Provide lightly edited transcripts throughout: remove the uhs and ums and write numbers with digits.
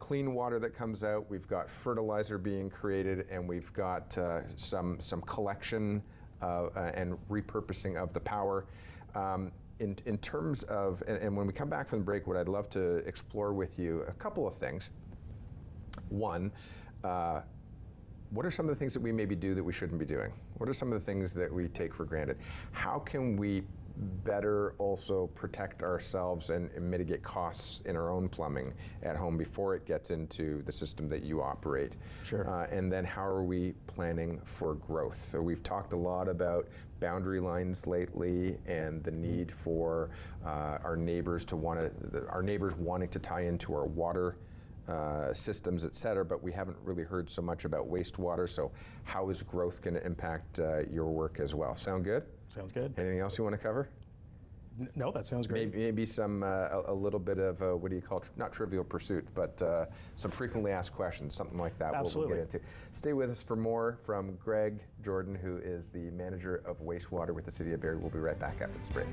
clean water that comes out, we've got fertilizer being created, and we've got some collection and repurposing of the power. In terms of, and when we come back from the break, what I'd love to explore with you, a couple of things. One, what are some of the things that we maybe do that we shouldn't be doing? What are some of the things that we take for granted? How can we better also protect ourselves and mitigate costs in our own plumbing at home before it gets into the system that you operate? Sure. And then how are we planning for growth? So we've talked a lot about boundary lines lately and the need for our neighbors wanting to tie into our water systems, et cetera, but we haven't really heard so much about wastewater. So how is growth going to impact your work as well? Sound good? Sounds good. Anything else you want to cover? No, that sounds great. Maybe some a little bit of what do you call not Trivial Pursuit, but some frequently asked questions, something like that. Absolutely. We'll get into. Stay with us for more from Greg Jordan, who is the manager of wastewater with the City of Barrie. We'll be right back after this break.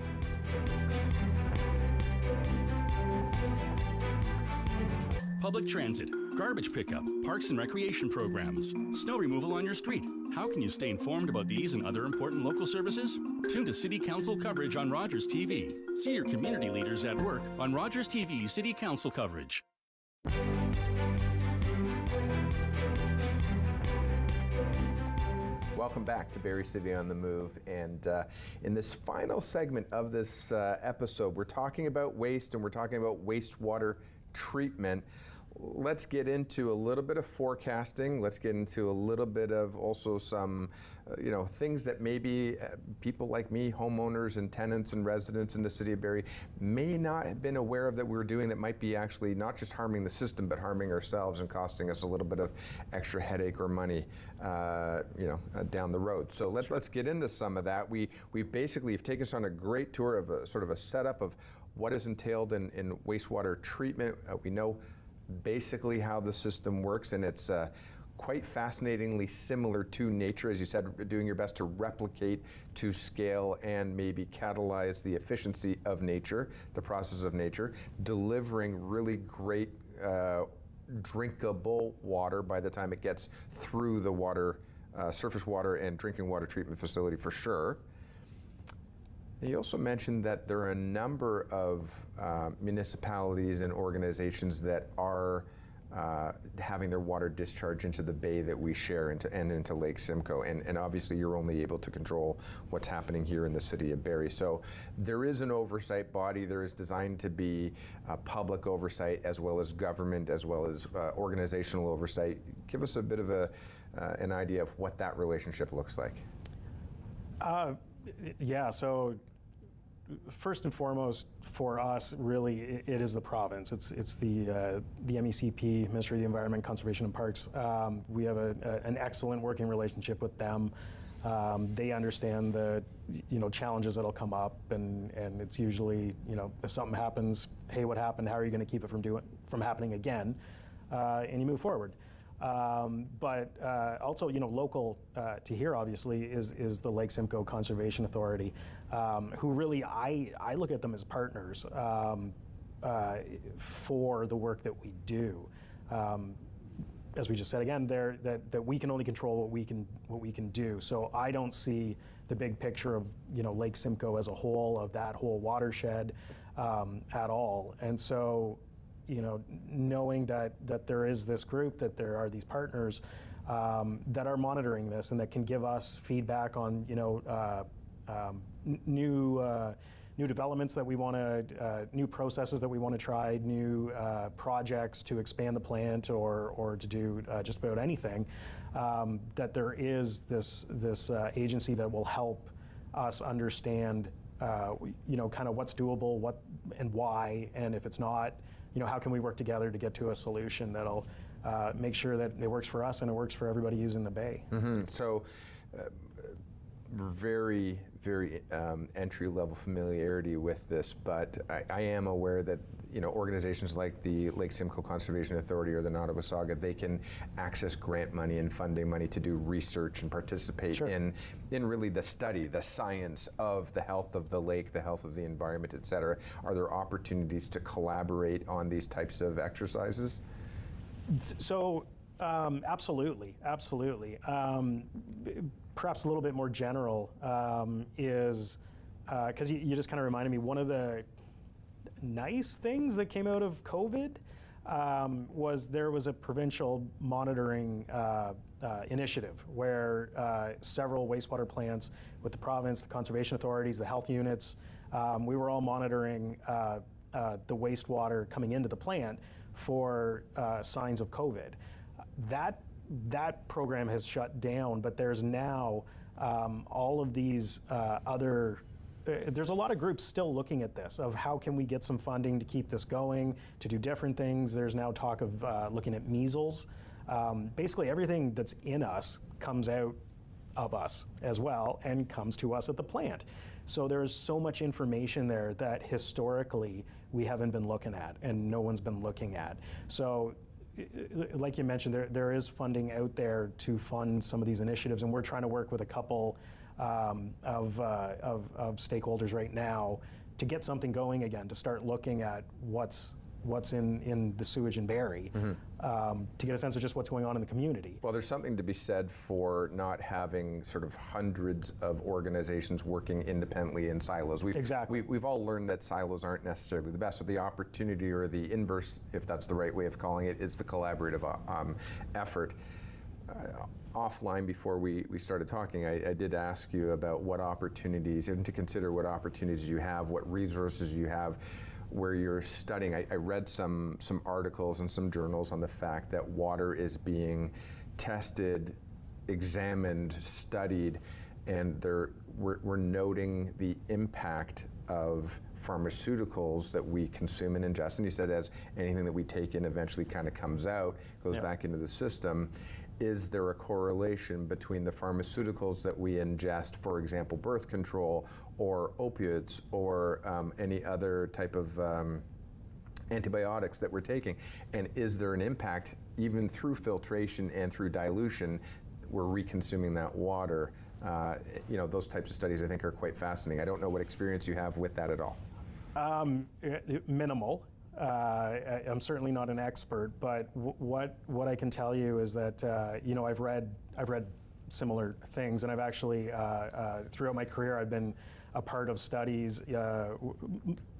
Public transit, garbage pickup, parks and recreation programs, snow removal on your street. How can you stay informed about these and other important local services? Tune to City Council coverage on Rogers TV. See your community leaders at work on Rogers TV City Council coverage. Welcome back to Barrie City on the Move, and in this final segment of this episode, we're talking about waste and we're talking about wastewater treatment. Let's get into a little bit of forecasting. Let's get into a little bit of also some, things that maybe people like me, homeowners and tenants and residents in the City of Barrie, may not have been aware of that we're doing that might be actually not just harming the system, but harming ourselves and costing us a little bit of extra headache or money, down the road. So let's get into some of that. We basically have taken us on a great tour of a sort of a setup of what is entailed in wastewater treatment. We know basically how the system works, and it's quite fascinatingly similar to nature, as you said, doing your best to replicate to scale and maybe catalyze the efficiency of nature, the process of nature, delivering really great drinkable water by the time it gets through the water, surface water and drinking water treatment facility for sure. And you also mentioned that there are a number of municipalities and organizations that are having their water discharge into the bay that we share into Lake Simcoe. And obviously you're only able to control what's happening here in the City of Barrie. So there is an oversight body. There is designed to be public oversight as well as government, as well as organizational oversight. Give us a bit of an idea of what that relationship looks like. Yeah, so first and foremost for us, really, it is the province. It's the MECP, Ministry of the Environment, Conservation and Parks. We have an excellent working relationship with them. They understand the challenges that'll come up, and it's usually if something happens, hey, what happened? How are you going to keep it from happening again? And you move forward. But also, local to here, obviously, is the Lake Simcoe Conservation Authority, who really, I look at them as partners for the work that we do. As we just said again, that we can only control what we can do. So I don't see the big picture of Lake Simcoe as a whole, of that whole watershed at all. And so, knowing that there is this group, that there are these partners that are monitoring this and that can give us feedback on new developments that we want to, new processes that we want to try, new projects to expand the plant or to do just about anything, that there is this agency that will help us understand kind of what's doable, what and why, and if it's not, how can we work together to get to a solution that'll make sure that it works for us and it works for everybody using the bay. Mm-hmm. So very, very entry-level familiarity with this, but I am aware that organizations like the Lake Simcoe Conservation Authority or the Nottawasaga, they can access grant money and funding money to do research and participate Sure. in really the study, the science of the health of the lake, the health of the environment, et cetera. Are there opportunities to collaborate on these types of exercises? So, absolutely. Perhaps a little bit more general is, because you just kind of reminded me, one of the nice things that came out of COVID was there was a provincial monitoring initiative where several wastewater plants with the province, the conservation authorities, the health units, we were all monitoring the wastewater coming into the plant for signs of COVID. That program has shut down, but there's now all of these other there's a lot of groups still looking at this, of how can we get some funding to keep this going, to do different things. There's now talk of looking at measles. Basically everything that's in us comes out of us as well and comes to us at the plant. So there's so much information there that historically we haven't been looking at and no one's been looking at. So like you mentioned, there is funding out there to fund some of these initiatives, and we're trying to work with a couple of stakeholders right now to get something going again, to start looking at what's in the sewage in Barrie, to get a sense of just what's going on in the community. Well, there's something to be said for not having sort of hundreds of organizations working independently in silos. Exactly. We've all learned that silos aren't necessarily the best, so the opportunity, or the inverse, if that's the right way of calling it, is the collaborative effort. Offline, before we started talking, I did ask you about what opportunities, and to consider what opportunities you have, what resources you have, where you're studying. I read some articles and some journals on the fact that water is being tested, examined, studied, and we're noting the impact of pharmaceuticals that we consume and ingest. And you said, as anything that we take in eventually kind of comes out, goes back into the system. Is there a correlation between the pharmaceuticals that we ingest, for example, birth control or opiates or any other type of antibiotics that we're taking? And is there an impact, even through filtration and through dilution, we're reconsuming that water? Those types of studies I think are quite fascinating. I don't know what experience you have with that at all. Minimal. I'm certainly not an expert, but what I can tell you is that I've read similar things, and I've actually throughout my career I've been a part of studies,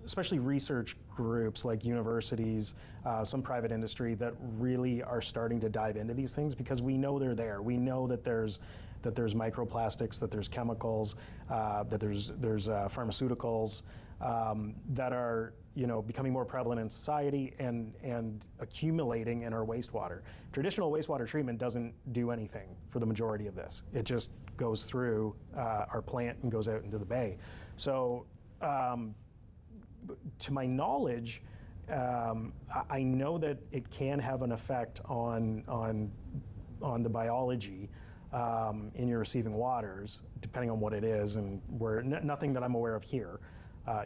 especially research groups like universities, some private industry that really are starting to dive into these things, because we know they're there. We know that there's microplastics, that there's chemicals, that there's pharmaceuticals that are becoming more prevalent in society and accumulating in our wastewater. Traditional wastewater treatment doesn't do anything for the majority of this. It just goes through our plant and goes out into the bay. So to my knowledge, I know that it can have an effect on the biology in your receiving waters, depending on what it is, and nothing that I'm aware of here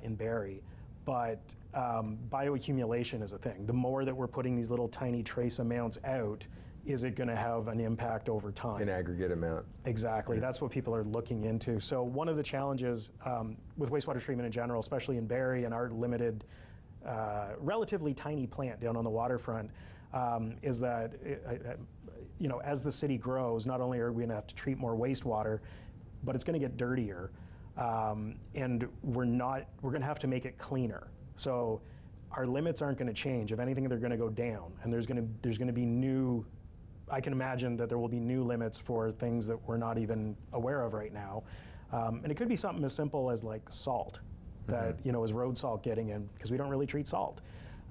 in Barrie. But bioaccumulation is a thing. The more that we're putting these little tiny trace amounts out, is it going to have an impact over time? An aggregate amount. Exactly. Yeah. That's what people are looking into. So one of the challenges with wastewater treatment in general, especially in Barrie and our limited, relatively tiny plant down on the waterfront, is that as the city grows, not only are we going to have to treat more wastewater, but it's going to get dirtier. And we're going to have to make it cleaner. So our limits aren't going to change. If anything, they're going to go down. And there's going to be new. I can imagine that there will be new limits for things that we're not even aware of right now. And it could be something as simple as like salt, that is road salt getting in, because we don't really treat salt,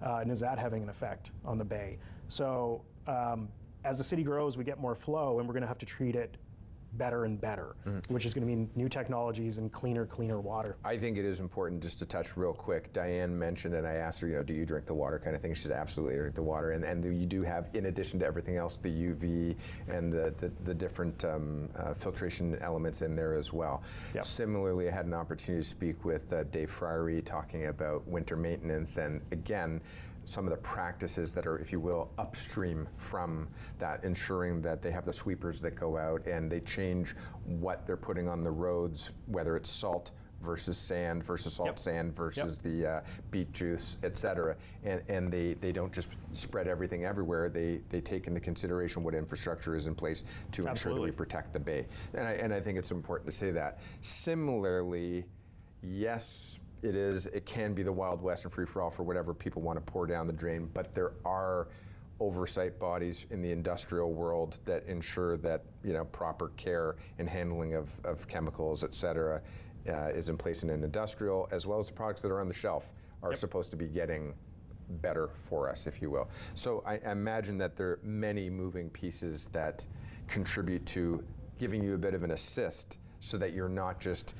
and is that having an effect on the bay? So as the city grows, we get more flow, and we're going to have to treat it better and better, which is going to mean new technologies and cleaner water. I think it is important just to touch real quick. Diane mentioned, and I asked her, do you drink the water kind of thing? She said, absolutely, I drink the water. And you do have, in addition to everything else, the UV and the different filtration elements in there as well. Yep. Similarly, I had an opportunity to speak with Dave Friery talking about winter maintenance, and again, some of the practices that are, if you will, upstream from that, ensuring that they have the sweepers that go out and they change what they're putting on the roads, whether it's salt versus sand versus salt Yep. sand versus the beet juice, et cetera. And they don't just spread everything everywhere. They take into consideration what infrastructure is in place to ensure that Absolutely. we protect the bay. And I think it's important to say that. Similarly, yes, it can be the Wild West and free-for-all for whatever people want to pour down the drain, but there are oversight bodies in the industrial world that ensure that proper care and handling of chemicals, et cetera, is in place in an industrial, as well as the products that are on the shelf are supposed to be getting better for us, if you will. So I imagine that there are many moving pieces that contribute to giving you a bit of an assist so that you're not just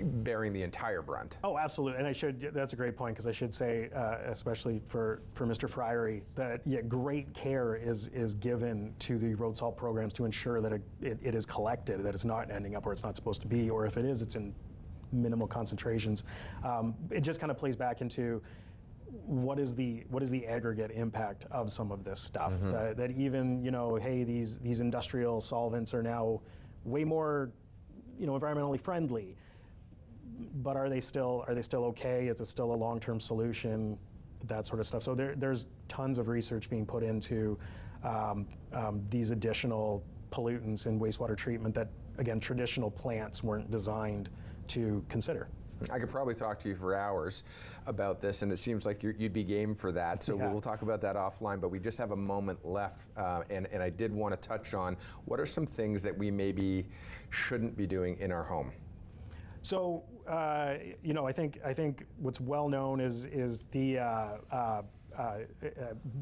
bearing the entire brunt. Oh, absolutely. And that's a great point, because I should say, especially for Mr. Friery, that great care is given to the road salt programs to ensure that it is collected, that it's not ending up where it's not supposed to be, or if it is, it's in minimal concentrations. It just kind of plays back into what is the aggregate impact of some of this stuff, that even, hey, these industrial solvents are now way more environmentally friendly, but are they still okay? Is it still a long-term solution? That sort of stuff. So there's tons of research being put into these additional pollutants in wastewater treatment that, again, traditional plants weren't designed to consider. I could probably talk to you for hours about this, and it seems like you'd be game for that. So we'll talk about that offline, but we just have a moment left, and I did want to touch on what are some things that we maybe shouldn't be doing in our home. So I think what's well known is the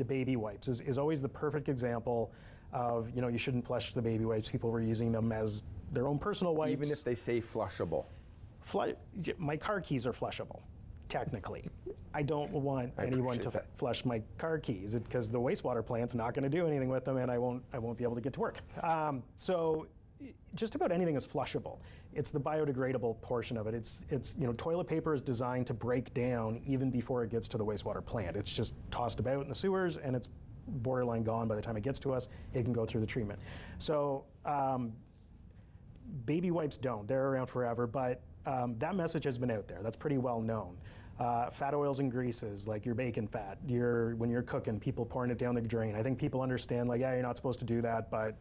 baby wipes is always the perfect example of you shouldn't flush the baby wipes. People were using them as their own personal wipes, even if they say flushable. My car keys are flushable, technically. I don't want anyone to flush my car keys because the wastewater plant's not going to do anything with them, and I won't be able to get to work. So just about anything is flushable. It's the biodegradable portion of it. It's toilet paper is designed to break down even before it gets to the wastewater plant. It's just tossed about in the sewers, and it's borderline gone by the time it gets to us. It can go through the treatment. So baby wipes don't. They're around forever, but that message has been out there. That's pretty well known. Fat oils and greases, like your bacon fat, when you're cooking, people pouring it down the drain. I think people understand, you're not supposed to do that, but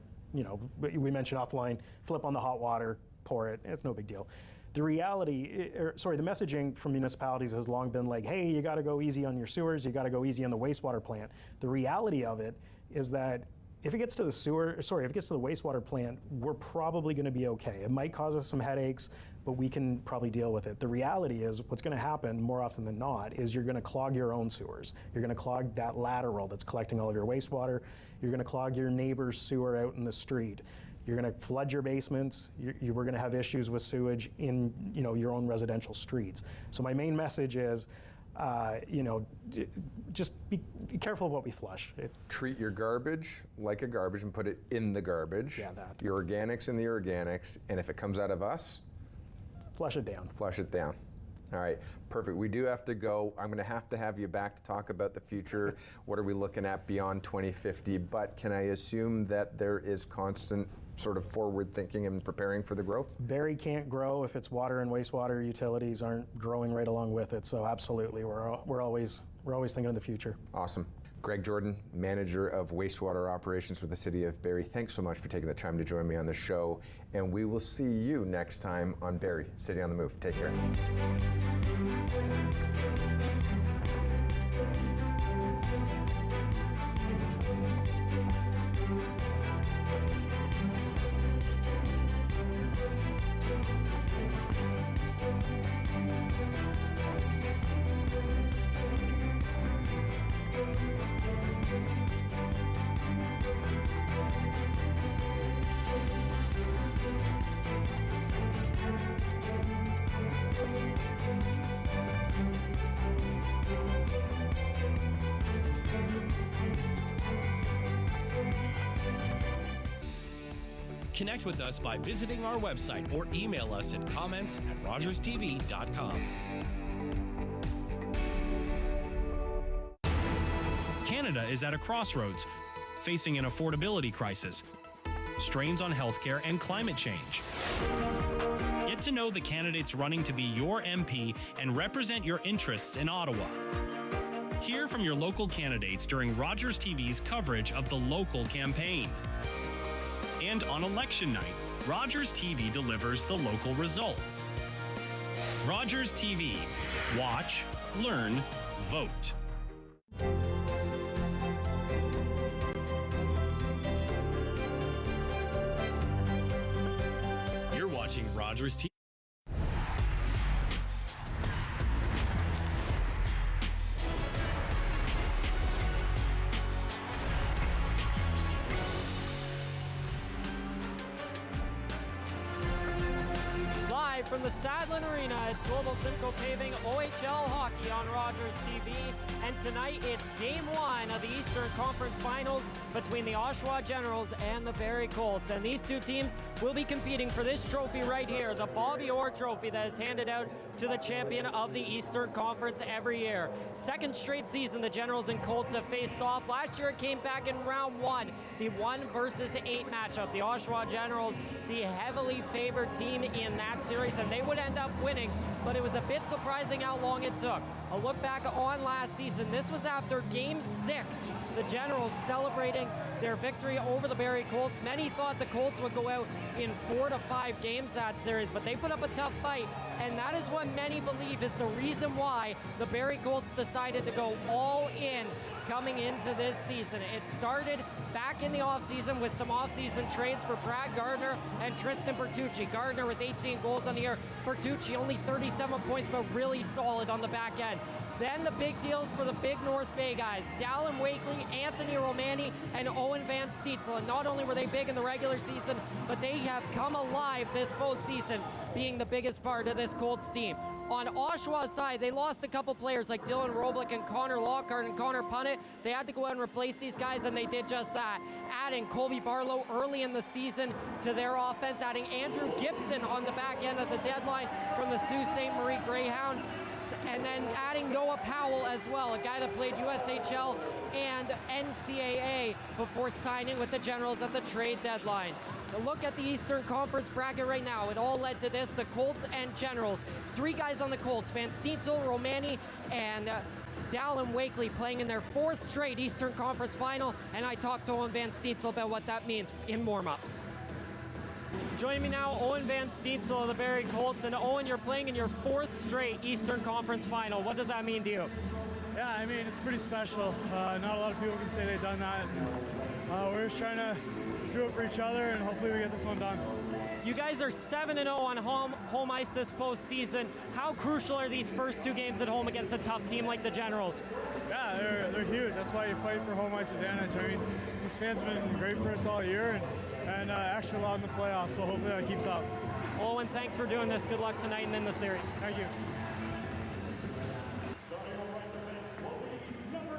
we mentioned offline, flip on the hot water, pour it, it's no big deal. The the messaging from municipalities has long been like, hey, you gotta go easy on your sewers, you gotta go easy on the wastewater plant. The reality of it is that if it gets to the wastewater plant, we're probably gonna be okay. It might cause us some headaches, but we can probably deal with it. The reality is what's gonna happen more often than not is you're gonna clog your own sewers. You're gonna clog that lateral that's collecting all of your wastewater. You're gonna clog your neighbor's sewer out in the street. You're gonna flood your basements. We're gonna have issues with sewage in your own residential streets. So my main message is, just be careful of what we flush. Treat your garbage like a garbage and put it in the garbage. Yeah, that. Your organics in the organics, and if it comes out of us, Flush it down. Flush it down. All right, perfect. We do have to go. I'm going to have you back to talk about the future. What are we looking at beyond 2050? But can I assume that there is constant sort of forward thinking and preparing for the growth? Barrie can't grow if its water and wastewater utilities aren't growing right along with it. So absolutely, we're always thinking of the future. Awesome. Greg Jordan, Manager of Wastewater Operations with the City of Barrie, thanks so much for taking the time to join me on the show. And we will see you next time on Barrie, City on the Move. Take care. Connect with us by visiting our website or email us at comments@rogerstv.com. Canada is at a crossroads, facing an affordability crisis, strains on healthcare, and climate change. Get to know the candidates running to be your MP and represent your interests in Ottawa. Hear from your local candidates during Rogers TV's coverage of the local campaign. And on election night, Rogers TV delivers the local results. Rogers TV. Watch, learn, vote. You're watching Rogers TV. Live from the Sadlin Arena, it's Global Simcoe Paving OHL Hockey on Rogers TV. And tonight it's Game 1 of the Eastern Conference Finals between the Oshawa Generals and the Barrie Colts. And these two teams will be competing for this trophy right here, the Bobby Orr Trophy that is handed out to the champion of the Eastern Conference every year. Second straight season the Generals and Colts have faced off. Last year it came back in round 1, the 1 versus 8 matchup. The Oshawa Generals, the heavily favored team in that series, and they would end up winning, but it was a bit surprising how long it took. A look back on last season, this was after Game 6. The Generals celebrating their victory over the Barrie Colts. Many thought the Colts would go out in 4 to 5 games that series, but they put up a tough fight, and that is what many believe is the reason why the Barrie Colts decided to go all in coming into this season. It started back in the offseason with some offseason trades for Brad Gardner and Tristan Bertucci. Gardner with 18 goals on the year, Bertucci only 37 points, but really solid on the back end. Then the big deals for the big North Bay guys, Dalyn Wakely, Anthony Romani, and Owen Van Steensel. And not only were they big in the regular season, but they have come alive this postseason, being the biggest part of this Colts team. On Oshawa's side, they lost a couple players like Dylan Roblick and Connor Lockhart and Connor Punnett. They had to go out and replace these guys, and they did just that. Adding Colby Barlow early in the season to their offense, adding Andrew Gibson on the back end of the deadline from the Sault Ste. Marie Greyhound, and then adding Noah Powell as well, a guy that played USHL and NCAA before signing with the Generals at the trade deadline. A look at the Eastern Conference bracket right now, it all led to this, the Colts and Generals. 3 guys on the Colts, Van Steensel, Romani, and Dalyn Wakely playing in their 4th straight Eastern Conference final, and I talked to Owen Van Steensel about what that means in warm-ups. Joining me now, Owen Van Steensel of the Barrie Colts. And Owen, you're playing in your 4th straight Eastern Conference final. What does that mean to you? Yeah, I mean, it's pretty special. Not a lot of people can say they've done that. We're just trying to do it for each other, and hopefully we get this one done. You guys are 7-0 on home ice this postseason. How crucial are these first 2 games at home against a tough team like the Generals? Yeah, they're huge. That's why you fight for home ice advantage. I mean, these fans have been great for us all year, and extra loud in the playoffs, so hopefully that keeps up. Owen, thanks for doing this. Good luck tonight and in the series. Thank you.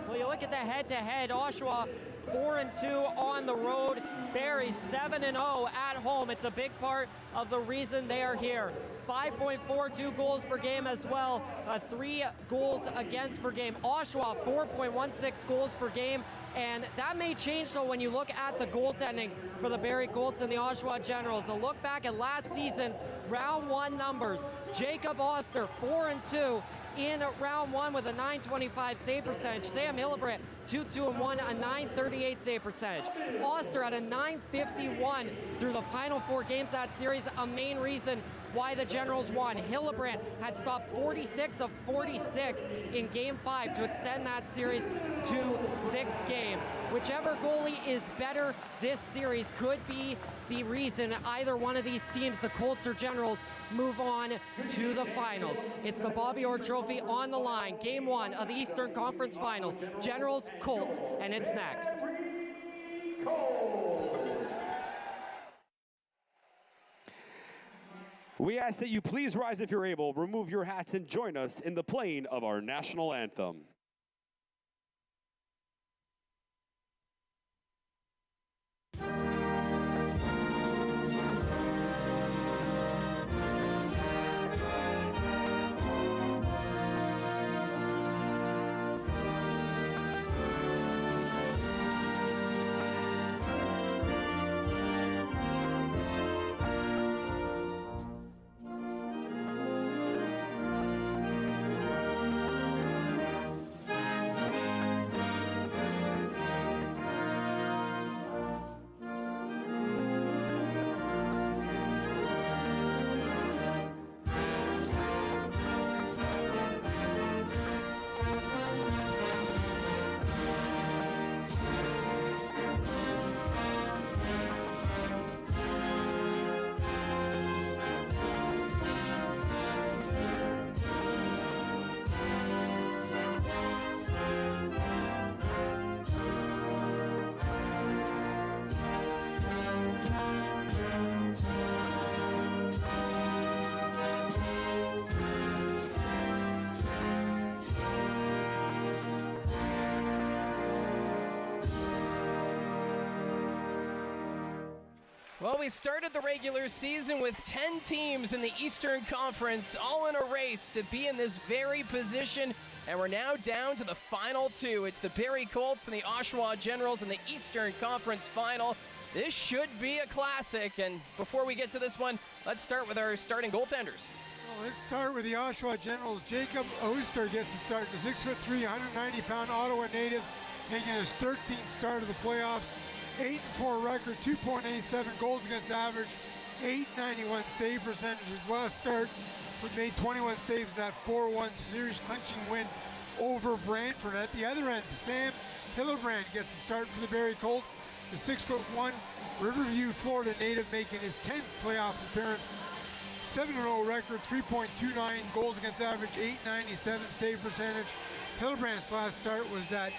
Well, you look at the head-to-head, Oshawa 4-2 on the road, Barrie 7-0 at home. It's a big part of the reason they are here. 5.42 goals per game as well, 3 goals against per game. Oshawa 4.16 goals per game, and that may change though when you look at the goaltending for the Barrie Colts and the Oshawa Generals. A look back at last season's round 1 numbers. Jacob Oster 4-2 in round 1 with a .925 save percentage. Sam Hillebrand 2-2-1, a .938 save percentage. Oster at a .951 through the final 4 games that series, a main reason why the Generals won. Hillebrand had stopped 46 of 46 in Game 5 to extend that series to 6 games. Whichever goalie is better this series could be the reason either one of these teams, the Colts or Generals, move on to the finals. It's the Bobby Orr Trophy on the line. Game 1 of the Eastern Conference Finals. Generals, Colts, and it's next. We ask that you please rise if you're able, remove your hats, and join us in the playing of our national anthem. Well, we started the regular season with 10 teams in the Eastern Conference, all in a race to be in this very position, and we're now down to the final two. It's the Barrie Colts and the Oshawa Generals in the Eastern Conference final. This should be a classic, and before we get to this one, let's start with our starting goaltenders. Well, let's start with the Oshawa Generals. Jacob Oster gets to start, the 6'3", 190-pound Ottawa native, making his 13th start of the playoffs. 8-4 record, 2.87 goals against average, 891 save percentage. His last start made 21 saves in that 4-1 series clinching win over Brantford. At the other end, Sam Hillebrand gets the start for the Barrie Colts. The 6'1" Riverview, Florida native, making his 10th playoff appearance. 7-0 record, 3.29 goals against average, 897 save percentage. Hillebrand's last start was that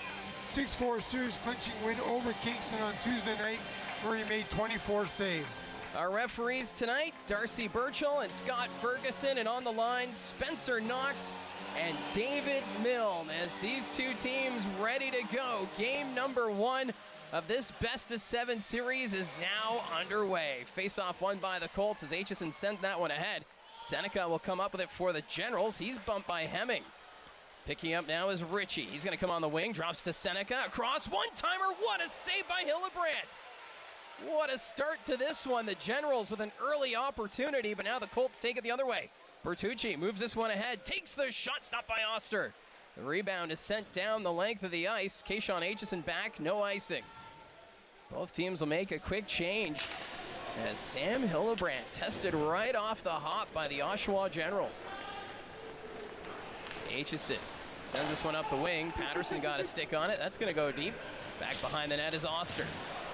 6-4 series clinching win over Kingston on Tuesday night, where he made 24 saves. Our referees tonight, Darcy Burchell and Scott Ferguson, and on the line, Spencer Knox and David Milne, as these two teams ready to go. Game number one of this best-of-7 series is now underway. Face-off won by the Colts as Aitchison sent that one ahead. Seneca will come up with it for the Generals. He's bumped by Hemming. Picking up now is Ritchie. He's going to come on the wing, drops to Seneca, across, one-timer. What a save by Hillebrand. What a start to this one. The Generals with an early opportunity, but now the Colts take it the other way. Bertucci moves this one ahead, takes the shot, stopped by Oster. The rebound is sent down the length of the ice. Kayshawn Aitchison back, no icing. Both teams will make a quick change as Sam Hillebrand tested right off the hop by the Oshawa Generals. Aitchison sends this one up the wing. Patterson got a stick on it. That's going to go deep. Back behind the net is Oster.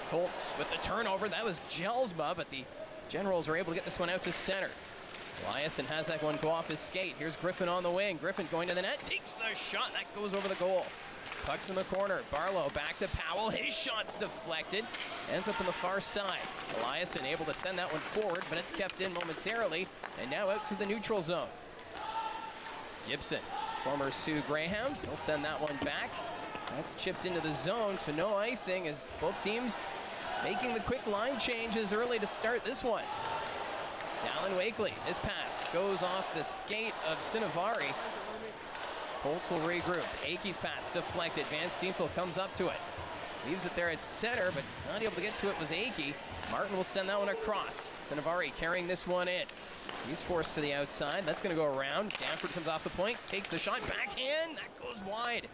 Colts with the turnover. That was Jelsma, but the Generals are able to get this one out to center. Eliasson has that one go off his skate. Here's Griffin on the wing. Griffin going to the net. Takes the shot. That goes over the goal. Puck's in the corner. Barlow back to Powell. His shot's deflected. Ends up on the far side. Eliasson able to send that one forward, but it's kept in momentarily. And now out to the neutral zone. Gibson, former Sioux Greyhound. He'll send that one back. That's chipped into the zone, so no icing as both teams making the quick line changes early to start this one. Dalyn Wakely, his pass goes off the skate of Sinavari. Colts will regroup. Akey's pass deflected. Van Steensel comes up to it. Leaves it there at center, but not able to get to it was Akey. Martin will send that one across. Sinavari carrying this one in. He's forced to the outside. That's going to go around. Danford comes off the point, takes the shot, backhand. That goes wide.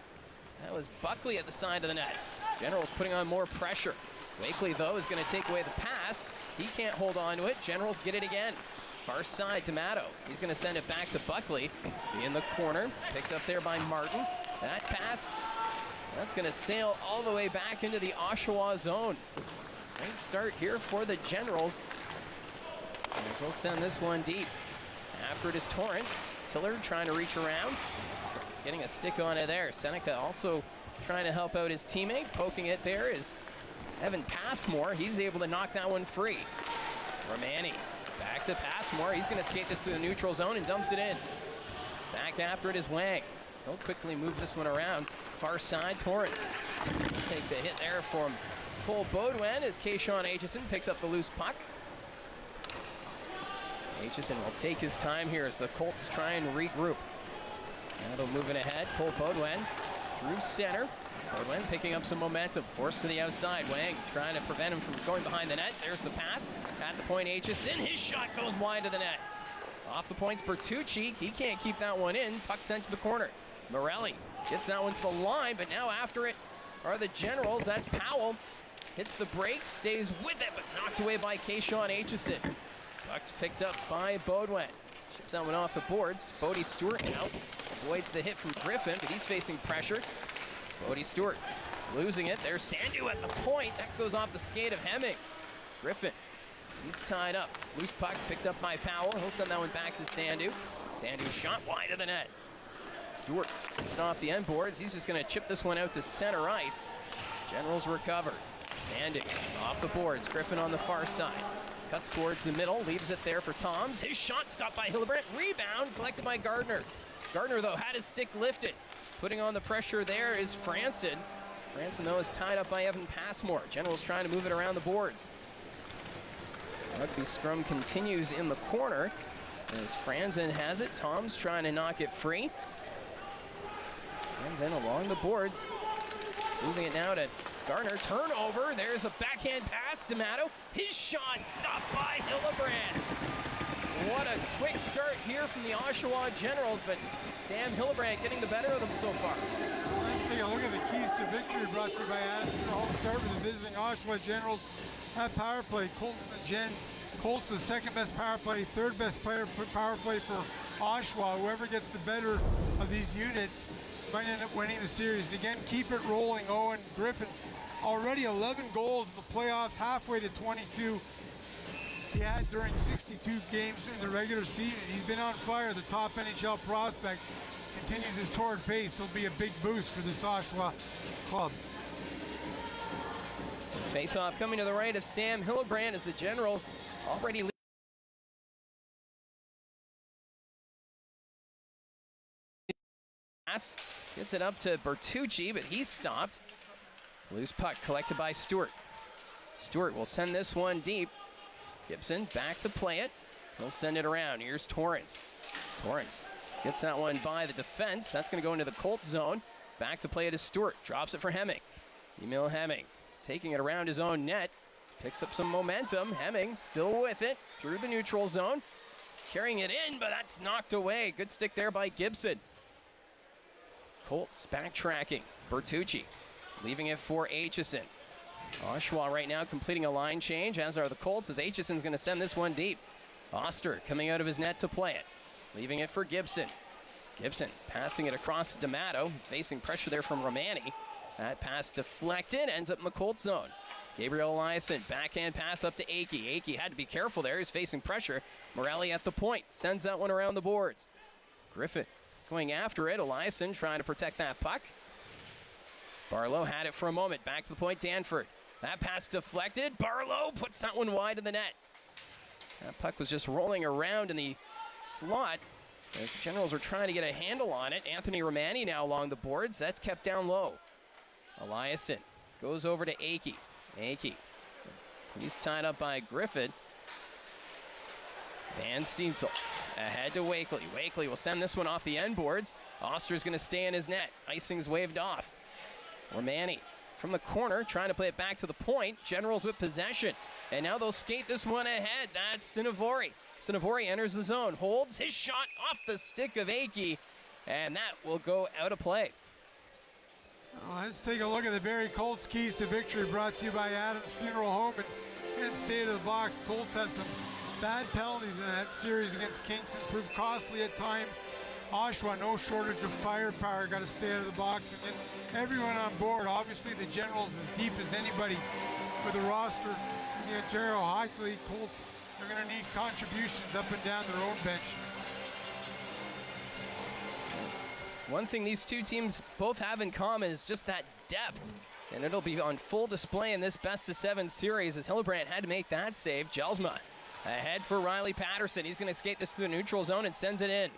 That was Buckley at the side of the net. Generals putting on more pressure. Wakely, though, is going to take away the pass. He can't hold on to it. Generals get it again. Far side to Matto. He's going to send it back to Buckley. In the corner. Picked up there by Martin. That pass, that's going to sail all the way back into the Oshawa zone. Great start here for the Generals. As they'll send this one deep. After it is Torrance. Tiller trying to reach around. Getting a stick on it there. Seneca also trying to help out his teammate. Poking it there is Evan Passmore. He's able to knock that one free. Romani back to Passmore. He's going to skate this through the neutral zone and dumps it in. Back after it is Wang. He'll quickly move this one around. Far side, Torrance. Take the hit there from Cole Beaudoin as Kayshawn Aitchison picks up the loose puck. Aitchison will take his time here as the Colts try and regroup. Now they're moving ahead. Cole Beaudoin through center. Beaudoin picking up some momentum. Forced to the outside. Wang trying to prevent him from going behind the net. There's the pass. At the point, Aitchison. His shot goes wide to the net. Off the points, Bertucci. He can't keep that one in. Puck sent to the corner. Morelli gets that one to the line, but now after it are the Generals. That's Powell. Hits the brakes, stays with it, but knocked away by Kayshawn Aitchison. Puck's picked up by Beaudoin. Ships that one off the boards. Bodie Stewart now avoids the hit from Griffin, but he's facing pressure. Bodie Stewart losing it. There's Sandu at the point. That goes off the skate of Hemming. Griffin, he's tied up. Loose puck picked up by Powell. He'll send that one back to Sandu. Sandu shot wide of the net. Stewart gets it off the end boards. He's just going to chip this one out to center ice. Generals recover. Sandu off the boards. Griffin on the far side. Cuts towards the middle, leaves it there for Toms. His shot stopped by Hillebrand. Rebound collected by Gardner. Gardner, though, had his stick lifted. Putting on the pressure there is Franson. Franson, though, is tied up by Evan Passmore. Generals trying to move it around the boards. Rugby scrum continues in the corner as Franzen has it. Tom's trying to knock it free. Franzen along the boards. Losing it now to Garner. Turnover. There's a backhand pass. D'Amato. His shot stopped by Hillebrand. What a quick start here from the Oshawa Generals, but Sam Hillebrand getting the better of them so far. Let's take a look at the keys to victory brought to you by Adam. I'll start with the visiting Oshawa Generals at power play. Colts and Gents. Colts the second best power play, third best power play for Oshawa. Whoever gets the better of these units might end up winning the series. And again, keep it rolling. Owen Griffin, already 11 goals in the playoffs, halfway to 22. He had during 62 games in the regular season. He's been on fire. The top NHL prospect continues his torrid pace. It'll be a big boost for this Oshawa club. So face-off coming to the right of Sam Hillebrand as the Generals already lead. Gets it up to Bertucci, but he's stopped. Loose puck collected by Stewart. Stewart will send this one deep. Gibson back to play it. He'll send it around. Here's Torrance. Torrance gets that one by the defense. That's going to go into the Colts zone. Back to play it is Stewart. Drops it for Hemming. Emil Hemming taking it around his own net. Picks up some momentum. Hemming still with it through the neutral zone. Carrying it in, but that's knocked away. Good stick there by Gibson. Colts backtracking. Bertucci leaving it for Aitchison. Oshawa right now completing a line change, as are the Colts, as Aitchison's going to send this one deep. Oster coming out of his net to play it. Leaving it for Gibson. Gibson passing it across to D'Amato, facing pressure there from Romani. That pass deflected, ends up in the Colts zone. Gabriel Eliasson, backhand pass up to Akey. Akey had to be careful there, he's facing pressure. Morelli at the point, sends that one around the boards. Griffin going after it, Eliasson trying to protect that puck. Barlow had it for a moment, back to the point, Danford. That pass deflected, Barlow puts that one wide of the net. That puck was just rolling around in the slot as the Generals are trying to get a handle on it. Anthony Romani now along the boards, that's kept down low. Eliasson goes over to Akey. Akey, he's tied up by Griffin. Van Steensel ahead to Wakely. Wakely will send this one off the end boards. Oster's going to stay in his net. Icing's waved off. Romani from the corner trying to play it back to the point. Generals with possession. And now they'll skate this one ahead. That's Sinivori. Sinivori enters the zone. Holds his shot off the stick of Akey. And that will go out of play. Let's take a look at the Barrie Colts keys to victory brought to you by Adams Funeral Home and State of the Box. Colts had some bad penalties in that series against Kingston, proved costly at times. Oshawa, no shortage of firepower, got to stay out of the box and get everyone on board. Obviously, the Generals as deep as anybody with the roster in the Ontario Hockey League. Colts are going to need contributions up and down their own bench. One thing these two teams both have in common is just that depth. And it'll be on full display in this best-of-7 series as Hillebrand had to make that save. Jelsma ahead for Riley Patterson. He's going to skate this through the neutral zone and sends it in.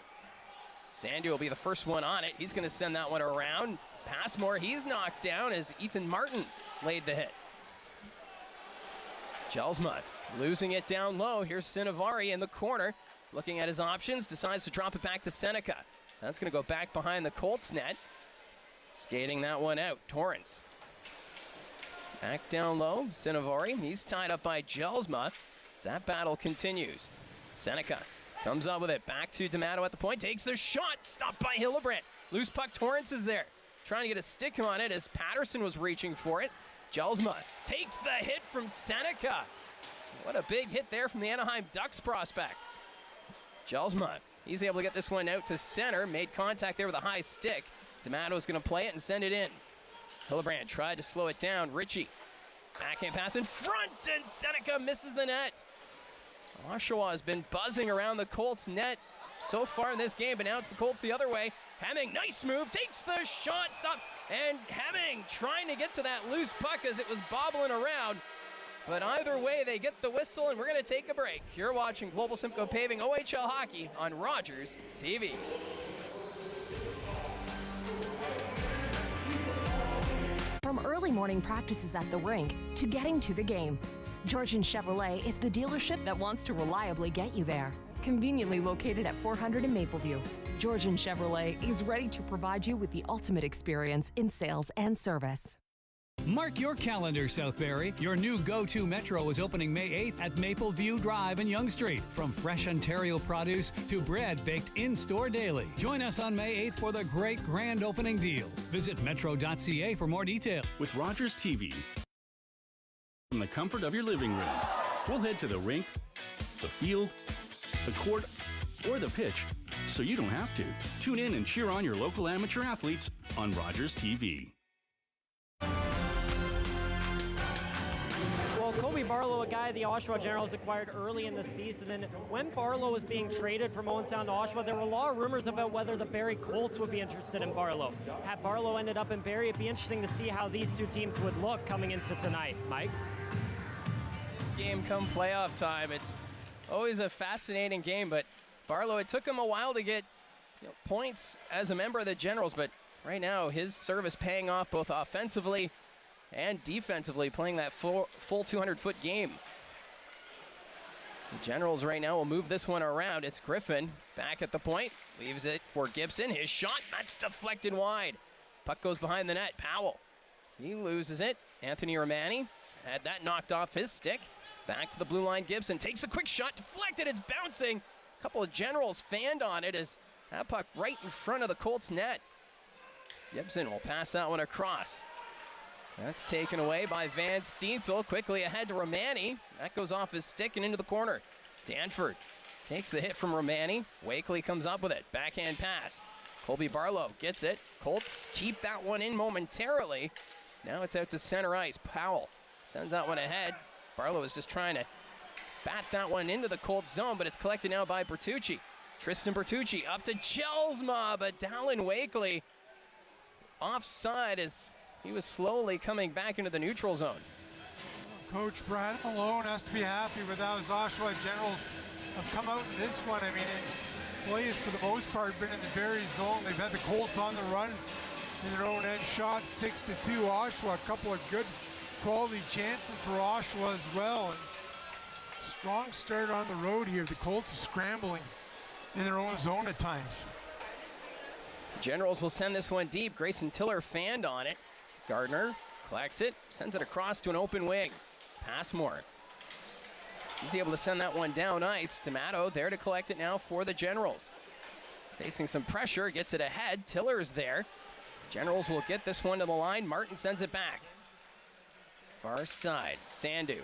Sandy will be the first one on it. He's going to send that one around. Passmore, he's knocked down as Ethan Martin laid the hit. Jelsma losing it down low. Here's Sinivari in the corner. Looking at his options, decides to drop it back to Seneca. That's going to go back behind the Colts net. Skating that one out. Torrance. Back down low. Sinivari. He's tied up by Jelsma as that battle continues. Seneca comes up with it. Back to D'Amato at the point. Takes the shot. Stopped by Hillebrand. Loose puck. Torrance is there. Trying to get a stick on it as Patterson was reaching for it. Jelsma takes the hit from Seneca. What a big hit there from the Anaheim Ducks prospect. Jelsma. He's able to get this one out to center. Made contact there with a high stick. D'Amato's going to play it and send it in. Hillebrand tried to slow it down. Ritchie. Backhand pass in front, and Seneca misses the net. Oshawa has been buzzing around the Colts net so far in this game, but now it's the Colts the other way. Hemming, nice move, takes the shot, stop, and Hemming trying to get to that loose puck as it was bobbling around. But either way, they get the whistle, and we're going to take a break. You're watching Global Simcoe Paving OHL Hockey on Rogers TV. From early morning practices at the rink to getting to the game, Georgian Chevrolet is the dealership that wants to reliably get you there. Conveniently located at 400 in Mapleview, Georgian Chevrolet is ready to provide you with the ultimate experience in sales and service. Mark your calendar, Southbury. Your new go-to Metro is opening May 8th at Mapleview Drive in Yonge Street. From fresh Ontario produce to bread baked in-store daily. Join us on May 8th for the great grand opening deals. Visit metro.ca for more details. With Rogers TV, from the comfort of your living room, we'll head to the rink, the field, the court, or the pitch, so you don't have to. Tune in and cheer on your local amateur athletes on Rogers TV. Well, Colby Barlow, a guy the Oshawa Generals acquired early in the season, and when Barlow was being traded from Owen Sound to Oshawa, there were a lot of rumors about whether the Barrie Colts would be interested in Barlow. Had Barlow ended up in Barrie, it'd be interesting to see how these two teams would look coming into tonight. Mike? Game come playoff time. It's always a fascinating game, but Barlow, it took him a while to get points as a member of the Generals, but right now his service paying off both offensively and defensively, playing that full 200-foot game. The Generals right now will move this one around. It's Griffin back at the point, leaves it for Gibson. His shot, that's deflected wide. Puck goes behind the net. Powell, he loses it. Anthony Romani had that knocked off his stick. Back to the blue line. Gibson takes a quick shot, deflected. It's bouncing. A couple of Generals fanned on it as that puck right in front of the Colts net. Gibson will pass that one across. That's taken away by Van Steensel. Quickly ahead to Romani. That goes off his stick and into the corner. Danford takes the hit from Romani. Wakely comes up with it. Backhand pass. Colby Barlow gets it. Colts keep that one in momentarily. Now it's out to center ice. Powell sends that one ahead. Barlow is just trying to bat that one into the Colts zone, but it's collected now by Bertucci. Tristan Bertucci up to Jelsma, but Dalyn Wakely offside as he was slowly coming back into the neutral zone. Coach Brad Malone has to be happy with how his Oshawa Generals have come out in this one. I mean, play has for the most part been in the Barrie zone. They've had the Colts on the run in their own end. Shots 6-2 Oshawa. A couple of good quality chances for Oshawa as well. And strong start on the road here. The Colts are scrambling in their own zone at times. Generals will send this one deep. Grayson Tiller fanned on it. Gardner collects it, sends it across to an open wing. Passmore. He's able to send that one down ice. D'Amato there to collect it now for the Generals. Facing some pressure, gets it ahead. Tiller's there. Generals will get this one to the line. Martin sends it back. Far side, Sandu.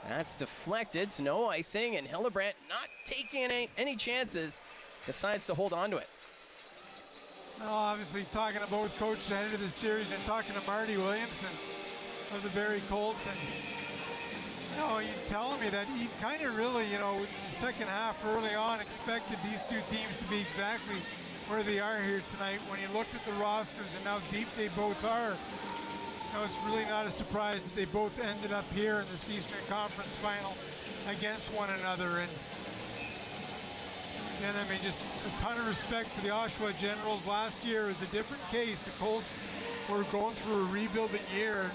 That's deflected, so no icing, and Hildebrandt not taking any chances, decides to hold on to it. Well, obviously talking to both coaches ahead of the series and talking to Marty Williamson of the Barrie Colts, and he's telling me that he kind of really, the second half early on expected these two teams to be exactly where they are here tonight. When you looked at the rosters and how deep they both are, it's really not a surprise that they both ended up here in this Eastern Conference Final against one another. And just a ton of respect for the Oshawa Generals. Last year was a different case. The Colts were going through a rebuilding year.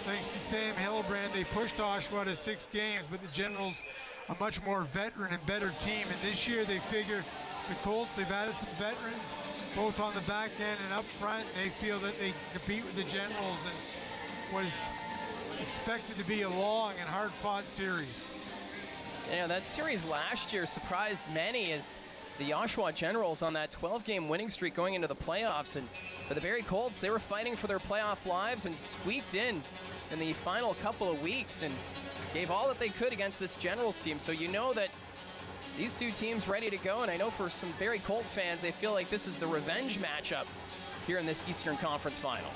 Thanks to Sam Hildebrandt, they pushed Oshawa to 6 games, but the Generals a much more veteran and better team. And this year they figure the Colts, they've added some veterans, both on the back end and up front. They feel that they compete with the Generals and what is expected to be a long and hard-fought series. Yeah, that series last year surprised many as the Oshawa Generals on that 12-game winning streak going into the playoffs. And for the Barrie Colts, they were fighting for their playoff lives and squeaked in the final couple of weeks and gave all that they could against this Generals team. So you know that these two teams ready to go, and I know for some Barrie Colt fans, they feel like this is the revenge matchup here in this Eastern Conference Final.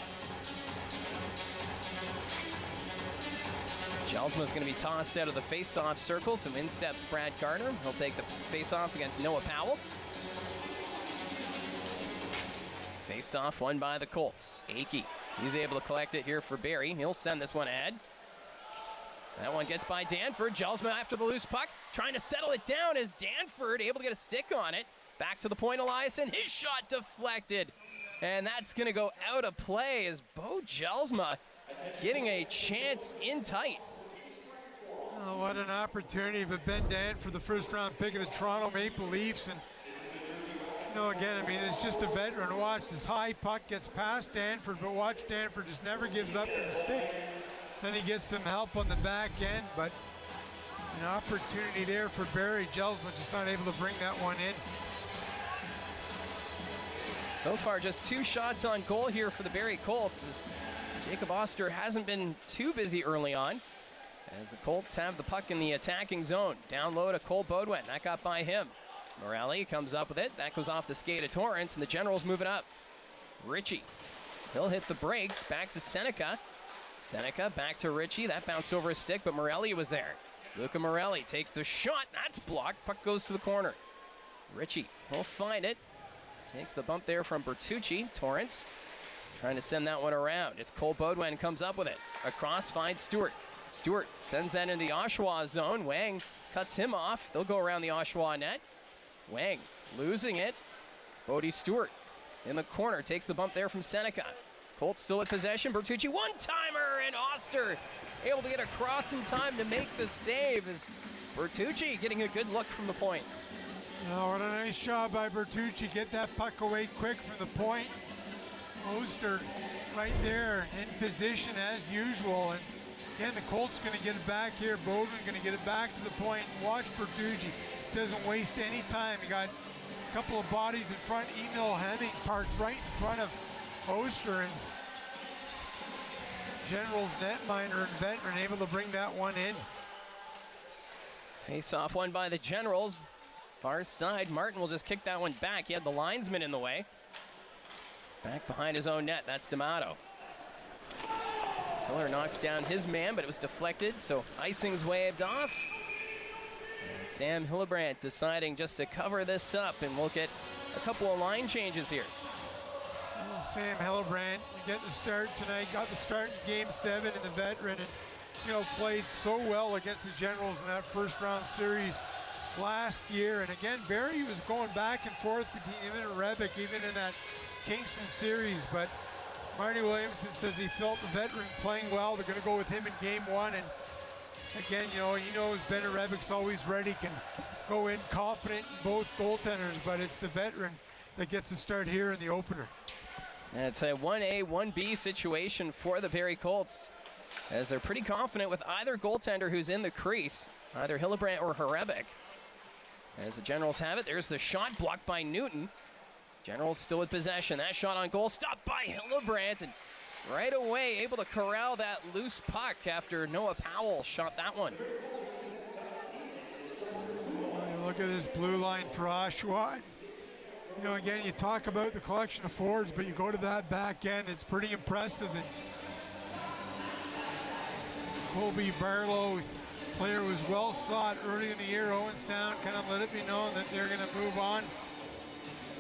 Jelsma's going to be tossed out of the face-off circle, so in steps Brad Gardner. He'll take the face-off against Noah Powell. Face-off won by the Colts. Akey, he's able to collect it here for Barrie. He'll send this one ahead. That one gets by Danford. Jelsma after the loose puck, trying to settle it down as Danford able to get a stick on it. Back to the point, Eliason. His shot deflected. And that's going to go out of play as Bo Jelsma getting a chance in tight. Oh, what an opportunity, but Ben Danford, the first-round pick of the Toronto Maple Leafs, and again, I mean, it's just a veteran. Watch this high puck gets past Danford, but watch Danford just never gives up with the stick. Then he gets some help on the back end, but an opportunity there for Barrie. Jelsma just not able to bring that one in. So far, just 2 shots on goal here for the Barrie Colts, as Jacob Oster hasn't been too busy early on, as the Colts have the puck in the attacking zone. Down low to Cole Beaudoin. That got by him. Morelli comes up with it. That goes off the skate of Torrance, and the Generals moving up. Ritchie, he'll hit the brakes. Back to Seneca. Seneca back to Ritchie. That bounced over his stick, but Morelli was there. Luca Morelli takes the shot. That's blocked. Puck goes to the corner. Ritchie will find it. Takes the bump there from Bertucci. Torrance trying to send that one around. It's Cole Beaudoin comes up with it. Across finds Stewart. Stewart sends that into the Oshawa zone. Wang cuts him off. They'll go around the Oshawa net. Wang losing it. Bodie Stewart in the corner takes the bump there from Seneca. Colts still with possession. Bertucci one-timer, and Oster able to get across in time to make the save as Bertucci getting a good look from the point. Oh, what a nice job by Bertucci. Get that puck away quick from the point. Oster right there in position as usual. And again, the Colts going to get it back here. Beaudoin going to get it back to the point. Watch Bertucci. Doesn't waste any time. He got a couple of bodies in front. Emil Hemming parked right in front of Oster, and Generals netminder and veteran able to bring that one in. Face-off won by the Generals. Far side, Martin will just kick that one back. He had the linesman in the way. Back behind his own net, that's D'Amato. Tiller knocks down his man, but it was deflected, so icing's waved off. And Sam Hillebrand deciding just to cover this up, and we'll get a couple of line changes here. Well, Sam Hillebrand getting the start tonight, got the start in Game 7 in the veteran, and played so well against the Generals in that first-round series last year. And again, Barrie was going back and forth between him and Rebick, even in that Kingston series, but Marty Williamson says he felt the veteran playing well. They're going to go with him in Game 1, and again, he knows Ben Rebick's always ready, can go in confident in both goaltenders, but it's the veteran that gets the start here in the opener. And it's a 1A, 1B situation for the Barrie Colts, as they're pretty confident with either goaltender who's in the crease, either Hillebrand or Hrebic. As the Generals have it, there's the shot blocked by Newton. Generals still with possession. That shot on goal stopped by Hillebrand, and right away able to corral that loose puck after Noah Powell shot that one. Look at this blue line for Oshawa. Again, you talk about the collection of forwards, but you go to that back end, it's pretty impressive. And Colby Barlow, player was well sought early in the year. Owen Sound kind of let it be known that they're going to move on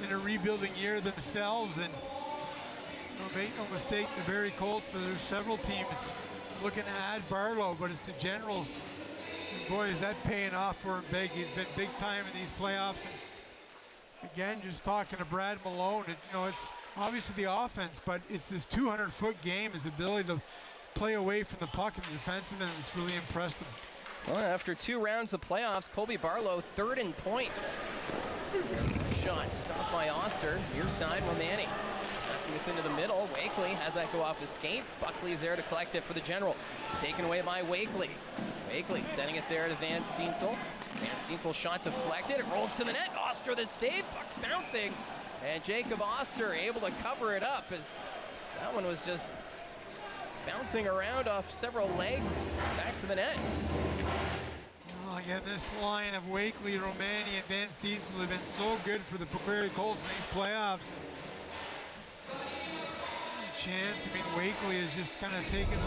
in a rebuilding year themselves. And make no mistake, the Barrie Colts, there's several teams looking to add Barlow, but it's the Generals. And boy, is that paying off for him big. He's been big time in these playoffs. And again, just talking to Brad Malone, it's obviously the offense, but it's this 200-foot game, his ability to play away from the puck and the defensive end that's really impressed him. Well, after 2 rounds of playoffs, Colby Barlow third in points. Shot stopped by Oster. Near side, Romani. Passing this into the middle. Wakely has that go off his skate. Buckley's there to collect it for the Generals. Taken away by Wakely. Wakely sending it there to Van Steensel. Van Steensel shot deflected. It rolls to the net. Oster the save. Puck's bouncing. And Jacob Oster able to cover it up as that one was just bouncing around off several legs back to the net. Well, again, this line of Wakely, Romani, and Van Steensel have been so good for the Barrie Colts in these playoffs. Chance, Wakely is just kind of taking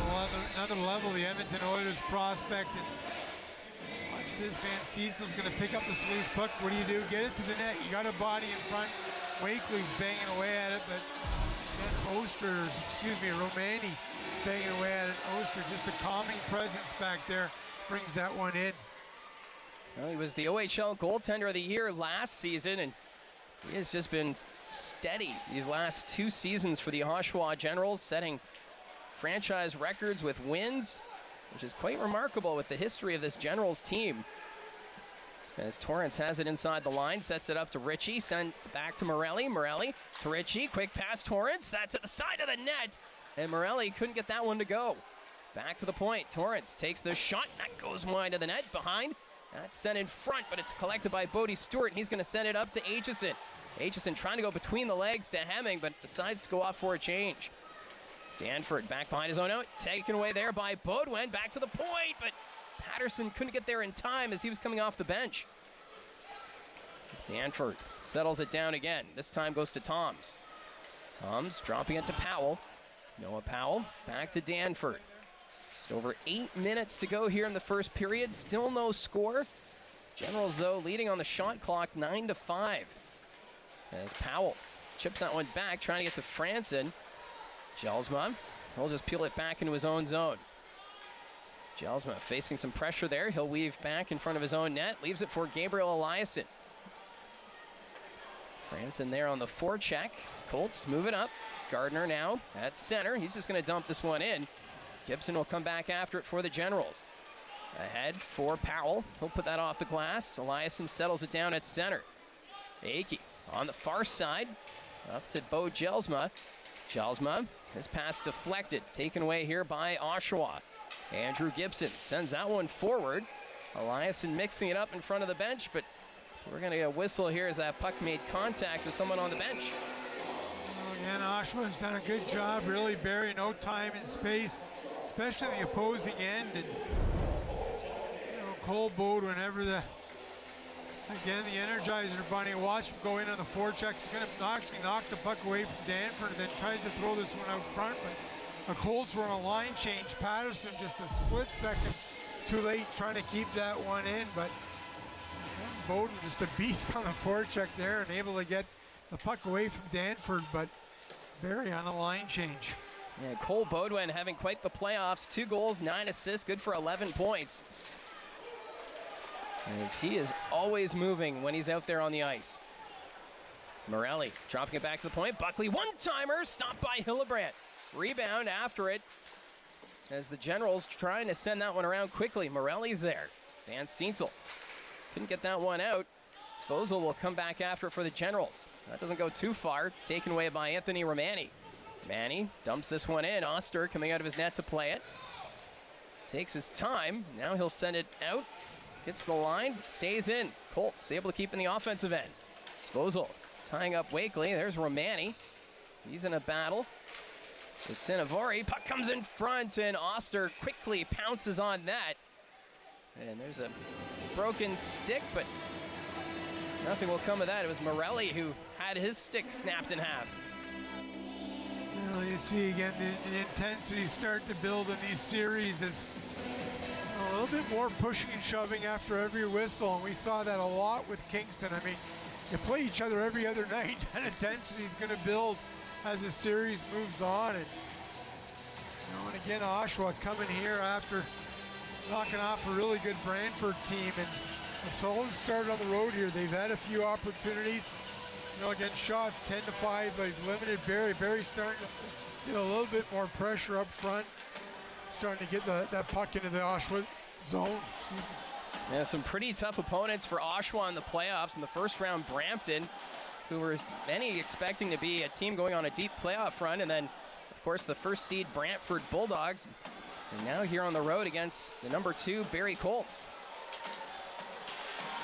another level, the Edmonton Oilers prospect. And watch this, Van Steensel's going to pick up this loose puck. What do? Get it to the net. You got a body in front. Wakely's banging away at it, but then Romani banging away at it. Oster, just a calming presence back there, brings that one in. Well, he was the OHL goaltender of the year last season, and he has just been steady these last 2 seasons for the Oshawa Generals, setting franchise records with wins which is quite remarkable with the history of this Generals team. As Torrance has it inside the line, sets it up to Ritchie, sent back to Morelli. Morelli to Ritchie, quick pass Torrance, that's at the side of the net, and Morelli couldn't get that one to go. Back to the point, Torrance takes the shot, that goes wide of the net, behind. That's sent in front, but it's collected by Bodie Stewart, and he's going to send it up to Aitchison. Aitchison trying to go between the legs to Hemming, but decides to go off for a change. Danford back behind his own out, taken away there by Beaudoin, back to the point, but Patterson couldn't get there in time as he was coming off the bench. Danford settles it down again. This time goes to Toms. Toms dropping it to Powell. Noah Powell back to Danford. Just over 8 minutes to go here in the first period. Still no score. Generals, though, leading on the shot clock 9-5. As Powell chips that one back, trying to get to Franson. Jelsma, he'll just peel it back into his own zone. Jelsma facing some pressure there. He'll weave back in front of his own net. Leaves it for Gabriel Eliasson. Franson there on the forecheck. Colts move it up. Gardner now at center. He's just going to dump this one in. Gibson will come back after it for the Generals. Ahead for Powell. He'll put that off the glass. Eliasson settles it down at center. Akey on the far side. Up to Bo Jelsma. Jelsma, his pass deflected. Taken away here by Oshawa. Andrew Gibson sends that one forward. Eliasson mixing it up in front of the bench, but we're going to get a whistle here as that puck made contact with someone on the bench. Again, Oshawa's done a good job, really burying no time and space, especially the opposing end. And Cole Bode, whenever the Energizer Bunny, watch him go in on the forecheck. He's going to actually knock the puck away from Danford and then tries to throw this one out front. But the Colts were on a line change. Patterson just a split second too late trying to keep that one in. But Bowden just a beast on the forecheck there and able to get the puck away from Danford. But Barrie on a line change. Yeah, Cole Beaudoin having quite the playoffs. 2 goals, 9 assists, good for 11 points. As he is always moving when he's out there on the ice. Morelli dropping it back to the point. Buckley, one-timer, stopped by Hillebrand. Rebound after it as the Generals trying to send that one around quickly. Morelli's there. Van Steensel couldn't get that one out. Svozil will come back after it for the Generals. That doesn't go too far. Taken away by Anthony Romani. Romani dumps this one in. Oster coming out of his net to play it. Takes his time. Now he'll send it out. Gets the line, stays in. Colts able to keep in the offensive end. Svozil tying up Wakely. There's Romani. He's in a battle with Sinavari. Puck comes in front, and Oster quickly pounces on that. And there's a broken stick, but nothing will come of that. It was Morelli who had his stick snapped in half. Well, you see again the intensity starting to build in these series as a little bit more pushing and shoving after every whistle, and we saw that a lot with Kingston. I mean, you play each other every other night. That intensity is going to build as the series moves on. And, and again, Oshawa coming here after knocking off a really good Brantford team, and a solid start on the road here. They've had a few opportunities. Again, shots 10-5. They've limited Barrie. Barrie starting to get a little bit more pressure up front. Starting to get that puck into the Oshawa zone. Yeah, some pretty tough opponents for Oshawa in the playoffs. In the first round, Brampton, who were many expecting to be a team going on a deep playoff run. And then, of course, the first seed Brantford Bulldogs. And now here on the road against the number 2 Barrie Colts.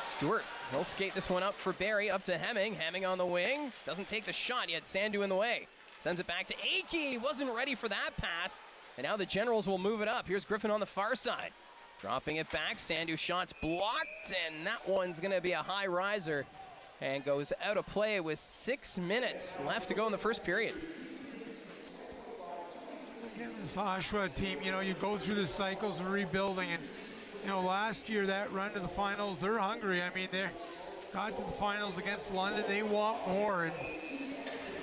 Stewart, he'll skate this one up for Barrie, up to Hemming. Hemming on the wing. Doesn't take the shot yet. Sandu in the way. Sends it back to Akey. Wasn't ready for that pass. And now the Generals will move it up. Here's Griffin on the far side. Dropping it back. Sandu shot's blocked. And that one's going to be a high riser. And goes out of play with 6 minutes left to go in the first period. Again, this Oshawa team, you go through the cycles of rebuilding. And, last year, that run to the finals, they're hungry. I mean, they got to the finals against London. They want more. And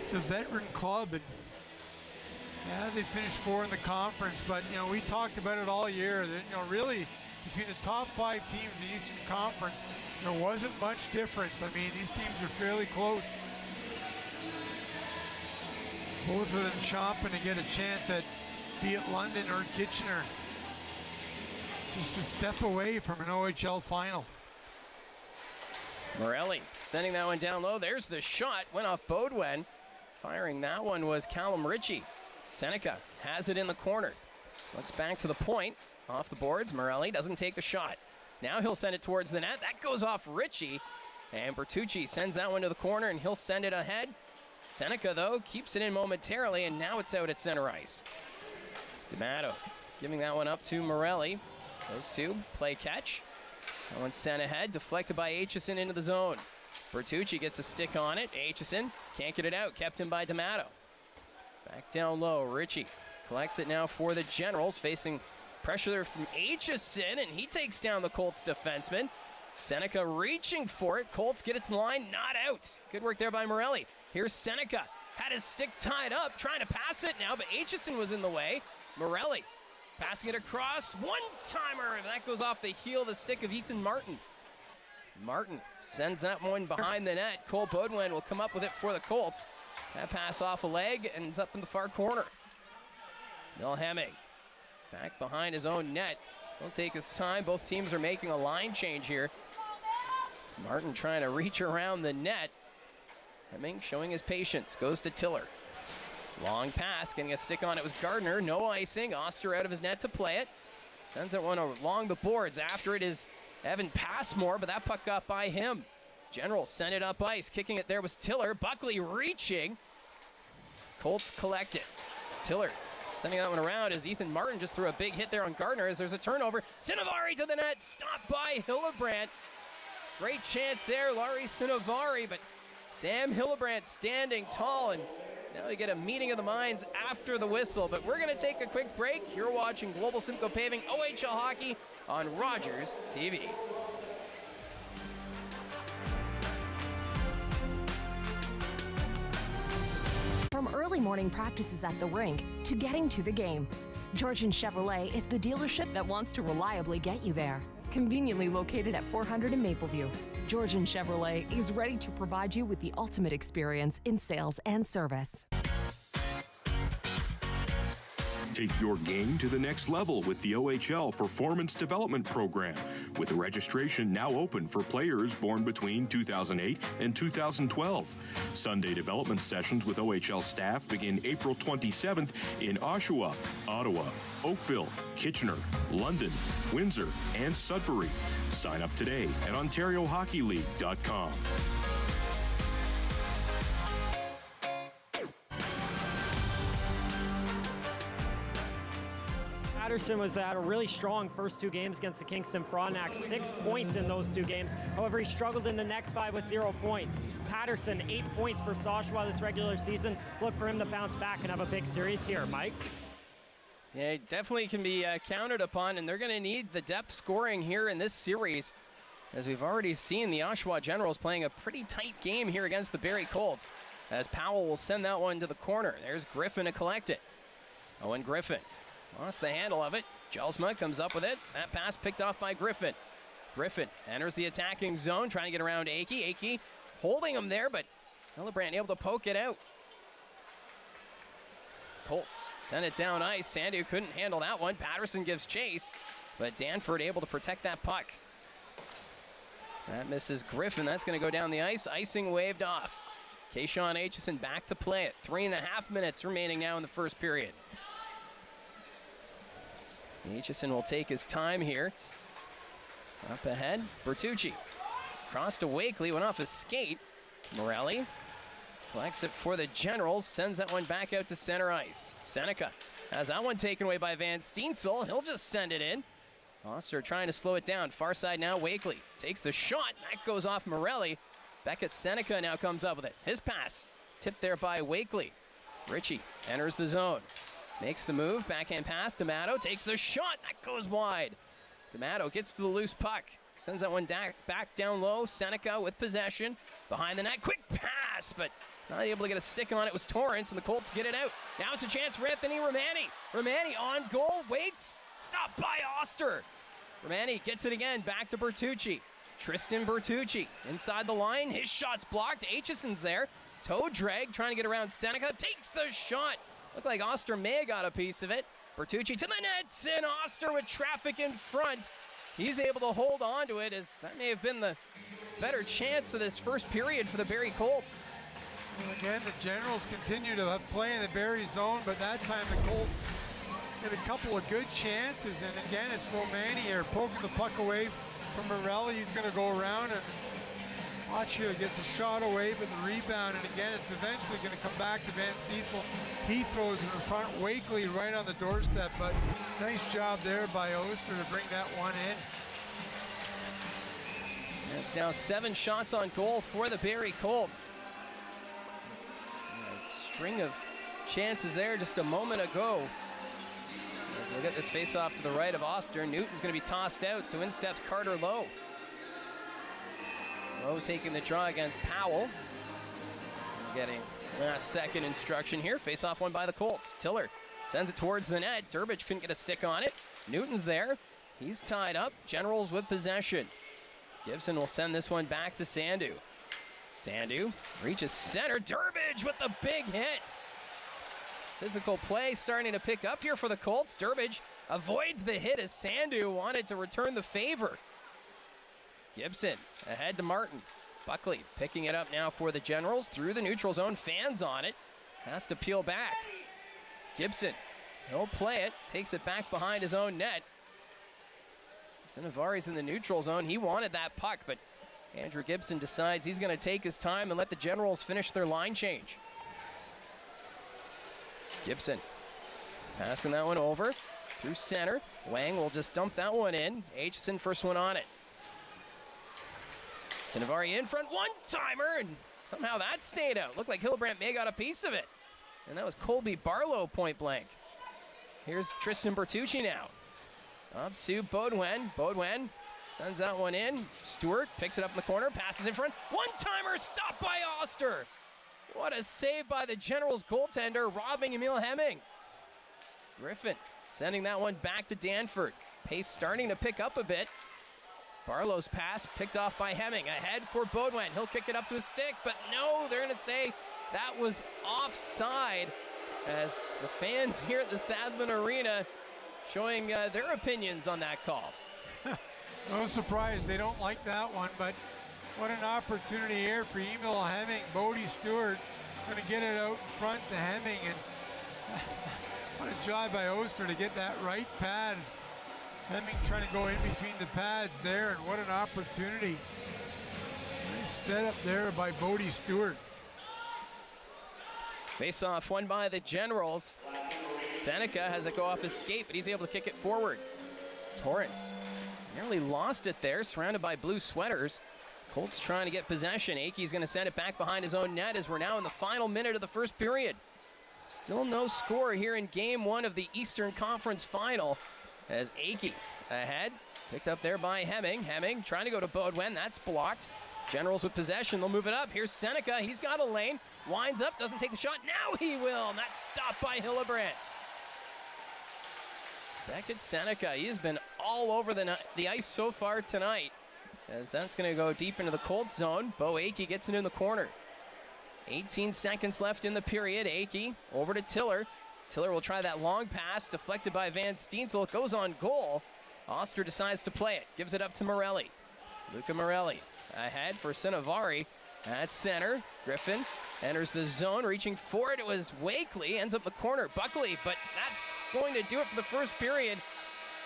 it's a veteran club. And yeah, they finished 4 in the conference, but we talked about it all year. That, really, between the top 5 teams in the Eastern Conference, there wasn't much difference. I mean, these teams are fairly close. Both of them chomping to get a chance at be it London or Kitchener. just a step away from an OHL final. Morelli sending that one down low. There's the shot. Went off Beaudoin. Firing that one was Callum Ritchie. Seneca has it in the corner. Looks back to the point. Off the boards. Morelli doesn't take the shot. Now he'll send it towards the net. That goes off Ritchie. And Bertucci sends that one to the corner, and he'll send it ahead. Seneca, though, keeps it in momentarily, and now it's out at center ice. D'Amato giving that one up to Morelli. Those two play catch. That one's sent ahead, deflected by Aitchison into the zone. Bertucci gets a stick on it. Aitchison can't get it out, kept in by D'Amato. Back down low, Ritchie collects it now for the Generals, facing pressure there from Aitchison, and he takes down the Colts defenseman. Seneca reaching for it. Colts get it to the line, not out. Good work there by Morelli. Here's Seneca, had his stick tied up, trying to pass it now, but Aitchison was in the way. Morelli passing it across, one-timer, and that goes off the heel of the stick of Ethan Martin. Martin sends that one behind the net. Cole Beaudoin will come up with it for the Colts. That pass off a leg, ends up in the far corner. Bill Hemming back behind his own net. He'll take his time. Both teams are making a line change here. Martin trying to reach around the net. Hemming showing his patience. Goes to Tiller. Long pass, getting a stick on it was Gardner. No icing. Oster out of his net to play it. Sends that one along the boards. After it is Evan Passmore, but that puck got by him. Generals send it up ice. Kicking it there was Tiller. Buckley reaching. Colts collect it. Tiller sending that one around as Ethan Martin just threw a big hit there on Gardner as there's a turnover. Sinovari to the net, stopped by Hillebrandt. Great chance there, Larry Sinovari, but Sam Hillebrandt standing tall, and now they get a meeting of the minds after the whistle. But we're going to take a quick break. You're watching Global Simcoe Paving OHL Hockey on Rogers TV. From early morning practices at the rink to getting to the game, Georgian Chevrolet is the dealership that wants to reliably get you there. Conveniently located at 400 in Mapleview, Georgian Chevrolet is ready to provide you with the ultimate experience in sales and service. Take your game to the next level with the OHL Performance Development Program, with registration now open for players born between 2008 and 2012. Sunday development sessions with OHL staff begin April 27th in Oshawa, Ottawa, Oakville, Kitchener, London, Windsor, and Sudbury. Sign up today at OntarioHockeyLeague.com. Patterson was at a really strong first two games against the Kingston Frontenacs, 6 points in those two games. However, he struggled in the next 5 with 0 points. Patterson, 8 points for Oshawa this regular season. Look for him to bounce back and have a big series here. Mike? Yeah, it definitely can be counted upon, and they're going to need the depth scoring here in this series. As we've already seen, the Oshawa Generals playing a pretty tight game here against the Barrie Colts, as Powell will send that one to the corner. There's Griffin to collect it. Owen Griffin lost the handle of it. Jelsma comes up with it. That pass picked off by Griffin. Griffin enters the attacking zone, trying to get around Akey. Akey holding him there, but Hillebrandt able to poke it out. Colts send it down ice. Sandu couldn't handle that one. Patterson gives chase, but Danford able to protect that puck. That misses Griffin. That's going to go down the ice. Icing waved off. Kayshawn Aitchison back to play it. 3.5 minutes remaining now in the first period. Aitchison will take his time here. Up ahead, Bertucci. Cross to Wakely, went off his skate. Morelli collects it for the Generals, sends that one back out to center ice. Seneca has that one taken away by Van Steensel. He'll just send it in. Oster trying to slow it down. Far side now, Wakely takes the shot. That goes off Morelli. Becca Seneca now comes up with it. His pass tipped there by Wakely. Ritchie enters the zone. Makes the move, backhand pass, D'Amato takes the shot, that goes wide. D'Amato gets to the loose puck, sends that one back down low, Seneca with possession, behind the net, quick pass, but not able to get a stick on it was Torrance, and the Colts get it out. Now it's a chance for Anthony Romani. Romani on goal, waits, stopped by Oster. Romani gets it again, back to Bertucci. Tristan Bertucci inside the line, his shot's blocked, Aitchison's there. Toe drag, trying to get around Seneca, takes the shot. Looked like Oster may have got a piece of it. Bertucci to the net, and Oster with traffic in front. He's able to hold on to it, as that may have been the better chance of this first period for the Barrie Colts. Well, again, the Generals continue to play in the Barrie zone, but that time the Colts get a couple of good chances, and again, it's Romani here poking the puck away from Morelli. He's going to go around, and watch here, gets a shot away, but the rebound, and again, it's eventually going to come back to Van Steensel. He throws it in front, Wakely right on the doorstep, but nice job there by Oster to bring that one in. And it's now 7 shots on goal for the Barrie Colts. A string of chances there just a moment ago. As we'll get this face-off to the right of Oster. Newton's going to be tossed out, so in steps Carter Lowe. Lowe taking the draw against Powell. Getting a second instruction here. Face-off won by the Colts. Tiller sends it towards the net. Durbridge couldn't get a stick on it. Newton's there. He's tied up. Generals with possession. Gibson will send this one back to Sandu. Sandu reaches center. Durbridge with the big hit. Physical play starting to pick up here for the Colts. Durbridge avoids the hit as Sandu wanted to return the favor. Gibson ahead to Martin. Buckley picking it up now for the Generals through the neutral zone. Fans on it. Has to peel back. Gibson, he'll play it. Takes it back behind his own net. Sinavari's in the neutral zone. He wanted that puck, but Andrew Gibson decides he's going to take his time and let the Generals finish their line change. Gibson passing that one over through center. Wang will just dump that one in. Aitchison first one on it. Sinavari in front, one-timer, and somehow that stayed out. Looked like Hillebrandt may got a piece of it. And that was Colby Barlow point blank. Here's Tristan Bertucci now. Up to Baudouin. Baudouin sends that one in. Stewart picks it up in the corner, passes in front. One-timer stopped by Oster. What a save by the Generals goaltender, robbing Emil Hemming. Griffin sending that one back to Danford. Pace starting to pick up a bit. Barlow's pass picked off by Hemming. Ahead for Baudouin. He'll kick it up to his stick, but no, they're going to say that was offside, as the fans here at the Sadlin Arena showing their opinions on that call. No surprise, they don't like that one, but what an opportunity here for Emil Hemming. Bodie Stewart going to get it out in front to Hemming, and what a job by Oster to get that right pad. Hemming trying to go in between the pads there, and what an opportunity. Nice setup there by Bodie Stewart. Face-off won by the Generals. Seneca has it go off his skate, but he's able to kick it forward. Torrance nearly lost it there, surrounded by blue sweaters. Colts trying to get possession. Akey's going to send it back behind his own net as we're now in the final minute of the first period. Still no score here in Game 1 of the Eastern Conference Final, as Akey ahead, picked up there by Hemming. Hemming trying to go to Baudouin, that's blocked. Generals with possession, they'll move it up. Here's Seneca, he's got a lane, winds up, doesn't take the shot, now he will, and that's stopped by Hillebrandt. Beckett Seneca, he has been all over the ice so far tonight, as that's going to go deep into the Colts zone. Bo Akey gets it in the corner. 18 seconds left in the period. Akey over to Tiller. Tiller will try that long pass, deflected by Van Steensel. It goes on goal. Oster decides to play it, gives it up to Morelli. Luca Morelli ahead for Sinavari. At center, Griffin enters the zone, reaching for it. It was Wakely, ends up the corner. Buckley, but that's going to do it for the first period,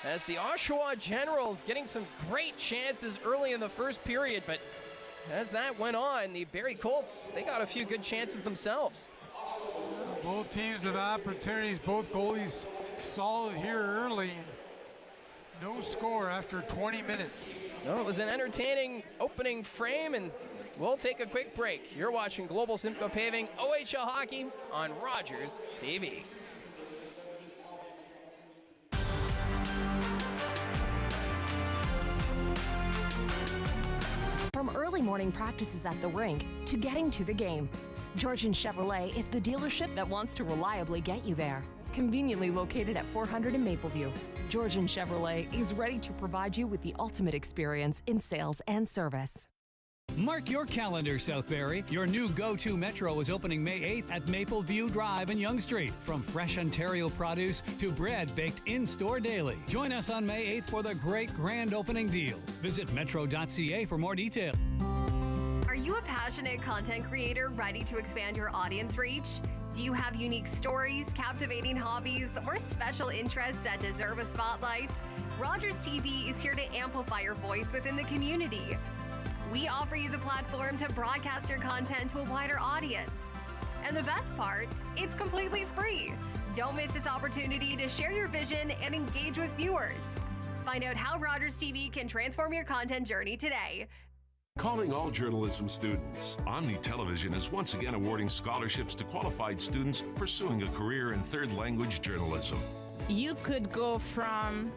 as the Oshawa Generals getting some great chances early in the first period, but as that went on, the Barrie Colts, they got a few good chances themselves. Both teams with opportunities, both goalies solid here early. No score after 20 minutes. No, it was an entertaining opening frame, and we'll take a quick break. You're watching Global Simcoe Paving OHL Hockey on Rogers TV. From early morning practices at the rink to getting to the game, Georgian Chevrolet is the dealership that wants to reliably get you there. Conveniently located at 400 in Mapleview, Georgian Chevrolet is ready to provide you with the ultimate experience in sales and service. Mark your calendar, Southbury. Your new go-to Metro is opening May 8th at Maple View Drive in Yonge Street. From fresh Ontario produce to bread baked in-store daily. Join us on May 8th for the great grand opening deals. Visit metro.ca for more details. Are you a passionate content creator ready to expand your audience reach? Do you have unique stories, captivating hobbies, or special interests that deserve a spotlight? Rogers TV is here to amplify your voice within the community. We offer you the platform to broadcast your content to a wider audience. And the best part, it's completely free. Don't miss this opportunity to share your vision and engage with viewers. Find out how Rogers TV can transform your content journey today. Calling all journalism students. Omni Television is once again awarding scholarships to qualified students pursuing a career in third language journalism. You could go from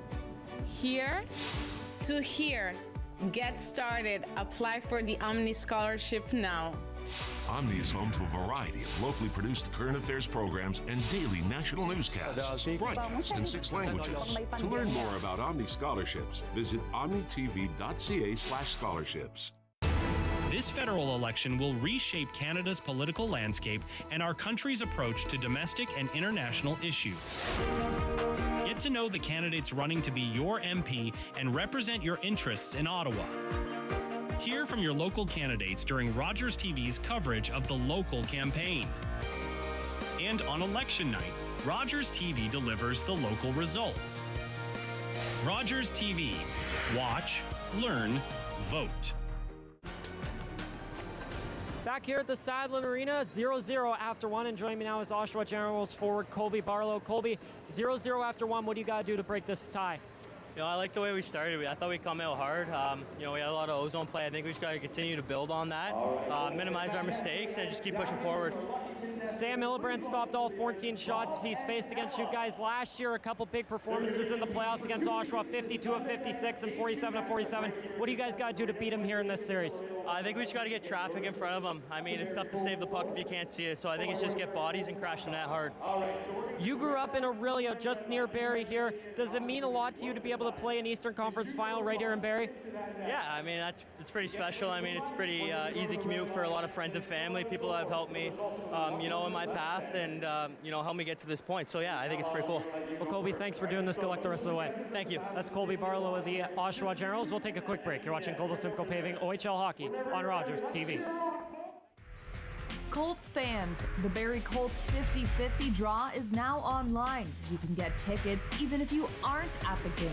here to here. Get started. Apply for the Omni Scholarship now. Omni is home to a variety of locally produced current affairs programs and daily national newscasts, broadcast in 6 languages. To learn more about Omni scholarships, visit omnitv.ca/scholarships. This federal election will reshape Canada's political landscape and our country's approach to domestic and international issues. Get to know the candidates running to be your MP and represent your interests in Ottawa. Hear from your local candidates during Rogers TV's coverage of the local campaign. And on election night, Rogers TV delivers the local results. Rogers TV. Watch, learn, vote. Back here at the Sadlin Arena, 0-0 after 1, and joining me now is Oshawa Generals forward Colby Barlow. Colby, 0-0 after 1, what do you got to do to break this tie? You know, I like the way we started. I thought we'd come out hard. You know, we had a lot of ozone play. I think we just got to continue to build on that, minimize our mistakes, and just keep pushing forward. Sam Hillebrand stopped all 14 shots he's faced against you guys last year. A couple big performances in the playoffs against Oshawa, 52 of 56 and 47 of 47. What do you guys got to do to beat him here in this series? I think we just got to get traffic in front of them. I mean, it's tough to save the puck if you can't see it, so I think it's just get bodies and crash the net hard. You grew up in Orillia, just near Barrie here. Does it mean a lot to you to be able to play an Eastern Conference final right here in Barrie? Yeah, I mean, it's pretty special. I mean, it's pretty easy commute for a lot of friends and family, people that have helped me, you know, in my path and, you know, helped me get to this point. So, yeah, I think it's pretty cool. Well, Colby, thanks for doing this. Good luck the rest of the way. Thank you. That's Colby Barlow of the Oshawa Generals. We'll take a quick break. You're watching Global Simcoe Paving OHL Hockey on Rogers TV. Colts fans, the Barrie Colts 50-50 draw is now online. You can get tickets even if you aren't at the game.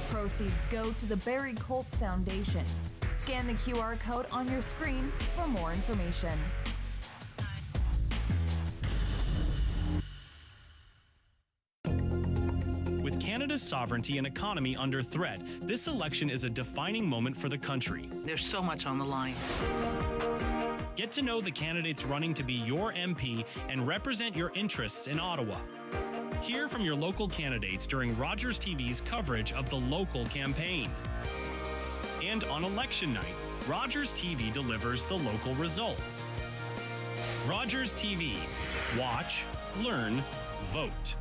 Proceeds go to the Barrie Colts Foundation. Scan the QR code on your screen for more information. With Canada's sovereignty and economy under threat, this election is a defining moment for the country. There's so much on the line. Get to know the candidates running to be your MP and represent your interests in Ottawa. Hear from your local candidates during Rogers TV's coverage of the local campaign. And on election night, Rogers TV delivers the local results. Rogers TV. Watch, learn, vote.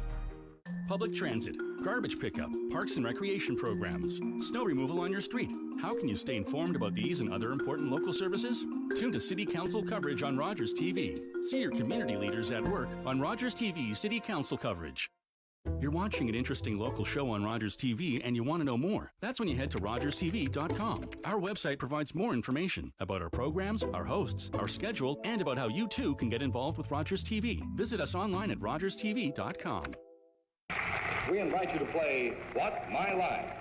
Public transit, garbage pickup, parks and recreation programs, snow removal on your street. How can you stay informed about these and other important local services? Tune to City Council coverage on Rogers TV. See your community leaders at work on Rogers TV City Council coverage. You're watching an interesting local show on Rogers TV and you want to know more. That's when you head to rogerstv.com. Our website provides more information about our programs, our hosts, our schedule, and about how you too can get involved with Rogers TV. Visit us online at rogerstv.com. We invite you to play What's My Line?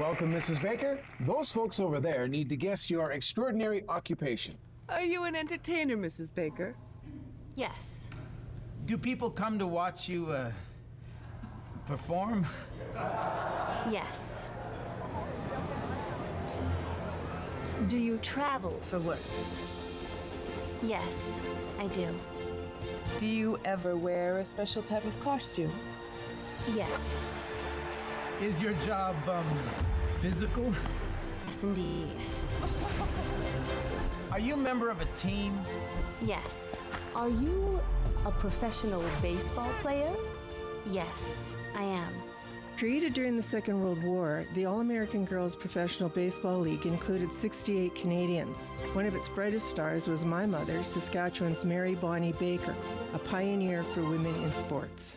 Welcome, Mrs. Baker. Those folks over there need to guess your extraordinary occupation. Are you an entertainer, Mrs. Baker? Yes. Do people come to watch you, perform? Yes. Do you travel for work? Yes, I do. Do you ever wear a special type of costume? Yes. Is your job, physical? Yes, indeed. Are you a member of a team? Yes. Are you a professional baseball player? Yes, I am. Created during the Second World War, the All-American Girls Professional Baseball League included 68 Canadians. One of its brightest stars was my mother, Saskatchewan's Mary Bonnie Baker, a pioneer for women in sports.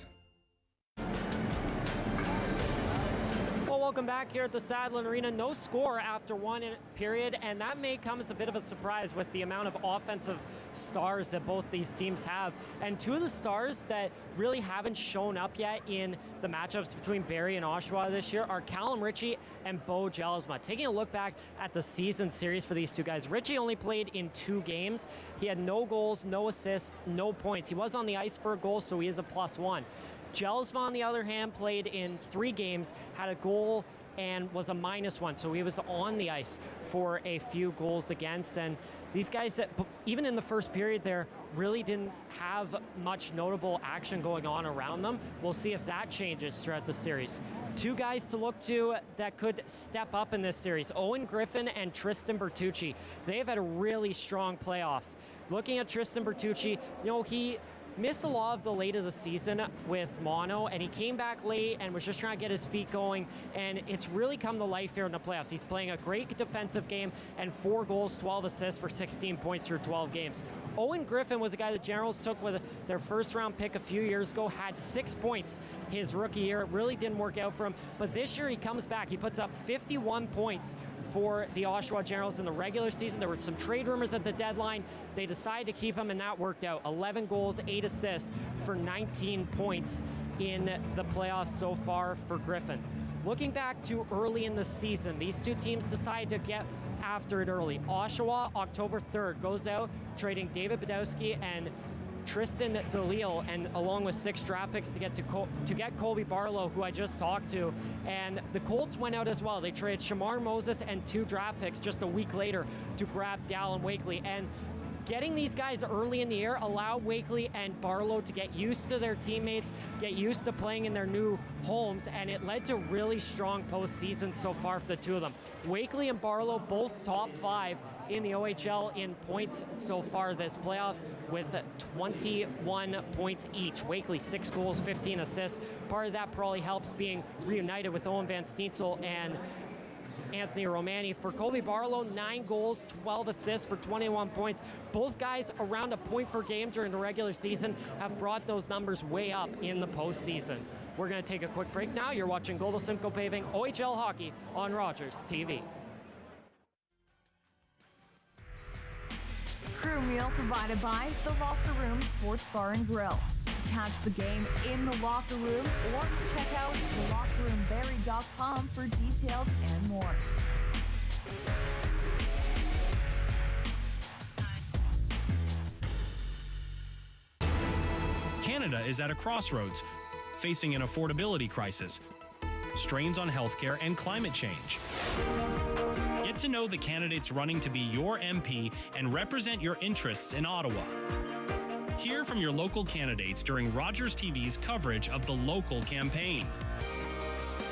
Welcome back here at the Sadlin Arena. No score after one period, and that may come as a bit of a surprise with the amount of offensive stars that both these teams have. And two of the stars that really haven't shown up yet in the matchups between Barrie and Oshawa this year are Callum Ritchie and Bo Jelsma. Taking a look back at the season series for these two guys, Ritchie only played in 2 games. He had no goals, no assists, no points. He was on the ice for a goal, so he is a +1. Jelsma, on the other hand, played in 3 games, had a goal and was a -1, so he was on the ice for a few goals against. And these guys, even in the first period there, really didn't have much notable action going on around them. We'll see if that changes throughout the series. 2 guys to look to that could step up in this series, Owen Griffin and Tristan Bertucci. They have had a really strong playoffs. Looking at Tristan Bertucci, he missed a lot of the late of the season with mono, and he came back late and was just trying to get his feet going, and it's really come to life here in the playoffs. He's playing a great defensive game and 4 goals, 12 assists for 16 points through 12 games. Owen Griffin was a guy the Generals took with their first-round pick a few years ago, had 6 points his rookie year. It really didn't work out for him, but this year he comes back. He puts up 51 points for the Oshawa Generals in the regular season. There were some trade rumors at the deadline. They decided to keep him, and that worked out. 11 goals, 8 assists for 19 points in the playoffs so far for Griffin. Looking back to early in the season, these two teams decided to get after it early. Oshawa, October 3rd, goes out trading David Badowski and Tristan Dalil, and along with 6 draft picks to get Colby Barlow, who I just talked to. And the Colts went out as well. They traded Shamar Moses and 2 draft picks just a week later to grab Dalyn Wakely. And getting these guys early in the year allowed Wakely and Barlow to get used to their teammates, get used to playing in their new homes, and it led to really strong postseason so far for the two of them. Wakely and Barlow both top 5 in the OHL in points so far this playoffs with 21 points each. Wakely 6 goals, 15 assists. Part of that probably helps being reunited with Owen Van Steensel and Anthony Romani. For Colby Barlow, 9 goals, 12 assists for 21 points. Both guys around a point per game during the regular season have brought those numbers way up in the postseason. We're going to take a quick break now. You're watching Global Simcoe Paving OHL Hockey on Rogers TV. Crew meal provided by The Locker Room Sports Bar and Grill. Catch the game in the locker room or check out thelockerroombarrie.com for details and more. Canada is at a crossroads, facing an affordability crisis, strains on healthcare, and climate change. Get to know the candidates running to be your MP and represent your interests in Ottawa. Hear from your local candidates during Rogers TV's coverage of the local campaign.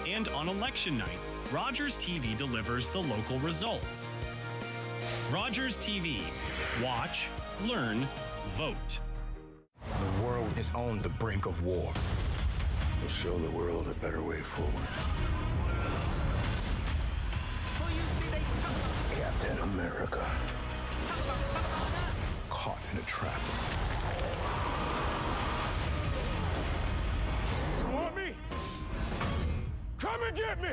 And on election night, Rogers TV delivers the local results. Rogers TV. Watch, learn, vote. The world is on the brink of war. We'll show the world a better way forward. Captain America. Caught in a trap. You want me? Come and get me!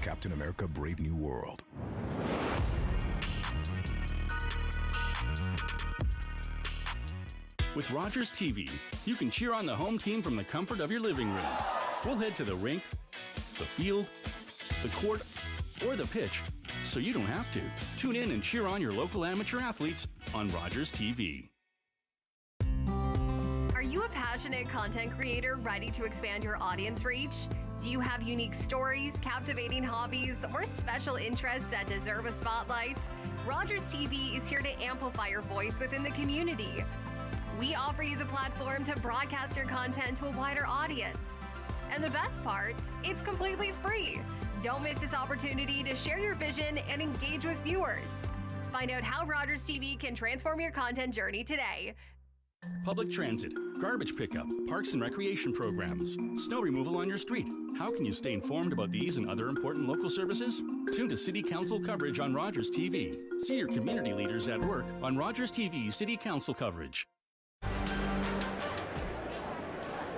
Captain America: Brave New World. With Rogers TV, you can cheer on the home team from the comfort of your living room. We'll head to the rink, the field, the court, or the pitch, so you don't have to. Tune in and cheer on your local amateur athletes on Rogers TV. Are you a passionate content creator ready to expand your audience reach? Do you have unique stories, captivating hobbies, or special interests that deserve a spotlight? Rogers TV is here to amplify your voice within the community. We offer you the platform to broadcast your content to a wider audience. And the best part, it's completely free. Don't miss this opportunity to share your vision and engage with viewers. Find out how Rogers TV can transform your content journey today. Public transit, garbage pickup, parks and recreation programs, snow removal on your street. How can you stay informed about these and other important local services? Tune to City Council coverage on Rogers TV. See your community leaders at work on Rogers TV City Council coverage.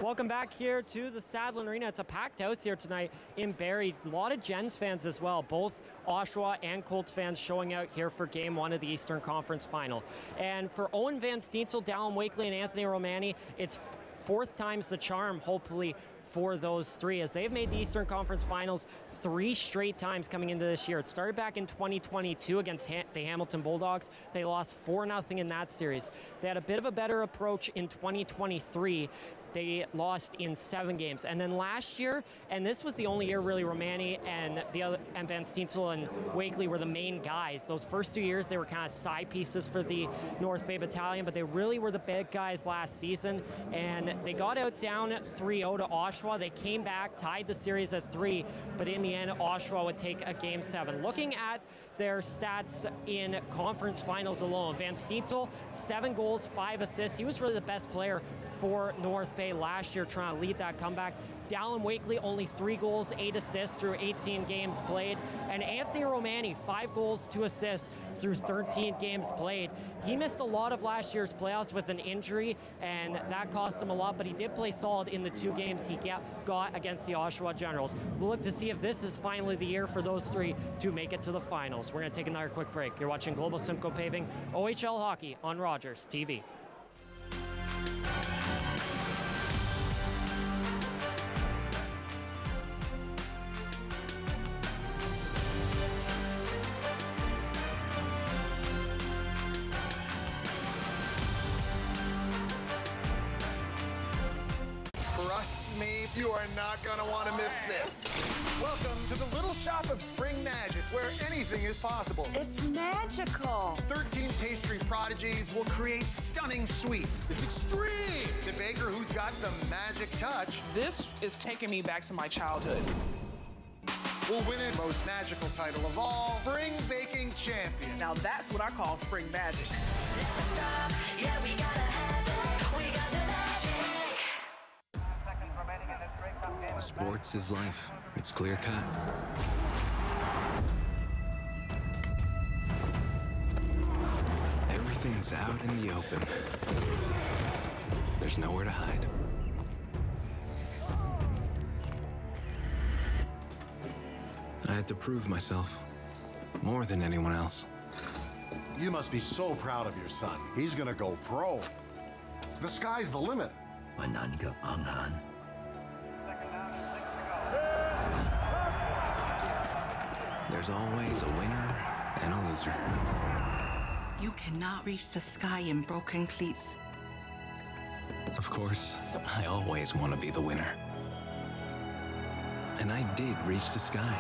Welcome back here to the Sadlin Arena. It's a packed house here tonight in Barrie. A lot of Gens fans as well. Both Oshawa and Colts fans showing out here for Game 1 of the Eastern Conference Final. And for Owen Van Steensel, Dalyn Wakely, and Anthony Romani, it's fourth time's the charm, hopefully, for those three, as they've made the Eastern Conference Finals 3 straight times coming into this year. It started back in 2022 against the Hamilton Bulldogs. They lost 4-0 in that series. They had a bit of a better approach in 2023. They lost in 7 games. And then last year, and this was the only year really Romani and Van Steensel and Wakely were the main guys. Those first 2 years, they were kind of side pieces for the North Bay Battalion, but they really were the big guys last season. And they got out down 3-0 to Oshawa. They came back, tied the series at 3, but in the end, Oshawa would take a Game 7. Looking at their stats in conference finals alone, Van Steensel, 7 goals, 5 assists. He was really the best player for North Bay last year, trying to lead that comeback. Dalyn Wakely, only 3 goals, 8 assists through 18 games played. And Anthony Romani, 5 goals, 2 assists through 13 games played. He missed a lot of last year's playoffs with an injury, and that cost him a lot, but he did play solid in the 2 games he got against the Oshawa Generals. We'll look to see if this is finally the year for those 3 to make it to the finals. We're going to take another quick break. You're watching Global Simcoe Paving, OHL Hockey on Rogers TV. You are not going to want to miss this. Welcome to the little shop of spring magic, where anything is possible. It's magical. 13 pastry prodigies will create stunning sweets. It's extreme. The baker who's got the magic touch. This is taking me back to my childhood. Will win it most magical title of all, Spring Baking Champion. Now that's what I call spring magic. Yeah, we gotta have it. We got the magic. Sports is life. It's clear cut. Everything's out in the open. There's nowhere to hide. I had to prove myself more than anyone else. You must be so proud of your son. He's gonna go pro. The sky's the limit. There's always a winner and a loser. You cannot reach the sky in broken cleats. Of course, I always want to be the winner. And I did reach the sky.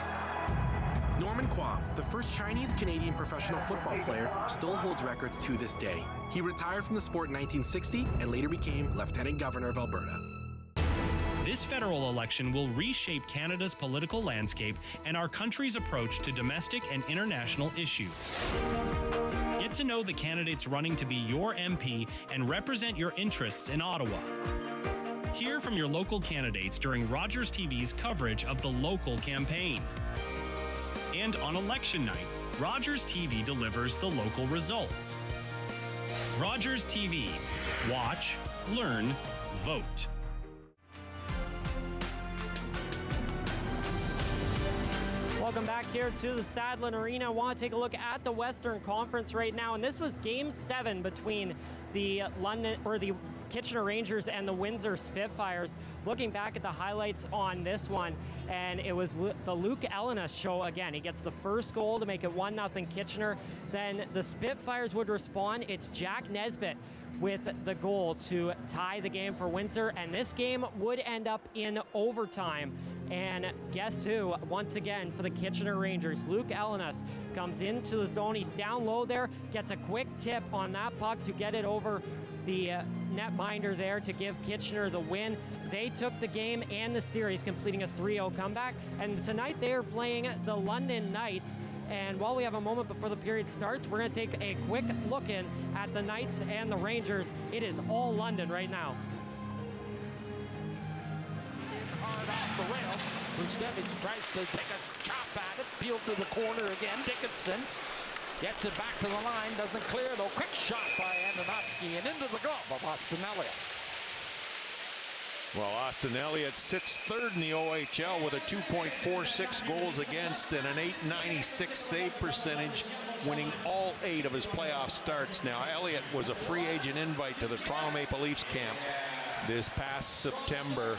Norman Kwok, the first Chinese-Canadian professional football player, still holds records to this day. He retired from the sport in 1960 and later became Lieutenant Governor of Alberta. This federal election will reshape Canada's political landscape and our country's approach to domestic and international issues. Get to know the candidates running to be your MP and represent your interests in Ottawa. Hear from your local candidates during Rogers TV's coverage of the local campaign. And on election night, Rogers TV delivers the local results. Rogers TV. Watch, learn, vote. Welcome back here to the Sadlin Arena. I want to take a look at the Western Conference right now, and this was Game 7 between the Kitchener Rangers and the Windsor Spitfires. Looking back at the highlights on this one, and it was the Luke Ellenis show again. He gets the first goal to make it 1-0 Kitchener. Then the Spitfires would respond. It's Jack Nesbitt with the goal to tie the game for Windsor, and this game would end up in overtime. And guess who? Once again, for the Kitchener Rangers, Luke Ellenis comes into the zone. He's down low there, gets a quick tip on that puck to get it over the netminder there to give Kitchener the win. They took the game and the series, completing a 3-0 comeback. And tonight they are playing the London Knights. And while we have a moment before the period starts, we're going to take a quick look in at the Knights and the Rangers. It is all London right now. Krustevich tries to take a chop at it. Peeled to the corner again. Dickinson gets it back to the line. Doesn't clear though. Quick shot by Andonovski and into the glove of Austin Elliott. Well, Austin Elliott sits third in the OHL with a 2.46 goals against and an .896 save percentage, winning all 8 of his playoff starts. Now, Elliott was a free agent invite to the Toronto Maple Leafs camp this past September,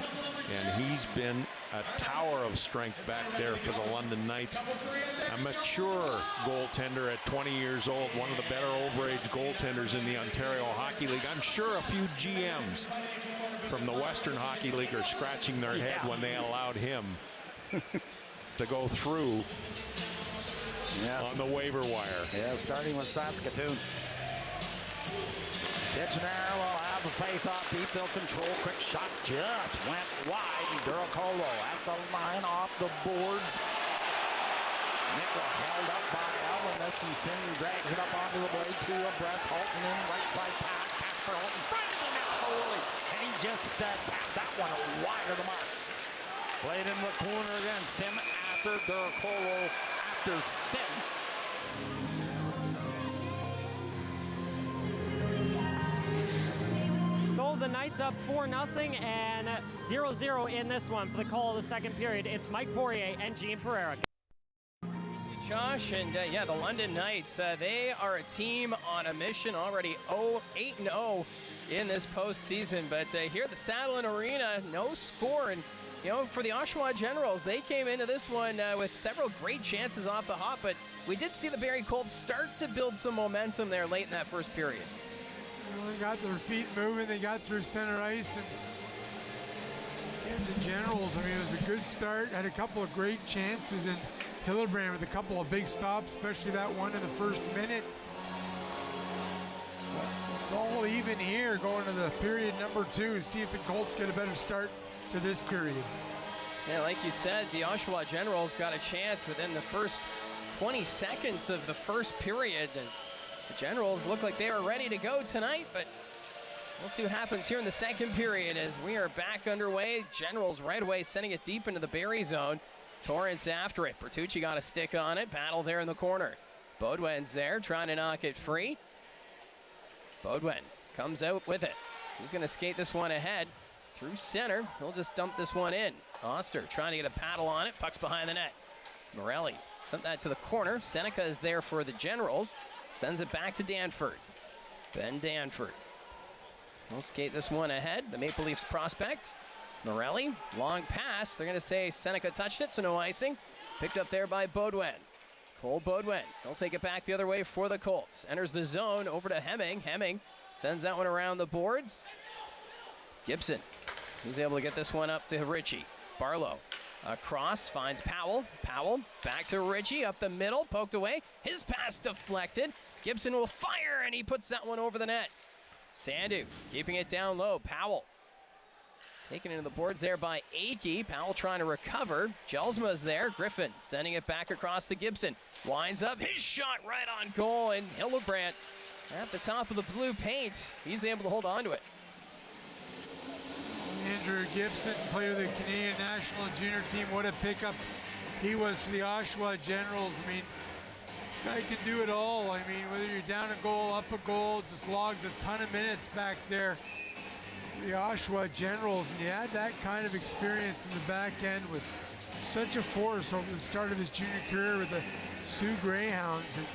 and he's been a tower of strength back there for the London Knights. A mature goaltender at 20 years old, one of the better overage goaltenders in the Ontario Hockey League. I'm sure a few GMs from the Western Hockey League are scratching their head when they allowed him to go through on the waiver wire. Yeah, starting with Saskatoon. Kitchener will have a face-off, deep, they'll control, quick shot, just went wide, and Duracolo at the line, off the boards. Nickel held up by Elvis, and Sin drags it up onto the blade, 2 abreast, Holton in, right side pass, Casper Holton, finds him out Foley, and he just tapped that one wide of the mark. Played in the corner again, Sim after Duracolo, after Sim. So the Knights up 4-0 and 0-0 in this one for the call of the second period. It's Mike Poirier and Gene Pereira. Josh, and yeah, the London Knights, they are a team on a mission, already 8-0 in this postseason. But here at the Saddlein Arena, no score. And, you know, for the Oshawa Generals, they came into this one with several great chances off the hop. But we did see the Barrie Colts start to build some momentum there late in that first period. They got their feet moving. They got through center ice. And the Generals, I mean, it was a good start. Had a couple of great chances. And Hillebrand with a couple of big stops, especially that one in the first minute. It's all even here going to the period number 2. See if the Colts get a better start to this period. Yeah, like you said, the Oshawa Generals got a chance within the first 20 seconds of the first period. As the Generals look like they are ready to go tonight, but we'll see what happens here in the second period as we are back underway. Generals right away sending it deep into the Barrie zone. Torrance after it. Bertucci got a stick on it. Battle there in the corner. Beaudoin's there trying to knock it free. Beaudoin comes out with it. He's going to skate this one ahead through center. He'll just dump this one in. Oster trying to get a paddle on it. Puck's behind the net. Morelli sent that to the corner. Seneca is there for the Generals. Sends it back to Danford. Ben Danford. He'll skate this one ahead. The Maple Leafs prospect. Morelli, long pass. They're going to say Seneca touched it, so no icing. Picked up there by Beaudoin. Cole Beaudoin. He'll take it back the other way for the Colts. Enters the zone over to Hemming. Hemming sends that one around the boards. Gibson. He's able to get this one up to Ritchie. Barlow across, finds Powell. Powell back to Ritchie, up the middle, poked away. His pass deflected. Gibson will fire, and he puts that one over the net. Sandu keeping it down low. Powell taken into the boards there by Akey. Powell trying to recover. Jelsma's there. Griffin sending it back across to Gibson. Winds up. His shot right on goal. And Hillebrand at the top of the blue paint. He's able to hold on to it. Andrew Gibson, player of the Canadian national junior team. What a pickup he was for the Oshawa Generals. I mean, this guy can do it all. I mean, whether you're down a goal, up a goal, just logs a ton of minutes back there. The Oshawa Generals, and he had that kind of experience in the back end with such a force over the start of his junior career with the Sioux Greyhounds. And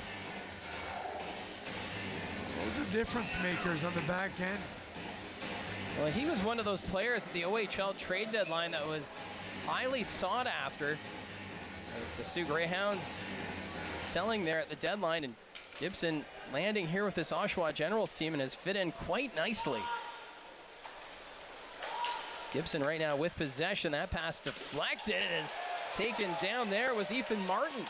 those are difference makers on the back end. Well, he was one of those players at the OHL trade deadline that was highly sought after. As the Sioux Greyhounds selling there at the deadline, and Gibson landing here with this Oshawa Generals team and has fit in quite nicely. Gibson right now with possession. That pass deflected. It is taken down there was Ethan Martin.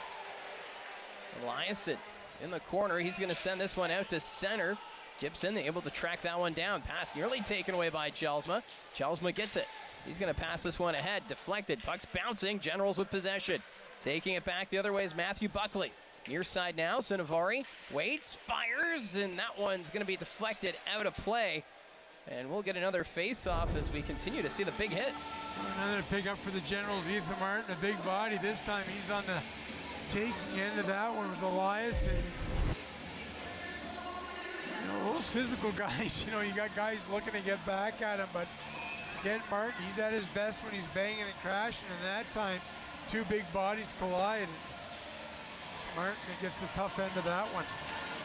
Eliasson in the corner. He's going to send this one out to center. Gibson able to track that one down. Pass nearly taken away by Jelsma. Jelsma gets it. He's going to pass this one ahead. Deflected. Puck's bouncing. Generals with possession. Taking it back the other way is Matthew Buckley. Near side now. Sinavari waits, fires, and that one's going to be deflected out of play. And we'll get another face-off as we continue to see the big hits. Another pickup for the Generals, Ethan Martin, a big body. This time he's on the taking end of that one with Elias. And, those physical guys, you got guys looking to get back at him, but again, Martin, he's at his best when he's banging and crashing, and that time, two big bodies collide. It's Martin that gets the tough end of that one.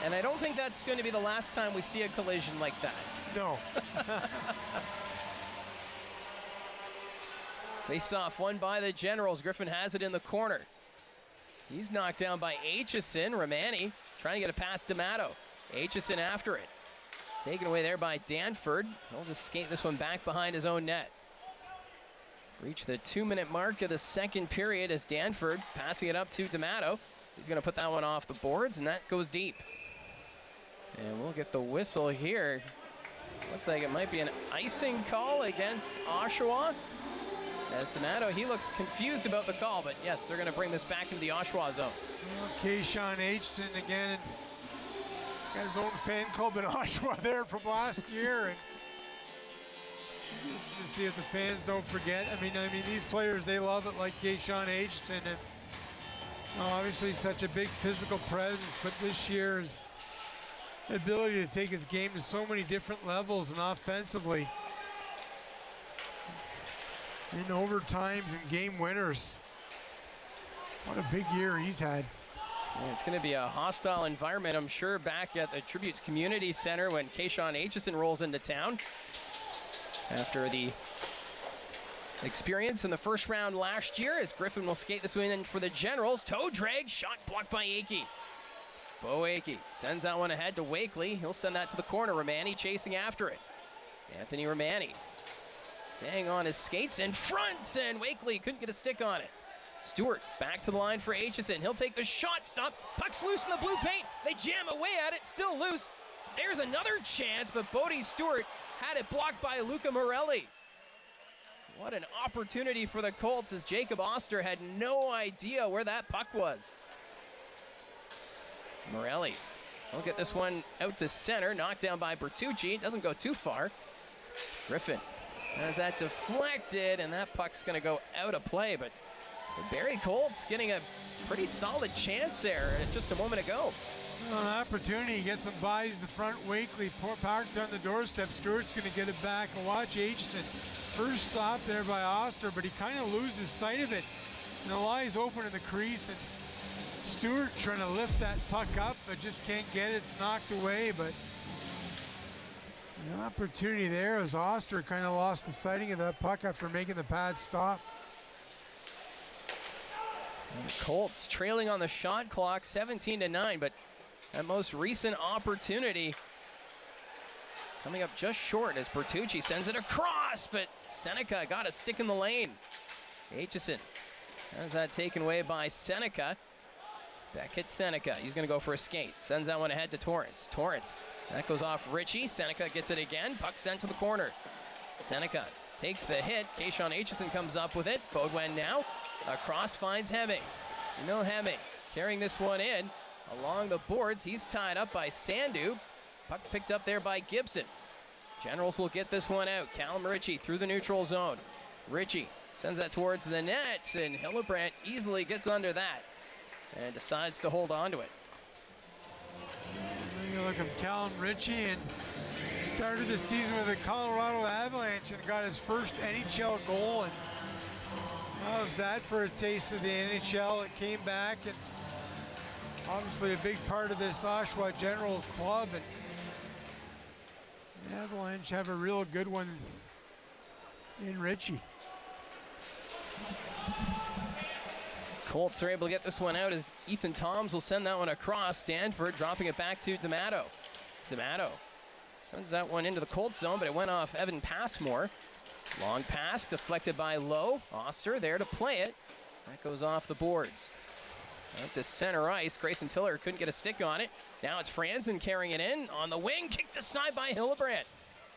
And I don't think that's going to be the last time we see a collision like that. No. Face-off won by the Generals. Griffin has it in the corner. He's knocked down by Aitchison. Romani trying to get it past D'Amato. Aitchison after it. Taken away there by Danford. He'll just skate this one back behind his own net. Reach the 2-minute mark of the second period as Danford passing it up to D'Amato. He's going to put that one off the boards, and that goes deep. And we'll get the whistle here. Looks like it might be an icing call against Oshawa. As D'Amato, he looks confused about the call, but yes, they're going to bring this back into the Oshawa zone. Kayshawn Aitchison again. Got his own fan club in Oshawa there from last year. And just to see if the fans don't forget. I mean, these players, they love it, like Kayshawn Aitchison. And obviously such a big physical presence, but this year's ability to take his game to so many different levels and offensively. In overtimes and game winners. What a big year he's had. Yeah, it's going to be a hostile environment, I'm sure, back at the Tributes Community Center when Kayshawn Aitchison rolls into town. After the experience in the first round last year, as Griffin will skate this one in for the Generals. Toe drag, shot blocked by Akey. Bo Akey sends that one ahead to Wakely. He'll send that to the corner. Romani chasing after it. Anthony Romani staying on his skates in front, and Wakely couldn't get a stick on it. Stewart back to the line for Aitchison. He'll take the shot, stop. Puck's loose in the blue paint. They jam away at it, still loose. There's another chance, but Bodie Stewart had it blocked by Luca Morelli. What an opportunity for the Colts, as Jacob Oster had no idea where that puck was. Morelli will get this one out to center, knocked down by Bertucci. Doesn't go too far. Griffin has that deflected, and that puck's going to go out of play, but the Barrie Colts getting a pretty solid chance there just a moment ago. Well, an opportunity, get some bodies to the front. Wakely parked on the doorstep. Stewart's going to get it back, and watch Aitchison. First stop there by Oster, but he kind of loses sight of it. And it lies open in the crease, and Stewart trying to lift that puck up, but just can't get it. It's knocked away, but the opportunity there as Oster kind of lost the sighting of that puck after making the pad stop. And the Colts trailing on the shot clock, 17-9, but that most recent opportunity coming up just short as Bertucci sends it across, but Seneca got a stick in the lane. Aitchison has that taken away by Seneca. Back hits Seneca. He's going to go for a skate. Sends that one ahead to Torrance. Torrance, that goes off Ritchie. Seneca gets it again. Puck sent to the corner. Seneca takes the hit. Kayshawn Aitchison comes up with it. Beaudoin now. Across finds Hemming. Emil Hemming carrying this one in along the boards. He's tied up by Sandu. Puck picked up there by Gibson. Generals will get this one out. Callum Ritchie through the neutral zone. Ritchie sends that towards the net, and Hillebrand easily gets under that and decides to hold on to it. You look at Callum Ritchie, and started the season with the Colorado Avalanche and got his first NHL goal, and how's that for a taste of the NHL? It came back, and obviously a big part of this Oshawa Generals club, and the Avalanche have a real good one in Ritchie. Colts are able to get this one out as Ethan Toms will send that one across. Stanford dropping it back to D'Amato. D'Amato sends that one into the Colts zone, but it went off Evan Passmore. Long pass deflected by Lowe. Oster there to play it. That goes off the boards. Out to center ice. Grayson Tiller couldn't get a stick on it. Now it's Franzen carrying it in on the wing. Kicked aside by Hillebrand.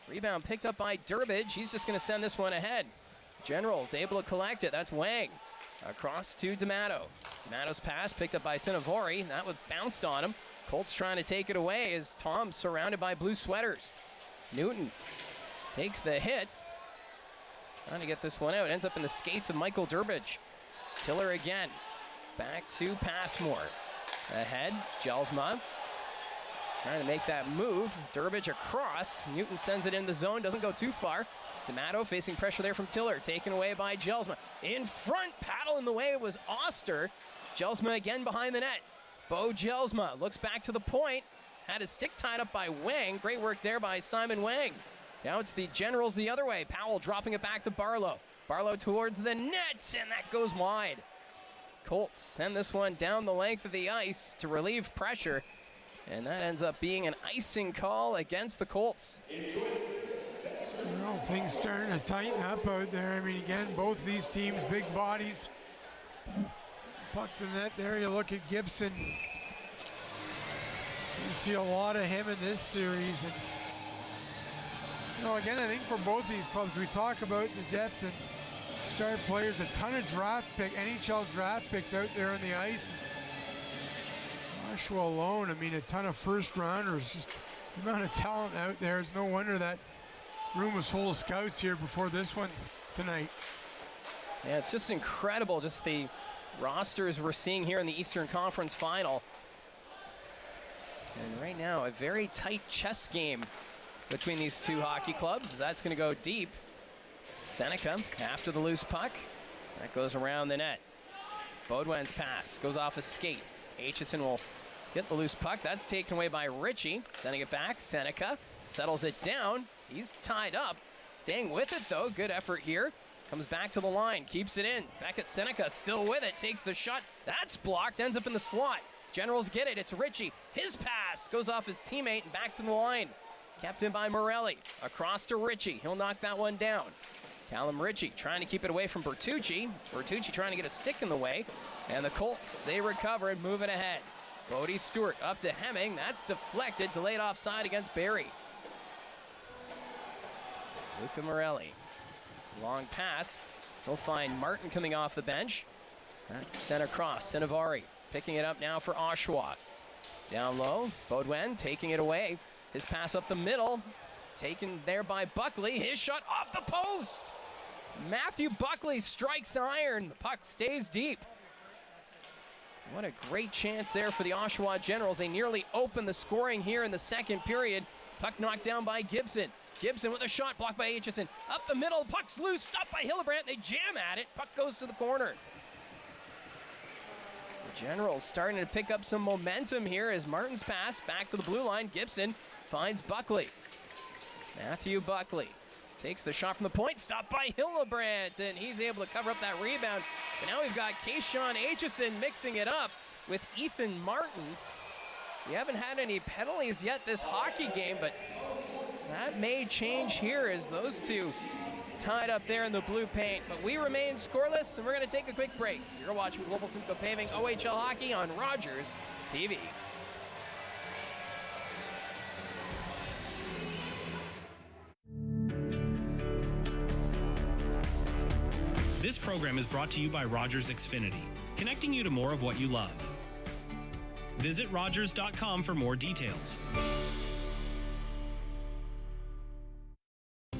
Rebound picked up by Durbridge. He's just going to send this one ahead. Generals able to collect it. That's Wang. Across to D'Amato. D'Amato's pass picked up by Sinavori. That was bounced on him. Colts trying to take it away as Tom surrounded by blue sweaters. Newton takes the hit. Trying to get this one out. Ends up in the skates of Michael Durbridge. Tiller again. Back to Passmore. Ahead, Jelsma. Trying to make that move. Durbridge across. Newton sends it in the zone. Doesn't go too far. D'Amato facing pressure there from Tiller. Taken away by Jelsma. In front, paddle in the way was Oster. Jelsma again behind the net. Bo Jelsma looks back to the point. Had his stick tied up by Wang. Great work there by Simon Wang. Now it's the Generals the other way. Powell dropping it back to Barlow. Barlow towards the net, and that goes wide. Colts send this one down the length of the ice to relieve pressure, and that ends up being an icing call against the Colts. Well, things starting to tighten up out there. I mean, again, both these teams, big bodies. Puck the net there. You look at Gibson. You see a lot of him in this series. And, you know, again, I think for both these clubs, we talk about the depth and star players, a ton of NHL draft picks out there on the ice. Oshawa alone, I mean, a ton of first rounders. Just the amount of talent out there. It's no wonder that room was full of scouts here before this one tonight. Yeah, it's just incredible, just the rosters we're seeing here in the Eastern Conference Final. And right now, a very tight chess game between these two hockey clubs. That's going to go deep. Seneca after the loose puck. That goes around the net. Baudouin's pass goes off a skate. Aitchison will get the loose puck. That's taken away by Ritchie. Sending it back. Seneca settles it down. He's tied up. Staying with it, though. Good effort here. Comes back to the line. Keeps it in. Back at Seneca. Still with it. Takes the shot. That's blocked. Ends up in the slot. Generals get it. It's Ritchie. His pass goes off his teammate and back to the line. Kept in by Morelli. Across to Ritchie. He'll knock that one down. Callum Ritchie trying to keep it away from Bertucci. Bertucci trying to get a stick in the way. And the Colts, they recover and move it ahead. Bodie Stewart up to Hemming. That's deflected. Delayed offside against Barrie. Luca Morelli. Long pass. He'll find Martin coming off the bench. That's sent across. Sinovari picking it up now for Oshawa. Down low. Baudouin taking it away. His pass up the middle. Taken there by Buckley. His shot off the post. Matthew Buckley strikes iron. The puck stays deep. What a great chance there for the Oshawa Generals. They nearly open the scoring here in the second period. Puck knocked down by Gibson. Gibson with a shot blocked by Aitchison. Up the middle, puck's loose, stopped by Hillebrand. They jam at it. Puck goes to the corner. The Generals starting to pick up some momentum here as Martin's pass back to the blue line. Gibson finds Buckley. Matthew Buckley takes the shot from the point, stopped by Hillebrand, and he's able to cover up that rebound. But now we've got Kayshawn Aitchison mixing it up with Ethan Martin. We haven't had any penalties yet this hockey game, but that may change here as those two tied up there in the blue paint. But we remain scoreless, and we're going to take a quick break. You're watching Global Simcoe Paving OHL Hockey on Rogers TV. This program is brought to you by Rogers Xfinity, connecting you to more of what you love. Visit Rogers.com for more details.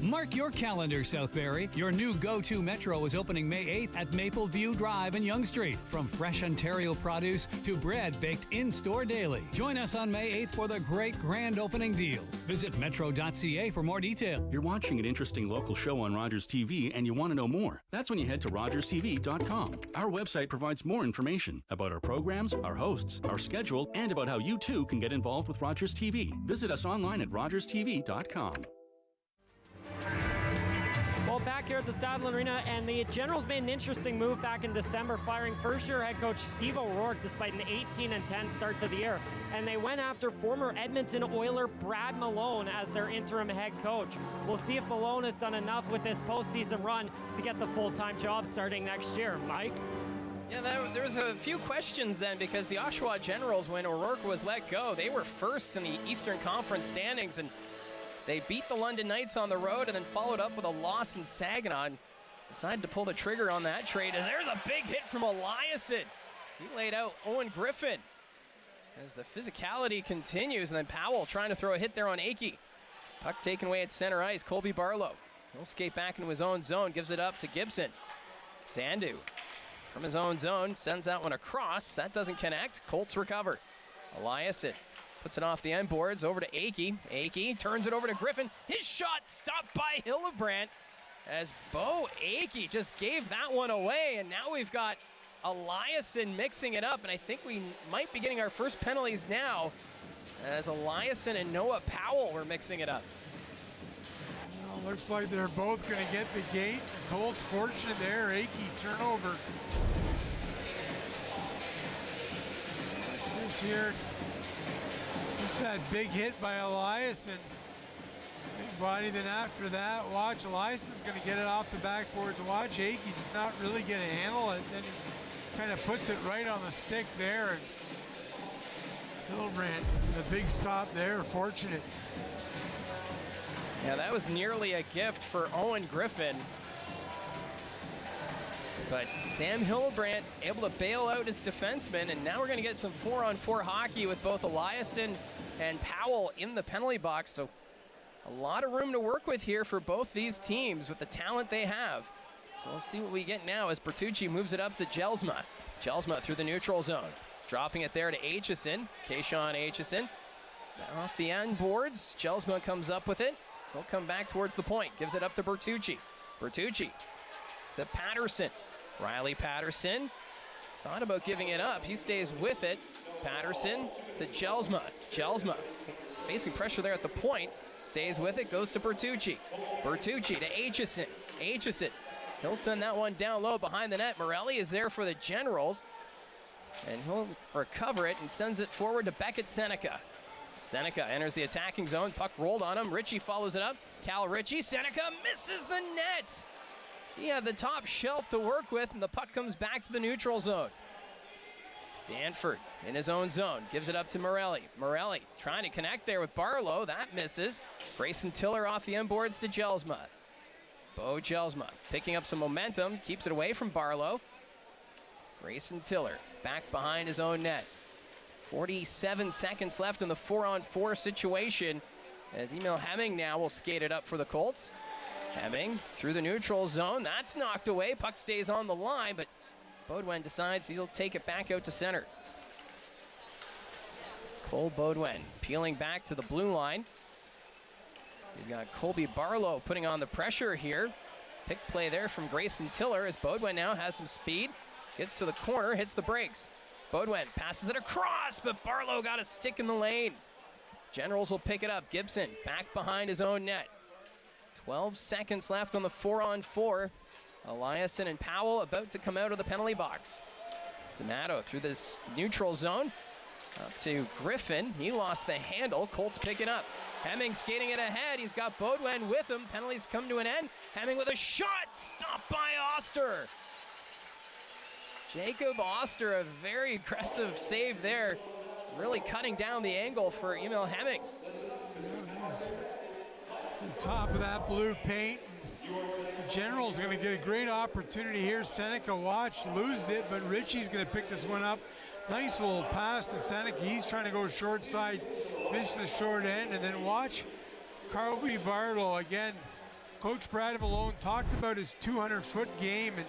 Mark your calendar, Southbury. Your new go-to Metro is opening May 8th at Mapleview Drive in Yonge Street. From fresh Ontario produce to bread baked in-store daily. Join us on May 8th for the great grand opening deals. Visit metro.ca for more detail. You're watching an interesting local show on Rogers TV and you want to know more. That's when you head to RogersTV.com. Our website provides more information about our programs, our hosts, our schedule, and about how you too can get involved with Rogers TV. Visit us online at RogersTV.com. Well, back here at the Saddle Arena, and the Generals made an interesting move back in December, firing first-year head coach Steve O'Rourke despite an 18-10 start to the year. And they went after former Edmonton Oiler Brad Malone as their interim head coach. We'll see if Malone has done enough with this postseason run to get the full-time job starting next year. Mike? Yeah, there's a few questions then, because the Oshawa Generals, when O'Rourke was let go, they were first in the Eastern Conference standings, and they beat the London Knights on the road and then followed up with a loss in Saginaw and decided to pull the trigger on that trade as there's a big hit from Eliasson. He laid out Owen Griffin as the physicality continues, and then Powell trying to throw a hit there on Akey. Puck taken away at center ice. Colby Barlow. He'll skate back into his own zone. Gives it up to Gibson. Sandu from his own zone. Sends that one across. That doesn't connect. Colts recover. Eliasson puts it off the end boards. Over to Akey. Akey turns it over to Griffin. His shot stopped by Hillebrand as Bo Akey just gave that one away. And now we've got Eliasson mixing it up. And I think we might be getting our first penalties now, as Eliasson and Noah Powell were mixing it up. Well, looks like they're both going to get the gate. Colts fortunate there. Akey turnover. Watch this here. Just that big hit by Eliasson. Big body. Then after that, watch, Eliasson's going to get it off the backboards. Watch Akey just not really get a handle. And then he kind of puts it right on the stick there. And Hillebrand, the big stop there, fortunate. Yeah, that was nearly a gift for Owen Griffin. But Sam Hillebrand able to bail out his defenseman, and now we're going to get some 4-on-4 hockey with both Eliasson and Powell in the penalty box. So a lot of room to work with here for both these teams with the talent they have. So we'll see what we get now as Bertucci moves it up to Jelsma. Jelsma through the neutral zone. Dropping it there to Aitchison. Kayshawn Aitchison. Off the end boards. Jelsma comes up with it. He'll come back towards the point. Gives it up to Bertucci. Bertucci to Patterson. Riley Patterson thought about giving it up. He stays with it. Patterson to Jelsma. Jelsma facing pressure there at the point. Stays with it. Goes to Bertucci. Bertucci to Aitchison. Aitchison. He'll send that one down low behind the net. Morelli is there for the Generals. And he'll recover it and sends it forward to Beckett Seneca. Seneca enters the attacking zone. Puck rolled on him. Ritchie follows it up. Cal Ritchie. Seneca misses the net. He had the top shelf to work with, and the puck comes back to the neutral zone. Danford in his own zone. Gives it up to Morelli. Morelli trying to connect there with Barlow. That misses. Grayson Tiller off the end boards to Jelsma. Bo Jelsma picking up some momentum. Keeps it away from Barlow. Grayson Tiller back behind his own net. 47 seconds left in the 4-on-4 situation, as Emil Hemming now will skate it up for the Colts. Hemming through the neutral zone. That's knocked away. Puck stays on the line, but Beaudoin decides he'll take it back out to center. Cole Beaudoin peeling back to the blue line. He's got Colby Barlow putting on the pressure here. Pick play there from Grayson Tiller as Beaudoin now has some speed. Gets to the corner, hits the brakes. Beaudoin passes it across, but Barlow got a stick in the lane. Generals will pick it up. Gibson back behind his own net. 12 seconds left on the 4-on-4. Eliasson and Powell about to come out of the penalty box. D'Amato through this neutral zone. Up to Griffin. He lost the handle. Colts pick it up. Hemming skating it ahead. He's got Beaudoin with him. Penalties come to an end. Hemming with a shot. Stopped by Oster. Jacob Oster, a very aggressive save there. Really cutting down the angle for Emil Hemming. On top of that blue paint. The General's going to get a great opportunity here. Seneca, watch, loses it, but Ritchie's going to pick this one up. Nice little pass to Seneca. He's trying to go short side, misses the short end, and then watch Colby Barlow again. Coach Brad Malone talked about his 200-foot game, and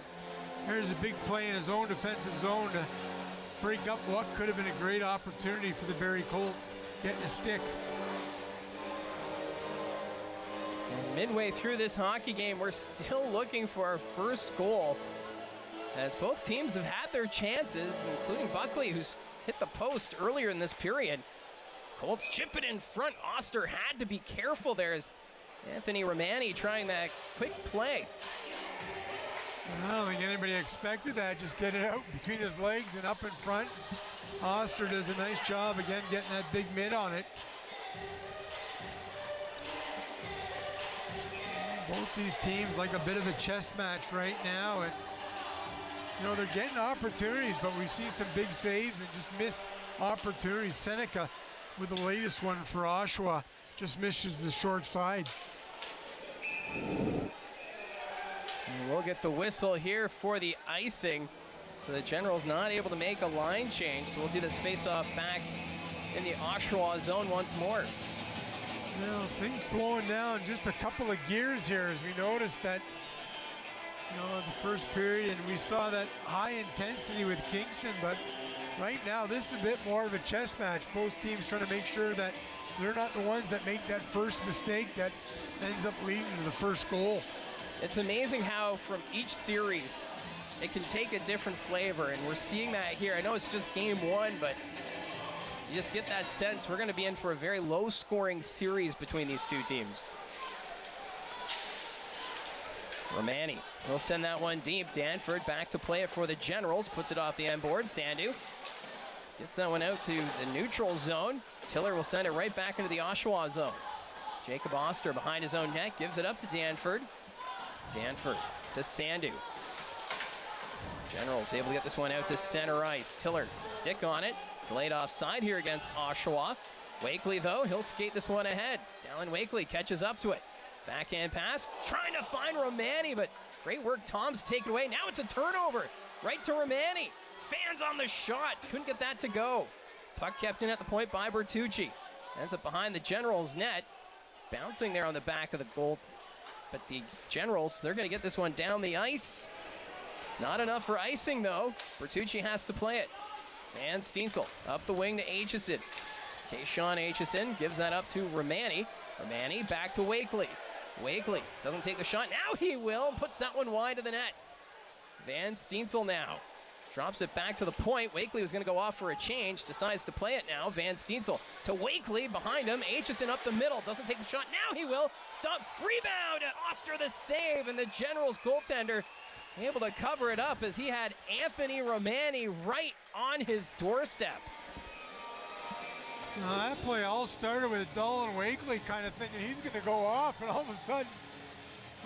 here's a big play in his own defensive zone to break up what could have been a great opportunity for the Barrie Colts, getting a stick. And midway through this hockey game, we're still looking for our first goal, as both teams have had their chances, including Buckley, who's hit the post earlier in this period. Colts chip it in front. Oster had to be careful there as Anthony Romani trying that quick play. I don't think anybody expected that. Just get it out between his legs and up in front. Oster does a nice job again getting that big mid on it. Both these teams like a bit of a chess match right now, and you know they're getting opportunities, but we've seen some big saves and just missed opportunities. Seneca with the latest one for Oshawa just misses the short side. And we'll get the whistle here for the icing. So the Generals not able to make a line change. So we'll do this face-off back in the Oshawa zone once more. Well, things slowing down just a couple of gears here as we noticed that, the first period, and we saw that high intensity with Kingston, but right now this is a bit more of a chess match. Both teams trying to make sure that they're not the ones that make that first mistake that ends up leading to the first goal. It's amazing how from each series it can take a different flavor, and we're seeing that here. I know it's just game one, but you just get that sense we're going to be in for a very low-scoring series between these two teams. Romani will send that one deep. Danford back to play it for the Generals. Puts it off the end board. Sandu gets that one out to the neutral zone. Tiller will send it right back into the Oshawa zone. Jacob Oster behind his own net. Gives it up to Danford. Danford to Sandu. Generals able to get this one out to center ice. Tiller stick on it. Delayed offside here against Oshawa. Wakely, though, he'll skate this one ahead. Dalyn Wakely catches up to it. Backhand pass, trying to find Romani, but great work. Tom's taken away. Now it's a turnover. Right to Romani. Fans on the shot. Couldn't get that to go. Puck kept in at the point by Bertucci. Ends up behind the Generals' net. Bouncing there on the back of the goal. But the Generals, they're going to get this one down the ice. Not enough for icing, though. Bertucci has to play it. Van Steensel up the wing to Aitchison. Kayshawn Aitchison gives that up to Romani. Romani back to Wakely. Wakely doesn't take the shot. Now he will. Puts that one wide of the net. Van Steensel now drops it back to the point. Wakely was going to go off for a change. Decides to play it now. Van Steensel to Wakely behind him. Aitchison up the middle. Doesn't take the shot. Now he will. Stop. Rebound. Oster the save. And the Generals goaltender able to cover it up as he had Anthony Romani right on his doorstep. Now that play all started with Dalyn Wakely kind of thinking he's going to go off, and all of a sudden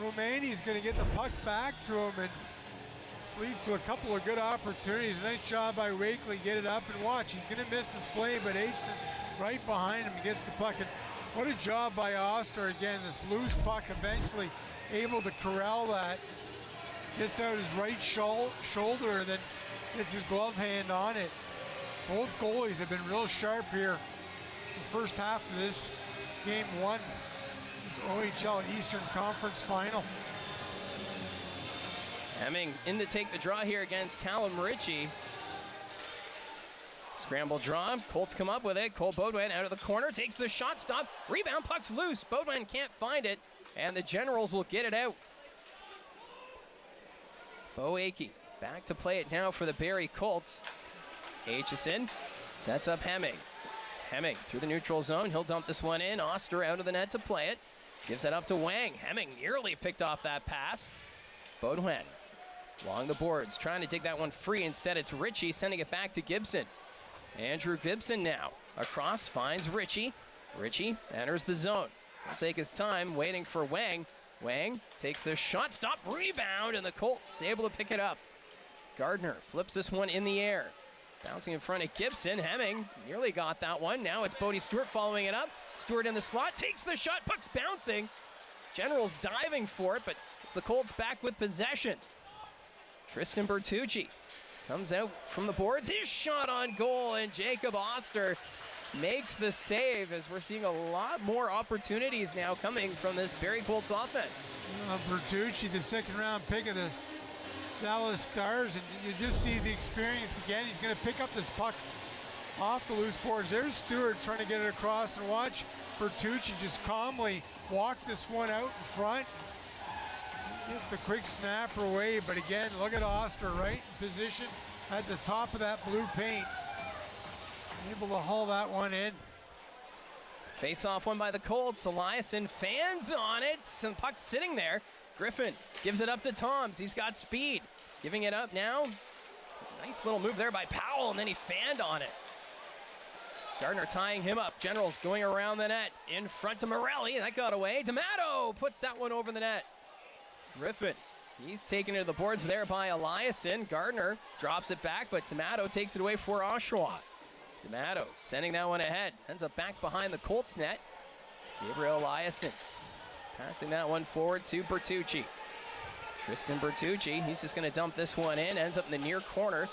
Romani's going to get the puck back to him, and this leads to a couple of good opportunities. Nice job by Wakely, get it up and watch. He's going to miss this play, but Aitchison right behind him gets the puck. And what a job by Oster again. This loose puck eventually able to corral that. Gets out his right shoulder and then gets his glove hand on it. Both goalies have been real sharp here. The first half of this game one, this OHL Eastern Conference Final. Hemming in to take the draw here against Callum Ritchie. Scramble draw, Colts come up with it. Cole Beaudoin out of the corner, takes the shot, stop, rebound, puck's loose. Beaudoin can't find it, and the Generals will get it out. Boakey back to play it now for the Barrie Colts. Aitchison sets up Hemming. Hemming through the neutral zone. He'll dump this one in. Oster out of the net to play it. Gives that up to Wang. Hemming nearly picked off that pass. Beaudoin along the boards, trying to dig that one free. Instead, it's Ritchie sending it back to Gibson. Andrew Gibson now across, finds Ritchie. Ritchie enters the zone. He'll take his time, waiting for Wang. Wang takes the shot, stop, rebound, and the Colts able to pick it up. Gardner flips this one in the air. Bouncing in front of Gibson. Hemming nearly got that one. Now it's Bodie Stewart following it up. Stewart in the slot, takes the shot, puck's bouncing. Generals diving for it, but it's the Colts back with possession. Tristan Bertucci comes out from the boards. His shot on goal, and Jacob Oster makes the save as we're seeing a lot more opportunities now coming from this Barrie Colts offense. Bertucci, the second round pick of the Dallas Stars, and you just see the experience again. He's going to pick up this puck off the loose boards. There's Stewart trying to get it across, and watch Bertucci just calmly walk this one out in front. He gets the quick snapper away, but again, look at Oster right in position at the top of that blue paint. Able to haul that one in. Face-off one by the Colts. Eliasson fans on it. Some puck sitting there. Griffin gives it up to Toms. He's got speed. Giving it up now. Nice little move there by Powell, and then he fanned on it. Gardner tying him up. Generals going around the net. In front to Morelli. That got away. D'Amato puts that one over the net. Griffin, he's taken it to the boards there by Eliasson. Gardner drops it back, but D'Amato takes it away for Oshawa. D'Amato sending that one ahead. Ends up back behind the Colts net. Gabriel Eliasson passing that one forward to Bertucci. Tristan Bertucci, he's just going to dump this one in. Ends up in the near corner.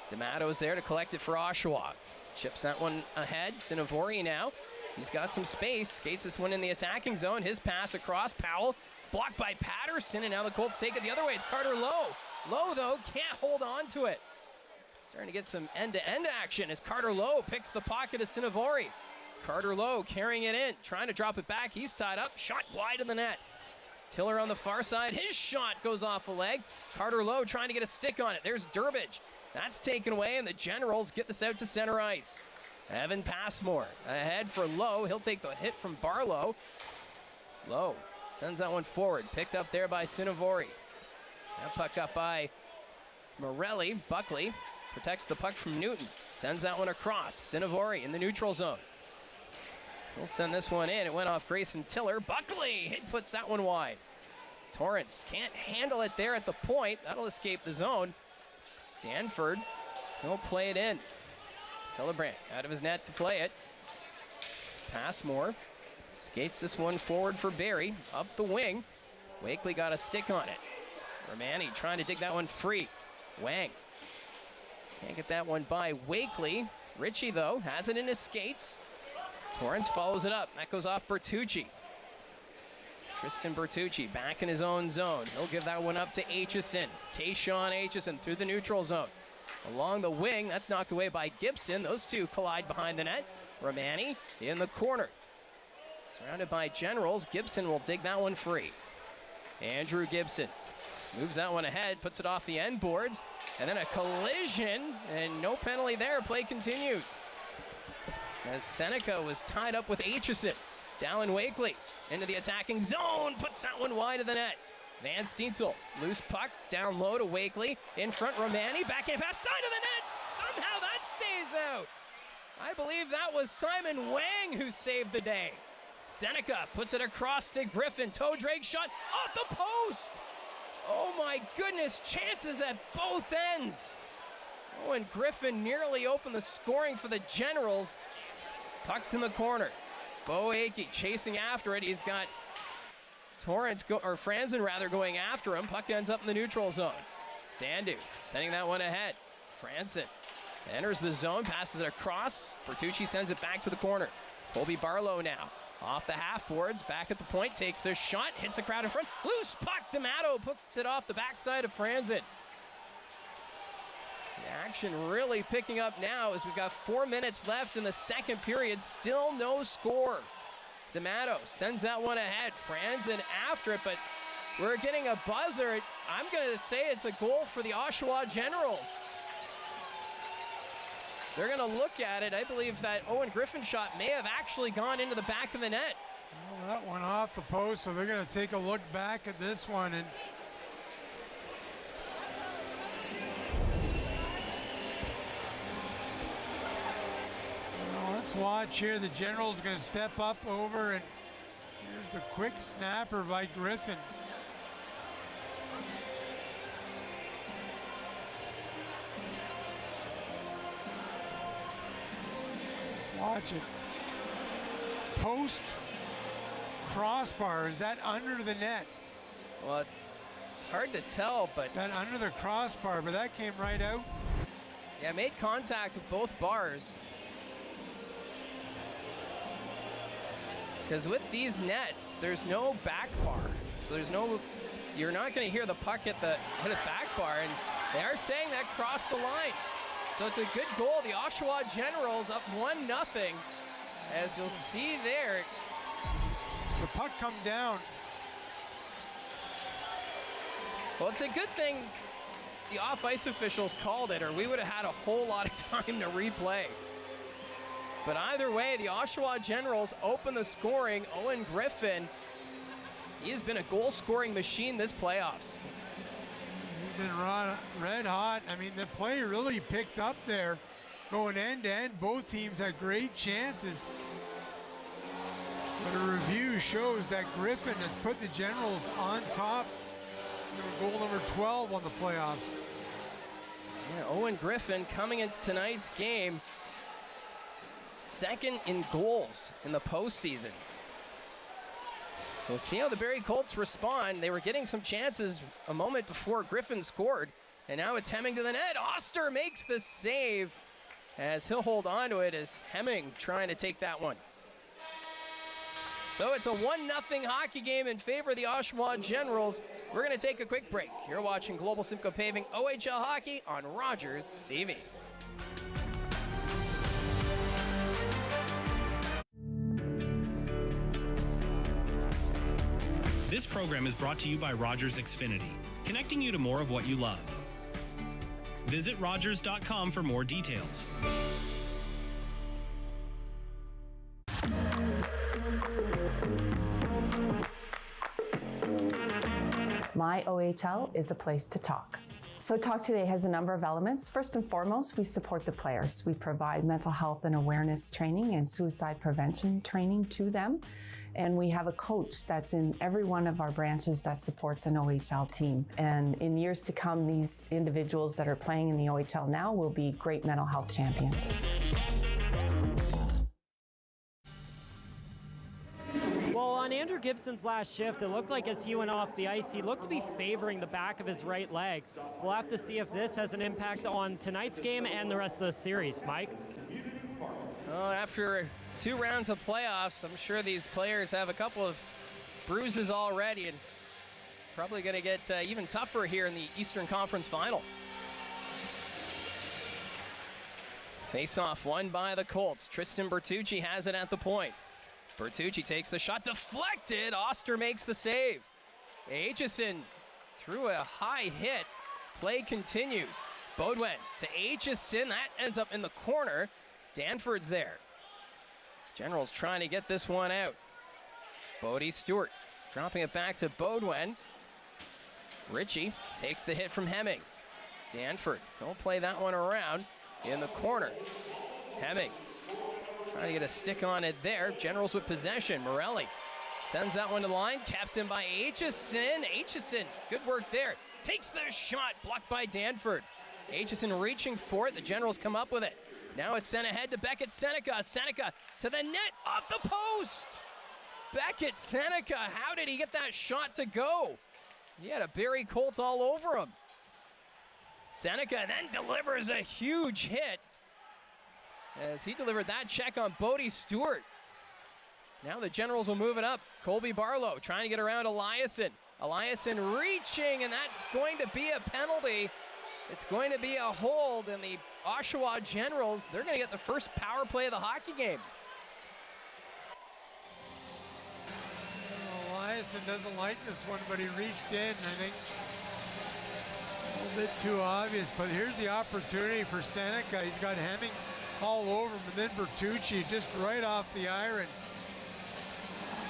D'Amato's there to collect it for Oshawa. Chips that one ahead. Sinavori now He's got some space. Skates this one in the attacking zone. His pass across. Powell blocked by Patterson, and now the Colts take it the other way. It's Carter Lowe. Lowe, though, can't hold on to it. Starting to get some end-to-end action as Carter Lowe picks the pocket of Sinivori. Carter Lowe carrying it in, trying to drop it back. He's tied up. Shot wide of the net. Tiller on the far side. His shot goes off a leg. Carter Lowe trying to get a stick on it. There's Durbridge. That's taken away, and the Generals get this out to center ice. Evan Passmore ahead for Lowe. He'll take the hit from Barlow. Lowe sends that one forward. Picked up there by Sinivori. That puck up by Morelli. Buckley protects the puck from Newton. Sends that one across. Sinivori in the neutral zone. He'll send this one in. It went off Grayson Tiller. Buckley puts that one wide. Torrance can't handle it there at the point. That'll escape the zone. Danford, he'll play it in. Hillebrand out of his net to play it. Passmore skates this one forward for Barrie. Up the wing. Wakely got a stick on it. Romani trying to dig that one free. Wang can't get that one by Wakely. Ritchie, though, has it in his skates. Torrance follows it up. That goes off Bertucci. Tristan Bertucci back in his own zone. He'll give that one up to Aitchison. Kayshawn Aitchison through the neutral zone. Along the wing, that's knocked away by Gibson. Those two collide behind the net. Romani in the corner. Surrounded by Generals, Gibson will dig that one free. Andrew Gibson moves that one ahead, puts it off the end boards, and then a collision, and no penalty there. Play continues. As Seneca was tied up with Aitchison. Dalyn Wakely into the attacking zone, puts that one wide of the net. Van Steensel, loose puck, down low to Wakely. In front, Romani, backhand pass, side of the net. Somehow that stays out. I believe that was Simon Wang who saved the day. Seneca puts it across to Griffin. Toe drag shot off the post. Oh my goodness, chances at both ends. Owen Griffin nearly opened the scoring for the Generals. Puck's in the corner. Bo Akey chasing after it. He's got Franzen going after him. Puck ends up in the neutral zone. Sandu sending that one ahead. Franzen enters the zone, passes it across. Bertucci sends it back to the corner. Colby Barlow now off the half boards, back at the point, takes the shot, hits the crowd in front. Loose puck, D'Amato puts it off the backside of Franzen. The action really picking up now as we've got 4 minutes left in the second period. Still no score. D'Amato sends that one ahead. Franzen after it, but we're getting a buzzer. I'm going to say it's a goal for the Oshawa Generals. They're going to look at it. I believe that Owen Griffin shot may have actually gone into the back of the net. Well, that one off the post, so they're going to take a look back at this one. And let's watch here. The Generals going to step up over, and here's the quick snapper by Griffin. Let's watch it. Post, crossbar. Is that under the net? Well, it's hard to tell, but that under the crossbar, but that came right out. Yeah, made contact with both bars. Because with these nets, there's no back bar. So you're not going to hear the puck hit a back bar, and they are saying that crossed the line. So it's a good goal. The Oshawa Generals up 1-0. As you'll see there. The puck come down. Well, it's a good thing the off-ice officials called it, or we would have had a whole lot of time to replay. But either way, the Oshawa Generals open the scoring. Owen Griffin, he has been a goal-scoring machine this playoffs. He's been red hot. I mean, the play really picked up there. Going end-to-end, both teams had great chances. But a review shows that Griffin has put the Generals on top. Goal number 12 on the playoffs. Yeah, Owen Griffin coming into tonight's game second in goals in the postseason. So we'll see how the Barrie Colts respond. They were getting some chances a moment before Griffin scored, and now it's Hemming to the net. Oster makes the save as he'll hold on to it as Hemming trying to take that one. So it's a 1-0 hockey game in favor of the Oshawa Generals. We're going to take a quick break. You're watching Global Simcoe Paving OHL Hockey on Rogers TV. This program is brought to you by Rogers Xfinity, connecting you to more of what you love. Visit Rogers.com for more details. My OHL is a place to talk. So Talk Today has a number of elements. First and foremost, we support the players. We provide mental health and awareness training and suicide prevention training to them. And we have a coach that's in every one of our branches that supports an OHL team. And in years to come, these individuals that are playing in the OHL now will be great mental health champions. Well, on Andrew Gibson's last shift, it looked like as he went off the ice, he looked to be favoring the back of his right leg. We'll have to see if this has an impact on tonight's game and the rest of the series. Mike? Well, after 2 rounds of playoffs, I'm sure these players have a couple of bruises already, and it's probably going to get even tougher here in the Eastern Conference Final. Face-off won by the Colts. Tristan Bertucci has it at the point. Bertucci takes the shot, deflected. Oster makes the save. Aitchison threw a high hit. Play continues. Beaudoin to Aitchison. That ends up in the corner. Danford's there. Generals trying to get this one out. Bodie Stewart dropping it back to Beaudoin. Ritchie takes the hit from Hemming. Danford, don't play that one around in the corner. Hemming trying to get a stick on it there. Generals with possession. Morelli sends that one to the line. Kept in by Aitchison. Aitchison, good work there. Takes the shot, blocked by Danford. Aitchison reaching for it. The Generals come up with it. Now it's sent ahead to Beckett Seneca. Seneca to the net, off the post. Beckett Seneca, how did he get that shot to go? He had a Barrie Colt all over him. Seneca then delivers a huge hit as he delivered that check on Bodie Stewart. Now the Generals will move it up. Colby Barlow trying to get around Eliasson. Eliasson reaching, and that's going to be a penalty. It's going to be a hold, and the Oshawa Generals, they're going to get the first power play of the hockey game. Eliasson doesn't like this one, but he reached in. I think a little bit too obvious, but here's the opportunity for Seneca. He's got Hemming all over him, and then Bertucci just right off the iron.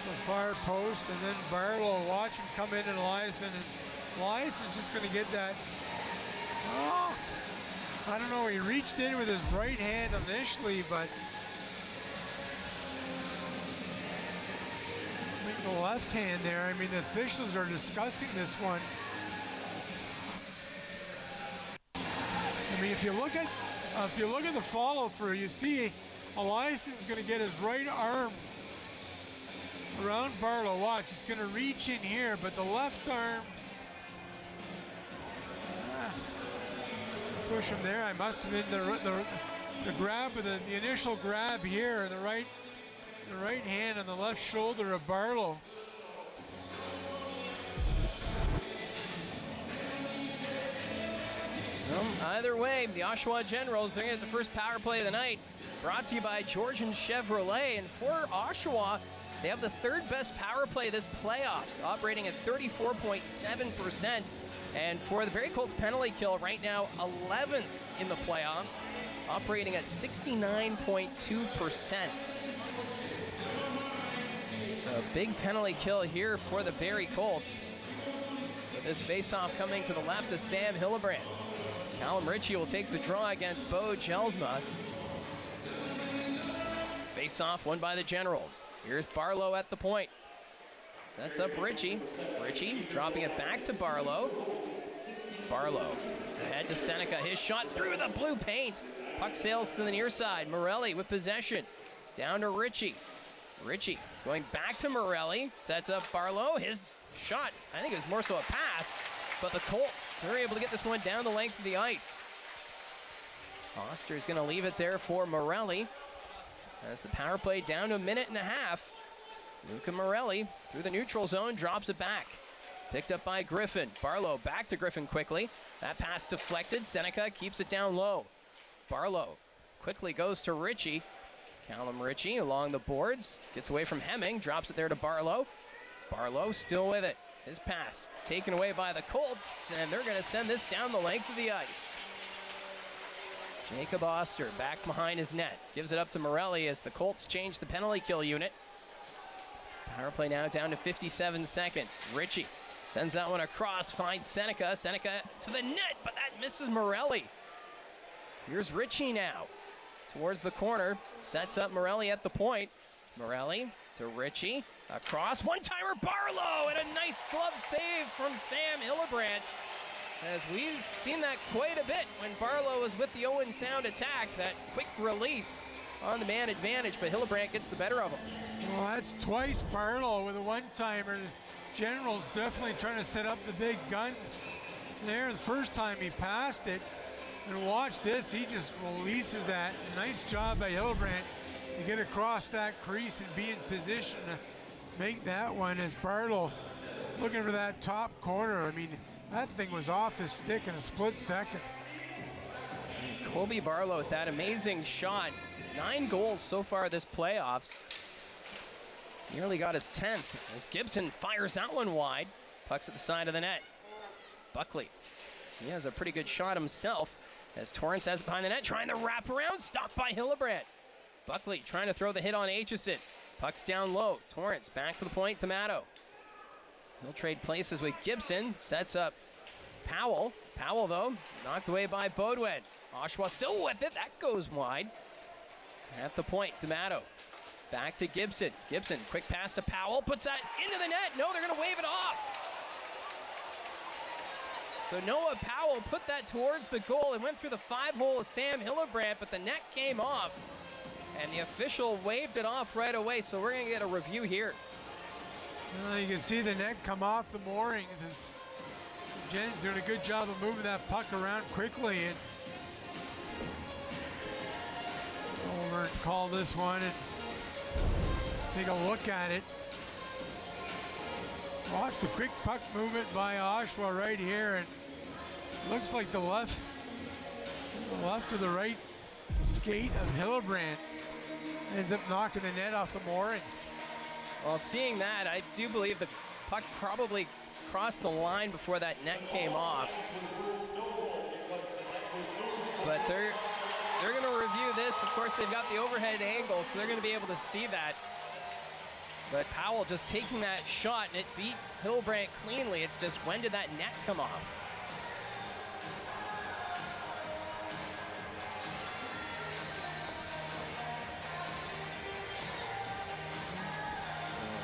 The far post, and then Barlow, watch him come in, and Eliasson's just going to get that. Oh, I don't know, he reached in with his right hand initially, but I think the left hand there, I mean, the officials are discussing this one. I mean, if you look at the follow through, you see Eliasson's going to get his right arm around Barlow. Watch, he's going to reach in here, but the left arm, push him there. I must have been the grab of the initial grab here, the right hand on the left shoulder of Barlow. Well, either way, the Oshawa Generals, they're going to get the first power play of the night. Brought to you by Georgian Chevrolet. And for Oshawa, they have the 3rd best power play this playoffs, operating at 34.7%. And for the Barrie Colts penalty kill, right now 11th in the playoffs, operating at 69.2%. So a big penalty kill here for the Barrie Colts. With this faceoff coming to the left of Sam Hillebrand. Callum Ritchie will take the draw against Bo Jelsma. Face-off won by the Generals. Here's Barlow at the point. Sets up Ritchie. Ritchie dropping it back to Barlow. Barlow ahead to Seneca. His shot through the blue paint. Puck sails to the near side. Morelli with possession. Down to Ritchie. Ritchie going back to Morelli. Sets up Barlow. His shot, I think it was more so a pass. But the Colts, they're able to get this one down the length of the ice. Oster's going to leave it there for Morelli. As the power play down to a minute and a half. Luca Morelli through the neutral zone, drops it back. Picked up by Griffin. Barlow back to Griffin quickly. That pass deflected. Seneca keeps it down low. Barlow quickly goes to Ritchie. Callum Ritchie along the boards. Gets away from Hemming. Drops it there to Barlow. Barlow still with it. His pass taken away by the Colts, and they're going to send this down the length of the ice. Jacob Oster back behind his net. Gives it up to Morelli as the Colts change the penalty kill unit. Power play now down to 57 seconds. Ritchie sends that one across, finds Seneca. Seneca to the net, but that misses Morelli. Here's Ritchie now. Towards the corner, sets up Morelli at the point. Morelli to Ritchie, across, one-timer Barlow, and a nice glove save from Sam Hillebrand. As we've seen that quite a bit when Barlow was with the Owen Sound attack, that quick release on the man advantage, but Hillebrand gets the better of him. Well, that's twice Barlow with a one-timer. The Generals definitely trying to set up the big gun there. The first time he passed it, and watch this, he just releases that. Nice job by Hillebrand to get across that crease and be in position to make that one as Barlow looking for that top corner. I mean, that thing was off his stick in a split second. And Colby Barlow with that amazing shot. 9 goals so far this playoffs. Nearly got his 10th as Gibson fires that one wide. Puck's at the side of the net. Buckley, he has a pretty good shot himself as Torrance has it behind the net, trying to wrap around, stopped by Hillebrand. Buckley trying to throw the hit on Aitchison. Puck's down low. Torrance back to the point, Tomato. He'll trade places with Gibson, sets up Powell. Powell, though, knocked away by Beaudoin. Oshawa still with it, that goes wide. At the point, Tomato. Back to Gibson. Gibson, quick pass to Powell, puts that into the net. No, they're gonna wave it off. So Noah Powell put that towards the goal and went through the 5-hole of Sam Hillebrand, but the net came off. And the official waved it off right away, so we're gonna get a review here. Well, you can see the net come off the moorings as Jen's doing a good job of moving that puck around quickly. And over and call this one and take a look at it. Watch the quick puck movement by Oshawa right here, and looks like the left to the right skate of Hillebrand ends up knocking the net off the moorings. Well, seeing that, I do believe the puck probably crossed the line before that net came off. But they're going to review this. Of course, they've got the overhead angle, so they're going to be able to see that. But Powell just taking that shot, and it beat Hillebrand cleanly. It's just, when did that net come off?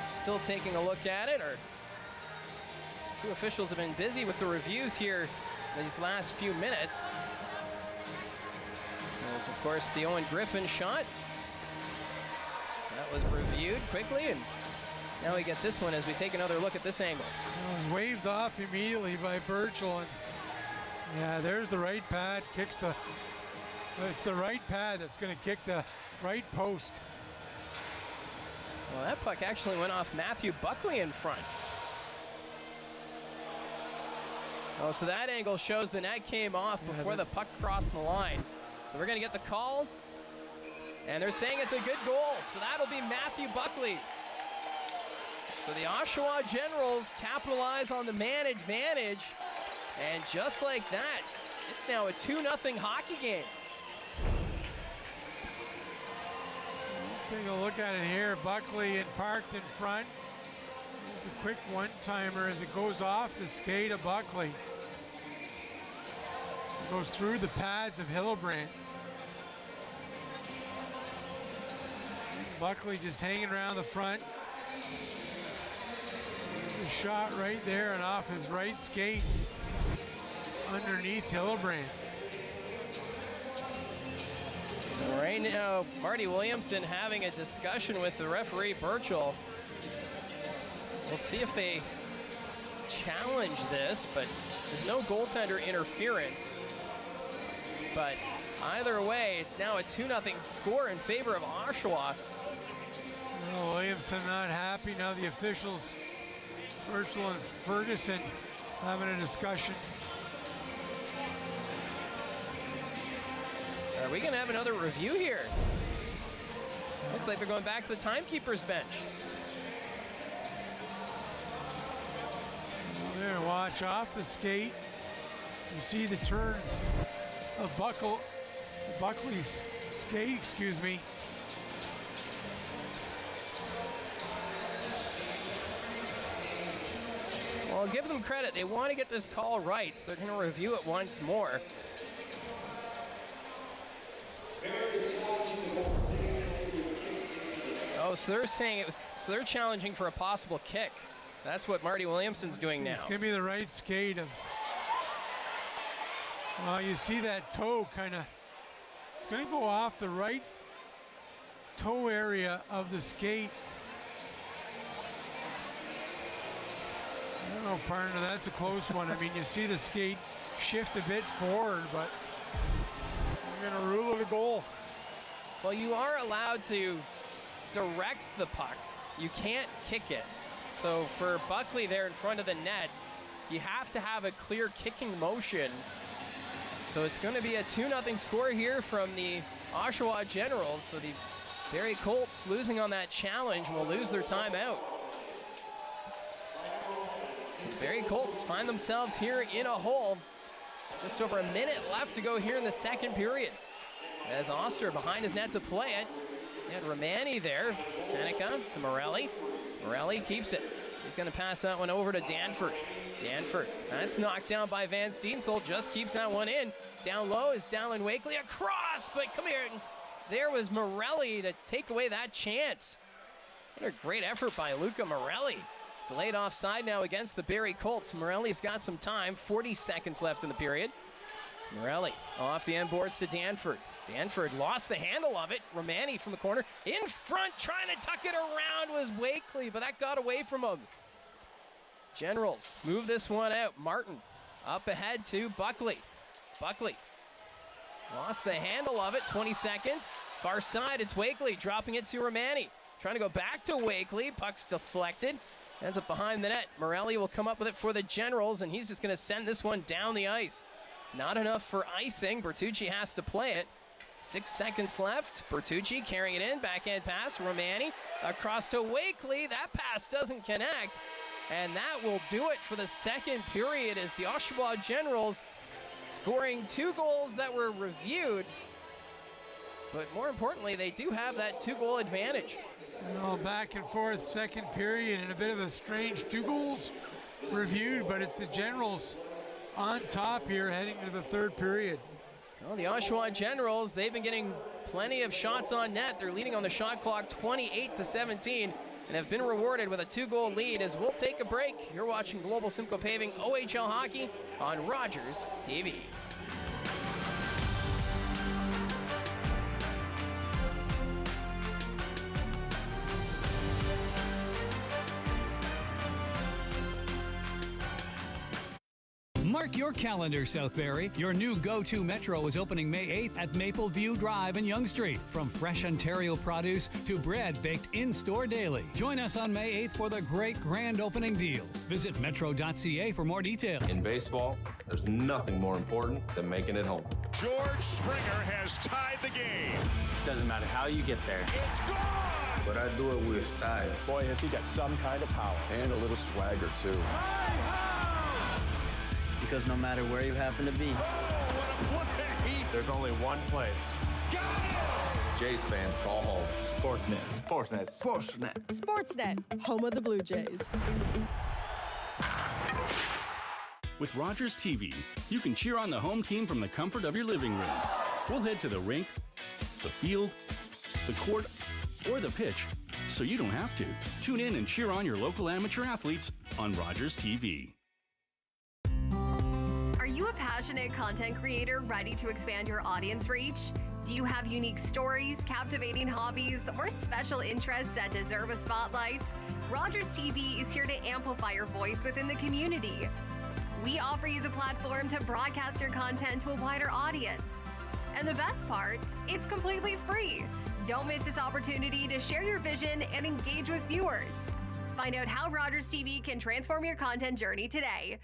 Still taking a look at it, or two officials have been busy with the reviews here these last few minutes. There's, of course, the Owen Griffin shot. That was reviewed quickly, and now we get this one as we take another look at this angle. It was waved off immediately by Burchell, and yeah, there's the right pad, kicks the, it's the right pad that's gonna kick the right post. Well, that puck actually went off Matthew Buckley in front. Oh, so that angle shows the net came off before the puck crossed the line. So we're gonna get the call, and they're saying it's a good goal, so that'll be Matthew Buckley's. So the Oshawa Generals capitalize on the man advantage, and just like that, it's now a 2-0 hockey game. Let's take a look at it here. Buckley and parked in front. There's a quick one-timer as it goes off the skate of Buckley. It goes through the pads of Hillebrand. Buckley just hanging around the front. There's a shot right there and off his right skate underneath Hillebrand. So right now, Marty Williamson having a discussion with the referee, Burchell. We'll see if they challenge this, but there's no goaltender interference. But either way, it's now a 2-0 score in favor of Oshawa. Williamson not happy. Now the officials, Virgil and Ferguson, having a discussion. Are we going to have another review here? Looks like they're going back to the timekeeper's bench. There, watch off the skate. You see the turn of Buckley's skate, excuse me. Well, I'll give them credit. They want to get this call right, so they're going to review it once more. Oh, so they're saying it was. So they're challenging for a possible kick. That's what Marty Williamson's doing now. It's going to be the right skate of. Well, you see that toe kind of. It's going to go off the right toe area of the skate. I don't know, partner. That's a close one. I mean, you see the skate shift a bit forward, but you're going to rule it a goal. Well, you are allowed to direct the puck. You can't kick it. So for Buckley there in front of the net, you have to have a clear kicking motion. So it's going to be a 2-0 score here from the Oshawa Generals. So the Barrie Colts, losing on that challenge, will lose their timeout. So the Barrie Colts find themselves here in a hole. Just over a minute left to go here in the second period. As Oster behind his net to play it. And Romani there. Seneca to Morelli. Morelli keeps it. He's going to pass that one over to Danford. Danford, that's knocked down by Van Steensel. Just keeps that one in. Down low is Dalyn Wakely. Across, but come here. There was Morelli to take away that chance. What a great effort by Luca Morelli. Delayed offside now against the Barrie Colts. Morelli's got some time. 40 seconds left in the period. Morelli off the end boards to Danford. Danford lost the handle of it. Romani from the corner. In front, trying to tuck it around was Wakely, but that got away from him. Generals move this one out. Martin up ahead to Buckley. Buckley lost the handle of it. 20 seconds. Far side, it's Wakely dropping it to Romani. Trying to go back to Wakely. Puck's deflected. Ends up behind the net. Morelli will come up with it for the Generals, and he's just going to send this one down the ice. Not enough for icing. Bertucci has to play it. 6 seconds left. Bertucci carrying it in. Backhand pass. Romani across to Wakely. That pass doesn't connect. And that will do it for the second period as the Oshawa Generals scoring 2 goals that were reviewed. But more importantly, they do have that 2-goal advantage. Well, back and forth second period and a bit of a strange 2 goals reviewed, but it's the Generals on top here heading to the third period. Well, the Oshawa Generals, they've been getting plenty of shots on net. They're leading on the shot clock 28-17 and have been rewarded with a 2-goal lead as we'll take a break. You're watching Global Simcoe Paving OHL Hockey on Rogers TV. Mark your calendar, South Barrie. Your new go-to Metro is opening May 8th at Maple View Drive in Yonge Street. From fresh Ontario produce to bread baked in-store daily. Join us on May 8th for the great grand opening deals. Visit metro.ca for more detail. In baseball, there's nothing more important than making it home. George Springer has tied the game. Doesn't matter how you get there. It's gone! But I do it with style. Boy, has he got some kind of power. And a little swagger, too. Because no matter where you happen to be, there's only one place. Jays fans call home. Sportsnet. Sportsnet. Sportsnet. Sportsnet, home of the Blue Jays. With Rogers TV, you can cheer on the home team from the comfort of your living room. We'll head to the rink, the field, the court, or the pitch, so you don't have to. Tune in and cheer on your local amateur athletes on Rogers TV. Are you a passionate content creator ready to expand your audience reach? Do you have unique stories, captivating hobbies, or special interests that deserve a spotlight? Rogers TV is here to amplify your voice within the community. We offer you the platform to broadcast your content to a wider audience. And the best part, it's completely free. Don't miss this opportunity to share your vision and engage with viewers. Find out how Rogers TV can transform your content journey today.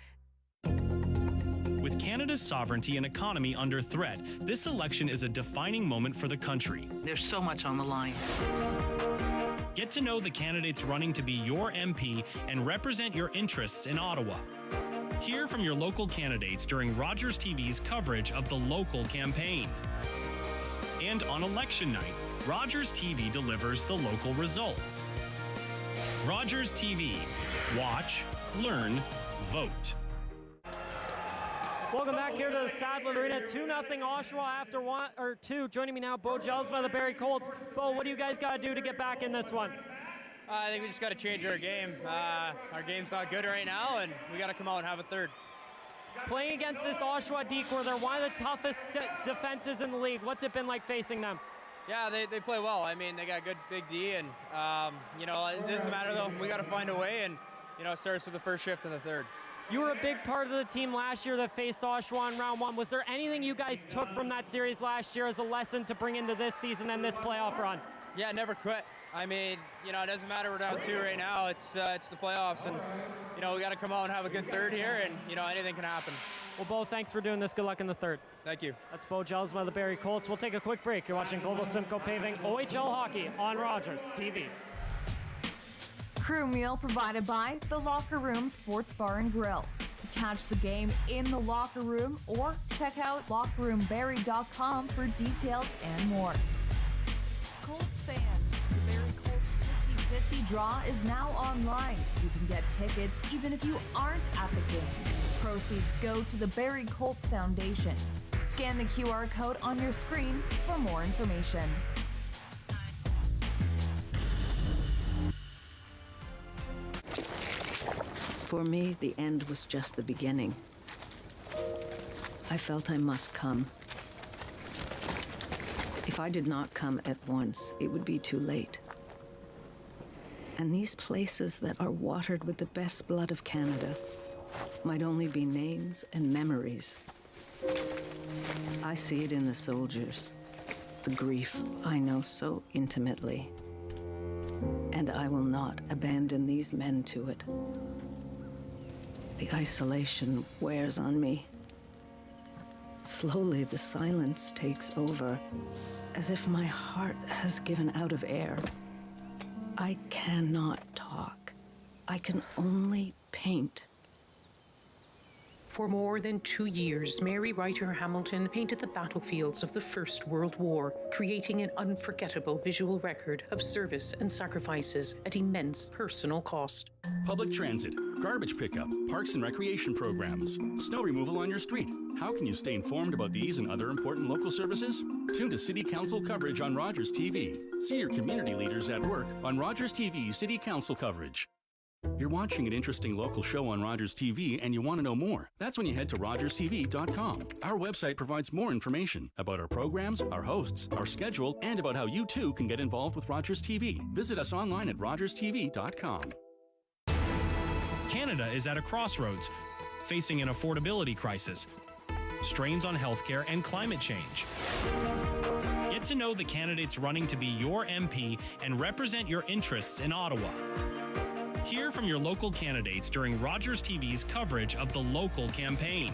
With Canada's sovereignty and economy under threat, this election is a defining moment for the country. There's so much on the line. Get to know the candidates running to be your MP and represent your interests in Ottawa. Hear from your local candidates during Rogers TV's coverage of the local campaign. And on election night, Rogers TV delivers the local results. Rogers TV. Watch, learn, vote. Welcome back here to the Sadlin Arena. 2-0 Oshawa after 2. Joining me now, Bo Gels by the Barrie Colts. Bo, what do you guys got to do to get back in this one? I think we just got to change our game. Our game's not good right now, and we got to come out and have a third. Playing against this Oshawa D-Corps, they're one of the toughest defenses in the league. What's it been like facing them? Yeah, they play well. I mean, they got good big D, and you know, it doesn't matter though. We got to find a way, and you know, it starts with the first shift and the third. You were a big part of the team last year that faced Oshawa in round 1. Was there anything you guys took from that series last year as a lesson to bring into this season and this playoff run? Yeah, never quit. I mean, you know, it doesn't matter we're down 2 right now. It's the playoffs, and you know, we got to come out and have a good third here, and you know, anything can happen. Well, Bo, thanks for doing this. Good luck in the third. Thank you. That's Bo Gels by the Barrie Colts. We'll take a quick break. You're watching Global Simcoe Paving OHL Hockey on Rogers TV. Crew meal provided by The Locker Room Sports Bar and Grill. Catch the game in the locker room or check out lockerroombarrie.com for details and more. Colts fans, the Barrie Colts 50-50 draw is now online. You can get tickets even if you aren't at the game. Proceeds go to the Barrie Colts Foundation. Scan the QR code on your screen for more information. For me, the end was just the beginning. I felt I must come. If I did not come at once, it would be too late. And these places that are watered with the best blood of Canada might only be names and memories. I see it in the soldiers, the grief I know so intimately. And I will not abandon these men to it. The isolation wears on me. Slowly, the silence takes over, as if my heart has given out of air. I cannot talk. I can only paint. For more than 2 years, Mary Ryder Hamilton painted the battlefields of the First World War, creating an unforgettable visual record of service and sacrifices at immense personal cost. Public transit, garbage pickup, parks and recreation programs, snow removal on your street. How can you stay informed about these and other important local services? Tune to City Council coverage on Rogers TV. See your community leaders at work on Rogers TV City Council coverage. You're watching an interesting local show on Rogers TV and you want to know more. That's when you head to rogerstv.com. Our website provides more information about our programs, our hosts, our schedule, and about how you too can get involved with Rogers TV. Visit us online at rogerstv.com. Canada is at a crossroads, facing an affordability crisis, strains on healthcare, and climate change. Get to know the candidates running to be your MP and represent your interests in Ottawa. Hear from your local candidates during Rogers TV's coverage of the local campaign.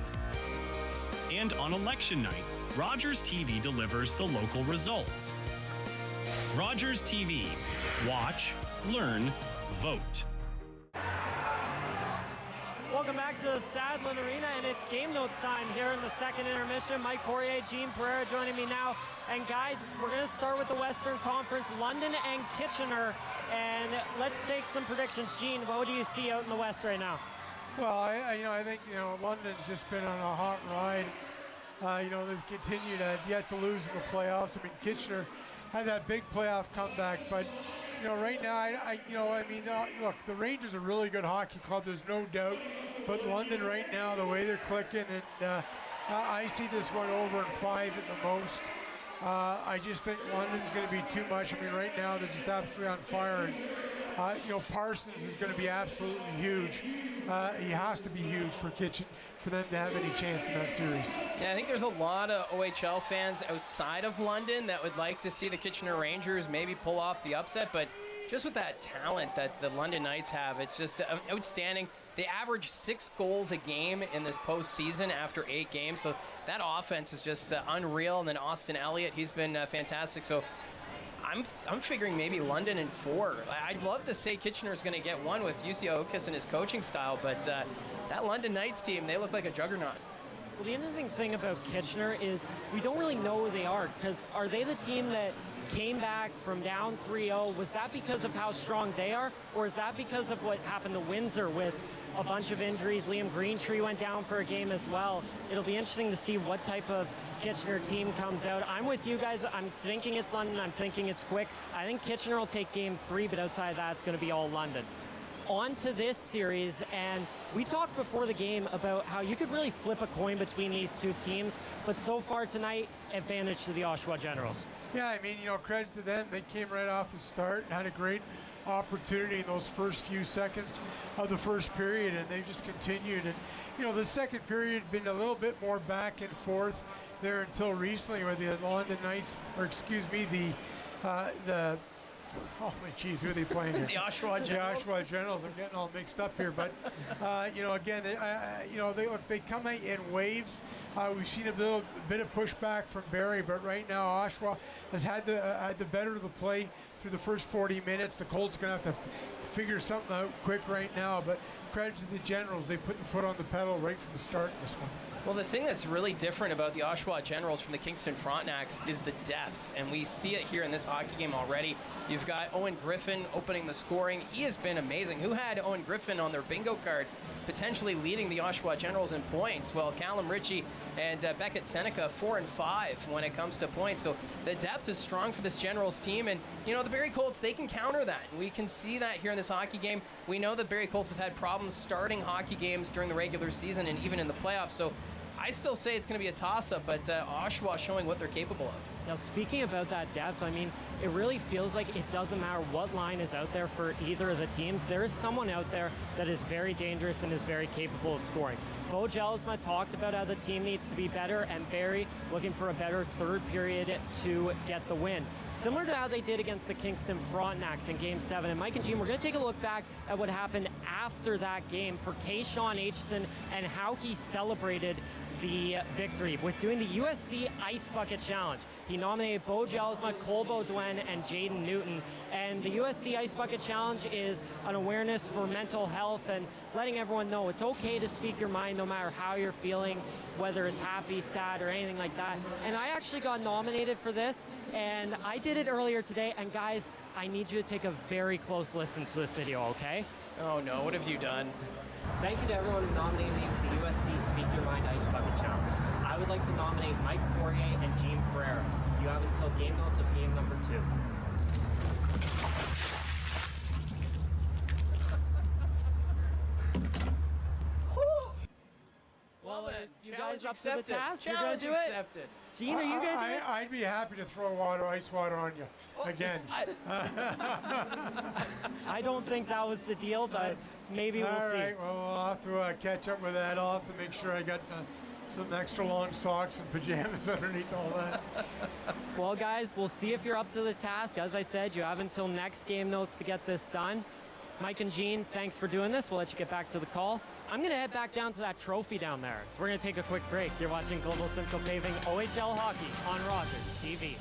And on election night, Rogers TV delivers the local results. Rogers TV. Watch, learn, vote. Welcome back to the Sadlin Arena, and it's game notes time here in the second intermission. Mike Poirier, Gene Pereira joining me now. And guys, we're going to start with the Western Conference, London and Kitchener. And let's take some predictions. Gene, what do you see out in the West right now? Well, I think London's just been on a hot ride. They've continued yet to lose in the playoffs. I mean, Kitchener had that big playoff comeback, but right now, look, the Rangers are a really good hockey club. There's no doubt. But London right now, the way they're clicking, and I see this one over in 5 at the most. I just think London's going to be too much. I mean, right now they're just absolutely on fire. And Parsons is going to be absolutely huge. He has to be huge for them to have any chance in that series. Yeah, I think there's a lot of OHL fans outside of London that would like to see the Kitchener Rangers maybe pull off the upset, but just with that talent that the London Knights have, it's just outstanding. They average 6 goals a game in this postseason after 8 games, so that offense is just unreal. And then Austin Elliott, he's been fantastic. So I'm figuring maybe London in 4. I'd love to say Kitchener's going to get one with Jussi Okis and his coaching style, but that London Knights team, they look like a juggernaut. Well, the interesting thing about Kitchener is we don't really know who they are, because are they the team that came back from down 3-0? Was that because of how strong they are, or is that because of what happened to Windsor with a bunch of injuries? Liam Greentree went down for a game as well. It'll be interesting to see what type of Kitchener team comes out. I'm with you guys. I'm thinking it's London. I'm thinking it's quick. I think Kitchener will take game 3, but outside of that, it's going to be all London. On to this series, and we talked before the game about how you could really flip a coin between these two teams, but so far tonight, advantage to the Oshawa Generals. Yeah, I mean, credit to them. They came right off the start and had a great opportunity in those first few seconds of the first period, and they've just continued. And, the second period had been a little bit more back and forth there until recently, where the London Knights, oh my geez, who are they playing here? The Oshawa Generals. The Oshawa Generals. I'm getting all mixed up here, but again, they come out in waves. We've seen a little bit of pushback from Barrie, but right now Oshawa has had the better of the play through the first 40 minutes. The Colts going to have to figure something out quick right now, but credit to the Generals. They put the foot on the pedal right from the start in this one. Well, the thing that's really different about the Oshawa Generals from the Kingston Frontenacs is the depth, and we see it here in this hockey game already. You've got Owen Griffin opening the scoring. He has been amazing. Who had Owen Griffin on their bingo card, potentially leading the Oshawa Generals in points? Well, Callum Ritchie and Beckett Seneca, 4 and 5 when it comes to points. So the depth is strong for this Generals team, and the Barrie Colts, they can counter that. And we can see that here in this hockey game. We know that Barrie Colts have had problems starting hockey games during the regular season and even in the playoffs. So I still say it's going to be a toss-up, but Oshawa showing what they're capable of. Now, speaking about that depth, I mean, it really feels like it doesn't matter what line is out there for either of the teams. There is someone out there that is very dangerous and is very capable of scoring. Bo Jelsma talked about how the team needs to be better, and Barrie looking for a better third period to get the win. Similar to how they did against the Kingston Frontenacs in Game 7. And Mike and Gene, we're going to take a look back at what happened after that game for Kayshawn Aitchison and how he celebrated the victory with doing the USC Ice Bucket Challenge. He nominated Bo Jelsma, Cole Beaudoin, and Jaden Newton. And the USC Ice Bucket Challenge is an awareness for mental health and letting everyone know it's okay to speak your mind no matter how you're feeling, whether it's happy, sad, or anything like that. And I actually got nominated for this, and I did it earlier today. And guys, I need you to take a very close listen to this video, okay? Oh no, what have you done? Thank you to everyone who nominated me for the USC Speak Your Mind Ice Bucket Challenge. I would like to nominate Mike Poirier and Gene Ferreira. You have until game notes of game number 2. Well, you guys up to the task? You're going to do it? Gene, are you going to do it? I'd be happy to throw ice water on you again. I don't think that was the deal, but maybe we'll see. All right, well, we'll have to catch up with that. I'll have to make sure I got some extra long socks and pajamas underneath all that. Well, guys, we'll see if you're up to the task. As I said, you have until next game notes to get this done. Mike and Gene, thanks for doing this. We'll let you get back to the call. I'm going to head back down to that trophy down there. So we're going to take a quick break. You're watching Global Simcoe Paving OHL Hockey on Rogers TV.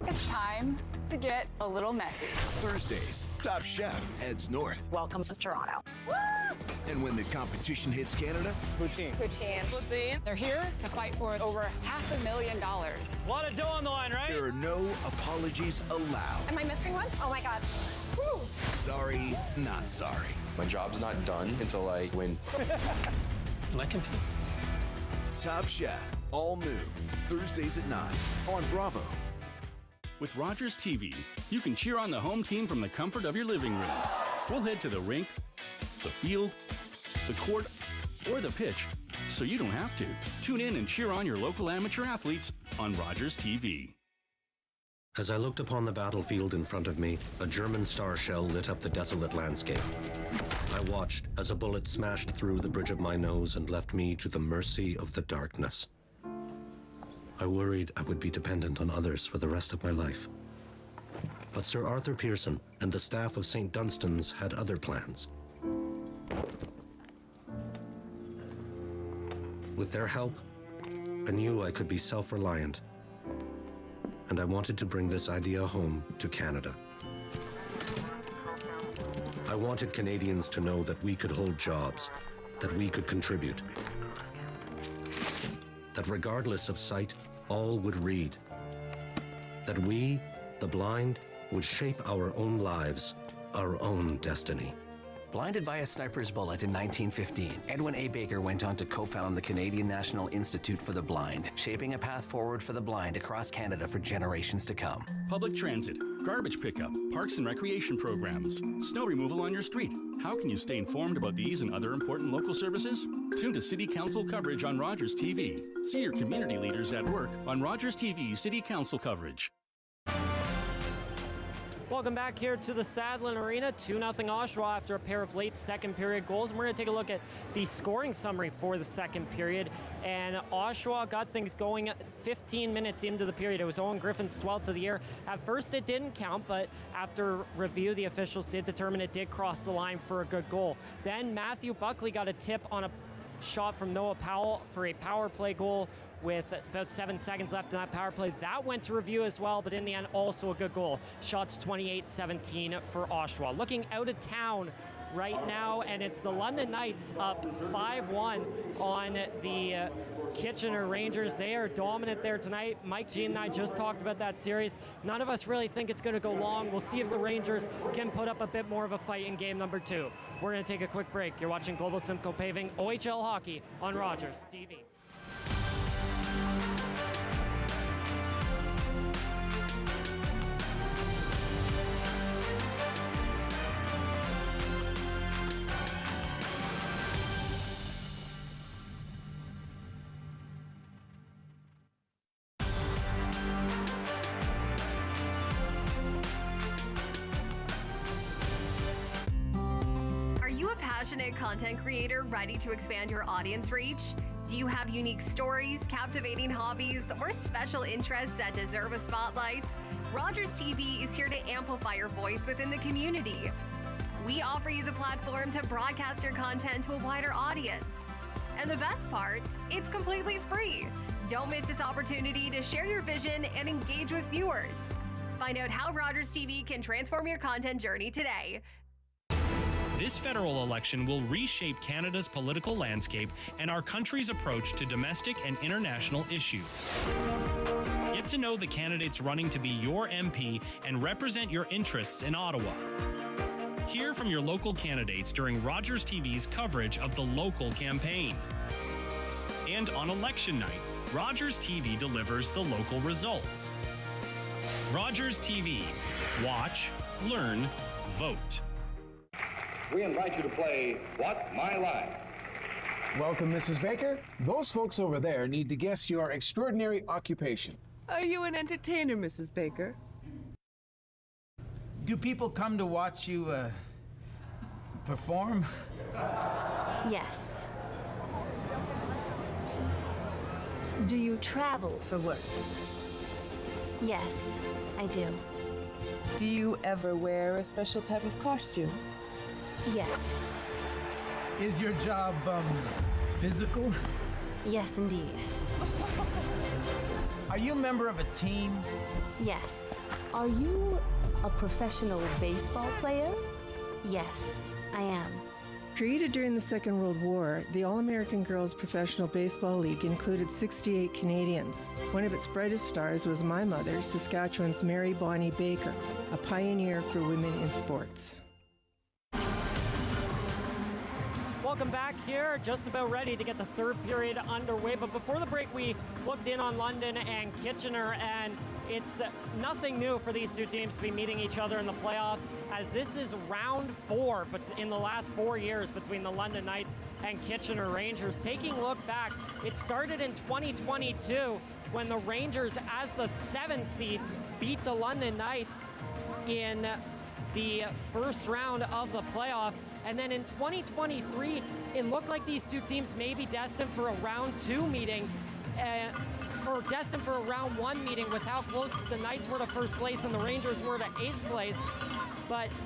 It's time to get a little messy. Thursdays, Top Chef heads north. Welcome to Toronto. And when the competition hits Canada, Poutine. They're here to fight for over $500,000. A lot of dough on the line, right? there are no apologies allowed. Am I missing one? Oh my God. Woo. Sorry, not sorry. My job's not done until I win. Can I compete? Top Chef, all new, Thursdays at 9 on Bravo. With Rogers TV, you can cheer on the home team from the comfort of your living room. We'll head to the rink, the field, the court, or the pitch, so you don't have to. Tune in and cheer on your local amateur athletes on Rogers TV. As I looked upon the battlefield in front of me, a German star shell lit up the desolate landscape. I watched as a bullet smashed through the bridge of my nose and left me to the mercy of the darkness. I worried I would be dependent on others for the rest of my life. But Sir Arthur Pearson and the staff of St. Dunstan's had other plans. With their help, I knew I could be self-reliant, and I wanted to bring this idea home to Canada. I wanted Canadians to know that we could hold jobs, that we could contribute, that regardless of sight, all would read, that we, the blind, would shape our own lives, our own destiny. Blinded by a sniper's bullet in 1915, Edwin A. Baker went on to co-found the Canadian National Institute for the Blind, shaping a path forward for the blind across Canada for generations to come. Public transit, garbage pickup, parks and recreation programs, snow removal on your street. How can you stay informed about these and other important local services? Tune to City Council coverage on Rogers TV. See your community leaders at work on Rogers TV City Council coverage. Welcome back here to the Sadlin Arena. 2-0 Oshawa after a pair of late second period goals. And we're going to take a look at the scoring summary for the second period. And Oshawa got things going 15 minutes into the period. It was Owen Griffin's 12th of the year. At first it didn't count, but after review, the officials did determine it did cross the line for a good goal. Then Matthew Buckley got a tip on a shot from Noah Powell for a power play goal with about 7 seconds left in that power play. That went to review as well, but in the end, also a good goal. Shots 28-17 for Oshawa. Looking out of town right now, and it's the London Knights up 5-1 on the Kitchener Rangers. They are dominant there tonight. Mike Jean and I just talked about that series. None of us really think it's going to go long. We'll see if the Rangers can put up a bit more of a fight in game number 2. We're going to take a quick break. You're watching Global Simcoe Paving OHL Hockey on Rogers TV. Passionate content creator ready to expand your audience reach? Do you have unique stories, captivating hobbies, or special interests that deserve a spotlight? Rogers TV is here to amplify your voice within the community. We offer you the platform to broadcast your content to a wider audience. And the best part, it's completely free. Don't miss this opportunity to share your vision and engage with viewers. Find out how Rogers TV can transform your content journey today. This federal election will reshape Canada's political landscape and our country's approach to domestic and international issues. Get to know the candidates running to be your MP and represent your interests in Ottawa. Hear from your local candidates during Rogers TV's coverage of the local campaign. And on election night, Rogers TV delivers the local results. Rogers TV. Watch, learn, vote. We invite you to play What's My Line? Welcome, Mrs. Baker. Those folks over there need to guess your extraordinary occupation. Are you an entertainer, Mrs. Baker? Do people come to watch you perform? Yes. Do you travel for work? Yes, I do. Do you ever wear a special type of costume? Yes. Is your job, physical? Yes, indeed. Are you a member of a team? Yes. Are you a professional baseball player? Yes, I am. Created during the Second World War, the All-American Girls Professional Baseball League included 68 Canadians. One of its brightest stars was my mother, Saskatchewan's Mary Bonnie Baker, a pioneer for women in sports. Welcome back here. Just about ready to get the third period underway. But before the break, we looked in on London and Kitchener, and it's nothing new for these two teams to be meeting each other in the playoffs, as this is round 4 but in the last 4 years between the London Knights and Kitchener Rangers. Taking a look back, it started in 2022 when the Rangers, as the 7th seed, beat the London Knights in the first round of the playoffs. And then in 2023, it looked like these two teams may be destined for a round 2 meeting, or destined for a round 1 meeting with how close the Knights were to first place and the Rangers were to 8th place.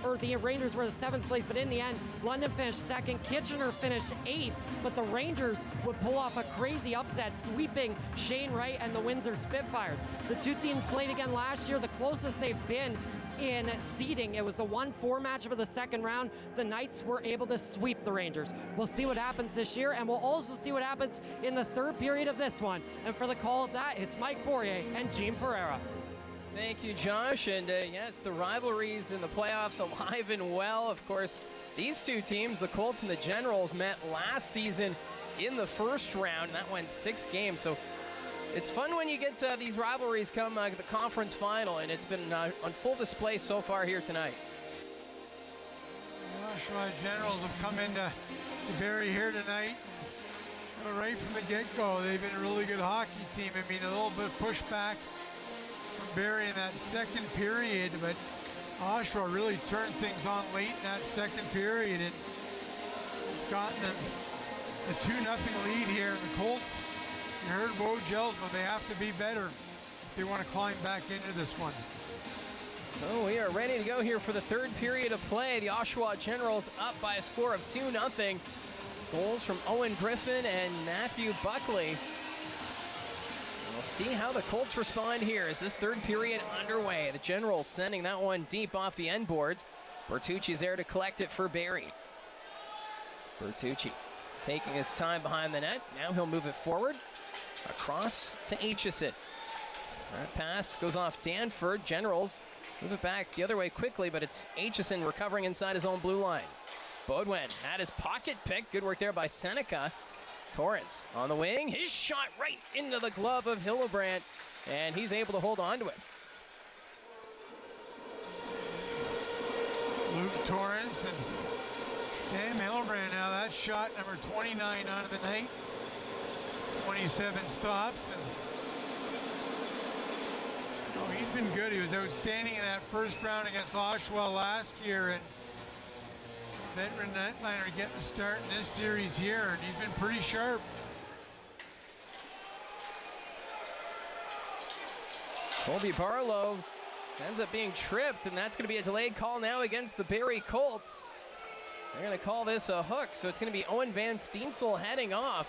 Or the Rangers were the 7th place, but in the end, London finished 2nd, Kitchener finished 8th, but the Rangers would pull off a crazy upset, sweeping Shane Wright and the Windsor Spitfires. The two teams played again last year, the closest they've been in seeding. It was a 1-4 matchup of the second round. The Knights were able to sweep the Rangers. We'll see what happens this year, and we'll also see what happens in the third period of this one. And for the call of that, it's Mike Fourier and Gene Pereira. Thank you, Josh. And yes, the rivalries in the playoffs alive and well. Of course, these two teams, the Colts and the Generals, met last season in the first round, and that went 6 games. So it's fun when you get these rivalries come the conference final, and it's been on full display so far here tonight. The Oshawa Generals have come into Barrie here tonight. Right from the get-go, they've been a really good hockey team. I mean, a little bit of pushback from Barrie in that second period, but Oshawa really turned things on late in that second period, and it's gotten them a 2-0 lead here. And the Colts, you heard Woj, but they have to be better if they want to climb back into this one. So we are ready to go here for the third period of play. The Oshawa Generals up by a score of 2-0. Goals from Owen Griffin and Matthew Buckley. We'll see how the Colts respond here as this third period underway. The Generals sending that one deep off the end boards. Bertucci's there to collect it for Barrie. Bertucci taking his time behind the net. Now he'll move it forward. Across to Aitchison. That pass goes off Danford. Generals move it back the other way quickly, but it's Aitchison recovering inside his own blue line. Beaudoin had his pocket pick. Good work there by Seneca. Torrance on the wing. His shot right into the glove of Hillebrand, and he's able to hold on to it. Luke Torrance and Sam Hillebrand now. That's shot number 29 on the night. 27 stops. And he's been good. He was outstanding in that first round against Oshawa last year, and veteran netliner getting the start in this series here, and he's been pretty sharp. Colby Barlow ends up being tripped, and that's going to be a delayed call now against the Barrie Colts. They're going to call this a hook, so it's going to be Owen Van Steensel heading off.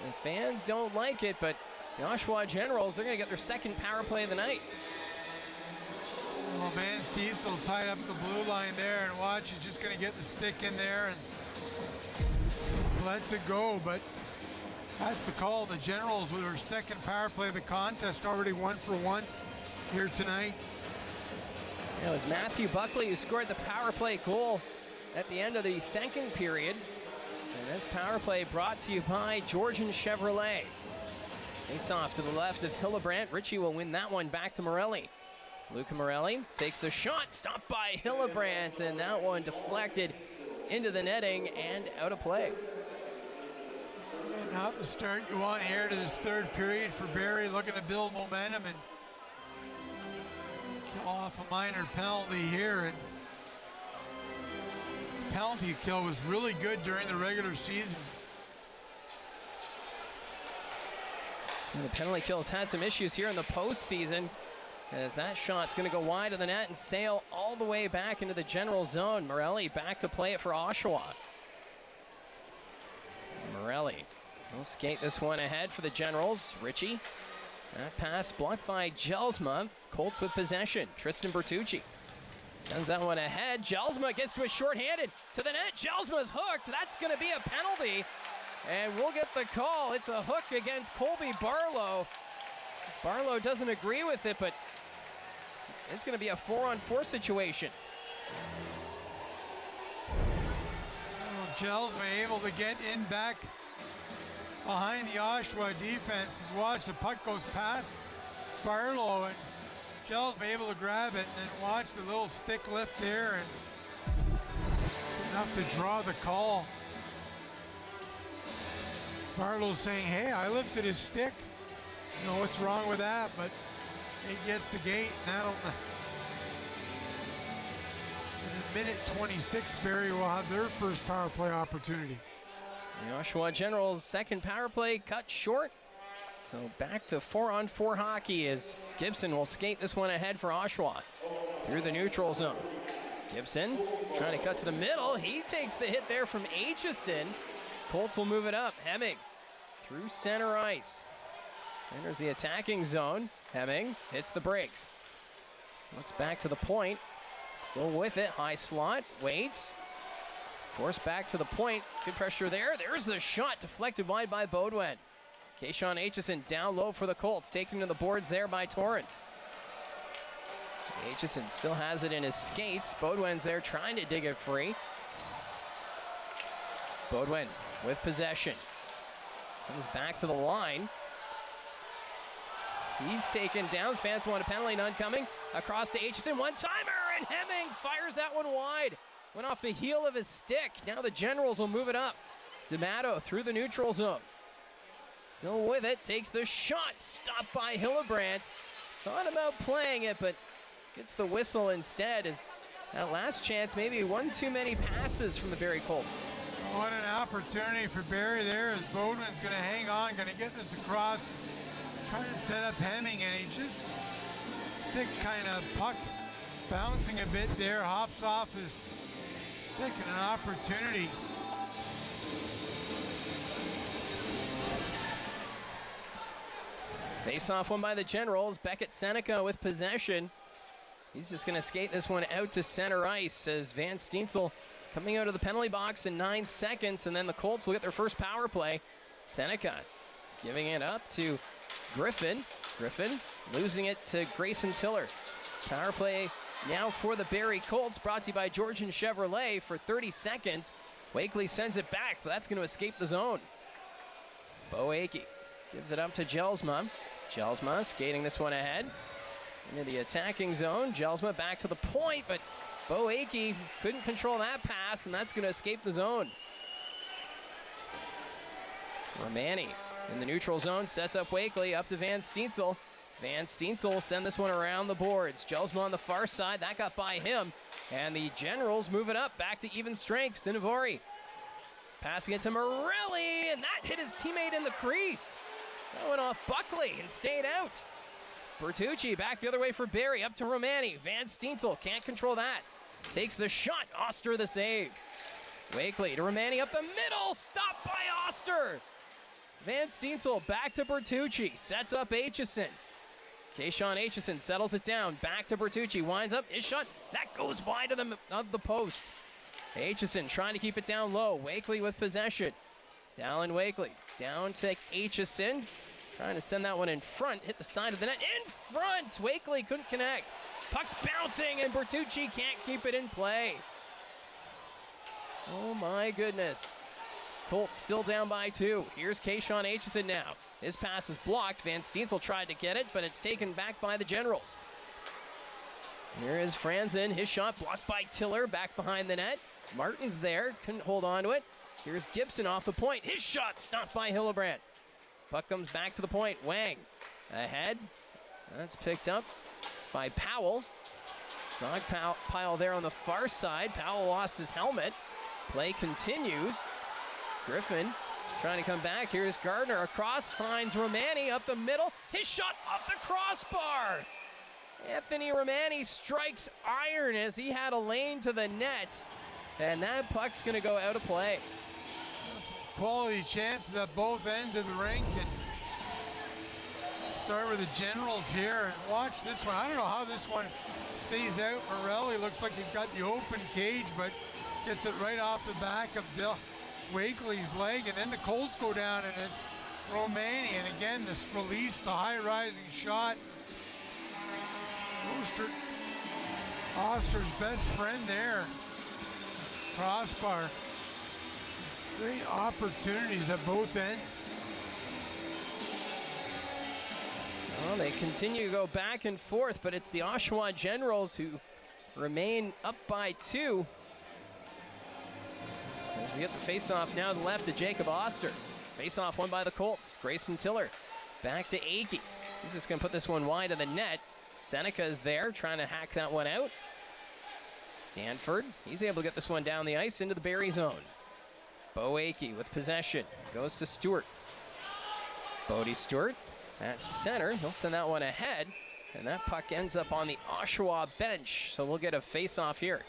The fans don't like it, but the Oshawa Generals, they're going to get their second power play of the night. Well, Van Steensel tied up the blue line there, and watch, he's just going to get the stick in there and lets it go, but that's the call. The Generals with their second power play of the contest, already 1 for 1 here tonight. It was Matthew Buckley who scored the power play goal at the end of the second period. And this power play brought to you by Georgian Chevrolet. Face off to the left of Hillebrand. Ritchie will win that one back to Morelli. Luca Morelli takes the shot, stopped by Hillebrand, and that one deflected into the netting and out of play. Not the start you want here to this third period for Barrie, looking to build momentum and kill off a minor penalty here. And this penalty kill was really good during the regular season. And the penalty kills had some issues here in the postseason, as that shot's going to go wide of the net and sail all the way back into the general zone. Morelli back to play it for Oshawa. Morelli will skate this one ahead for the Generals. Ritchie. That pass blocked by Jelsma. Colts with possession. Tristan Bertucci sends that one ahead. Jelsma gets to a shorthanded to the net. Jelsma's hooked. That's going to be a penalty. And we'll get the call. It's a hook against Colby Barlow. Barlow doesn't agree with it, but it's going to be a 4-on-4 situation. Gelsma able to get in back behind the Oshawa defense. As watch, the puck goes past Barlow, and Gelsma able to grab it, and then watch the little stick lift there, and it's enough to draw the call. Barlow's saying, hey, I lifted his stick. You know what's wrong with that, but he gets the gate, and that'll... In a minute 26, Barrie will have their first power play opportunity. The Oshawa Generals' second power play cut short. So back to 4-on-4 hockey as Gibson will skate this one ahead for Oshawa through the neutral zone. Gibson trying to cut to the middle. He takes the hit there from Aitchison. Colts will move it up. Hemming through center ice. Enters the attacking zone. Hemming hits the brakes. Looks back to the point. Still with it. High slot. Waits. Forced back to the point. Good pressure there. There's the shot. Deflected wide by Beaudoin. Kayshawn Aitchison down low for the Colts. Taken to the boards there by Torrance. Aitchison still has it in his skates. Beaudoin's there trying to dig it free. Beaudoin with possession. Comes back to the line. He's taken down. Fans want a penalty, none coming. Across to Aitchison, one-timer, and Hemming fires that one wide. Went off the heel of his stick. Now the Generals will move it up. D'Amato through the neutral zone. Still with it, takes the shot. Stopped by Hillebrandt. Thought about playing it, but gets the whistle instead. As that last chance, maybe one too many passes from the Barrie Colts. What an opportunity for Barrie there, as Beaudoin's going to hang on, going to get this across. Trying to set up Hemming, and he just stick kind of puck bouncing a bit there, hops off his stick, and an opportunity. Face-off won by the Generals. Beckett Seneca with possession. He's just going to skate this one out to center ice as Van Steensel coming out of the penalty box in 9 seconds, and then the Colts will get their first power play. Seneca giving it up to Griffin. Griffin losing it to Grayson Tiller. Power play now for the Barrie Colts, brought to you by Georgian Chevrolet for 30 seconds. Wakely sends it back, but that's going to escape the zone. Bo Akey gives it up to Gelsma. Gelsma skating this one ahead into the attacking zone. Gelsma back to the point, but Bo Akey couldn't control that pass, and that's going to escape the zone. Romani in the neutral zone sets up Wakely up to Van Steensel. Van Steensel will send this one around the boards. Gelsma on the far side, that got by him. And the Generals move it up back to even strength. Sinivori passing it to Morelli, and that hit his teammate in the crease. That went off Buckley and stayed out. Bertucci back the other way for Barrie, up to Romani. Van Steensel can't control that. Takes the shot, Oster the save. Wakely to Romani up the middle, stopped by Oster. Van Steensel back to Bertucci, sets up Aitchison. Kayshawn Aitchison settles it down, back to Bertucci, winds up, his shot, that goes wide of the post. Aitchison trying to keep it down low, Wakely with possession. Dalyn Wakely down to Aitchison, trying to send that one in front, hit the side of the net, in front! Wakely couldn't connect. Puck's bouncing and Bertucci can't keep it in play. Oh my goodness. Colts still down by 2. Here's Kayshawn Aitchison now. His pass is blocked. Van Steensel tried to get it, but it's taken back by the Generals. Here is Franzen. His shot blocked by Tiller back behind the net. Martin's there. Couldn't hold on to it. Here's Gibson off the point. His shot stopped by Hillebrandt. Puck comes back to the point. Wang ahead. That's picked up by Powell. Dog pile there on the far side. Powell lost his helmet. Play continues. Griffin trying to come back. Here's Gardner across, finds Romani up the middle. His shot off the crossbar. Anthony Romani strikes iron as he had a lane to the net. And that puck's going to go out of play. Some quality chances at both ends of the rink. And start with the Generals here. And watch this one. I don't know how this one stays out. Morelli looks like he's got the open cage, but gets it right off the back of Wakely's leg, and then the Colts go down, and it's Romani, and again this release, the high rising shot. Oster's best friend there. Crossbar. Great opportunities at both ends. Well, they continue to go back and forth, but it's the Oshawa Generals who remain up by 2. As we get the faceoff now to the left to Jacob Oster. Faceoff won by the Colts. Grayson Tiller back to Akey. He's just going to put this one wide of the net. Seneca is there trying to hack that one out. Danford, he's able to get this one down the ice into the Barrie zone. Bo Akey with possession. Goes to Stewart. Bodie Stewart at center. He'll send that one ahead. And that puck ends up on the Oshawa bench. So we'll get a face-off here.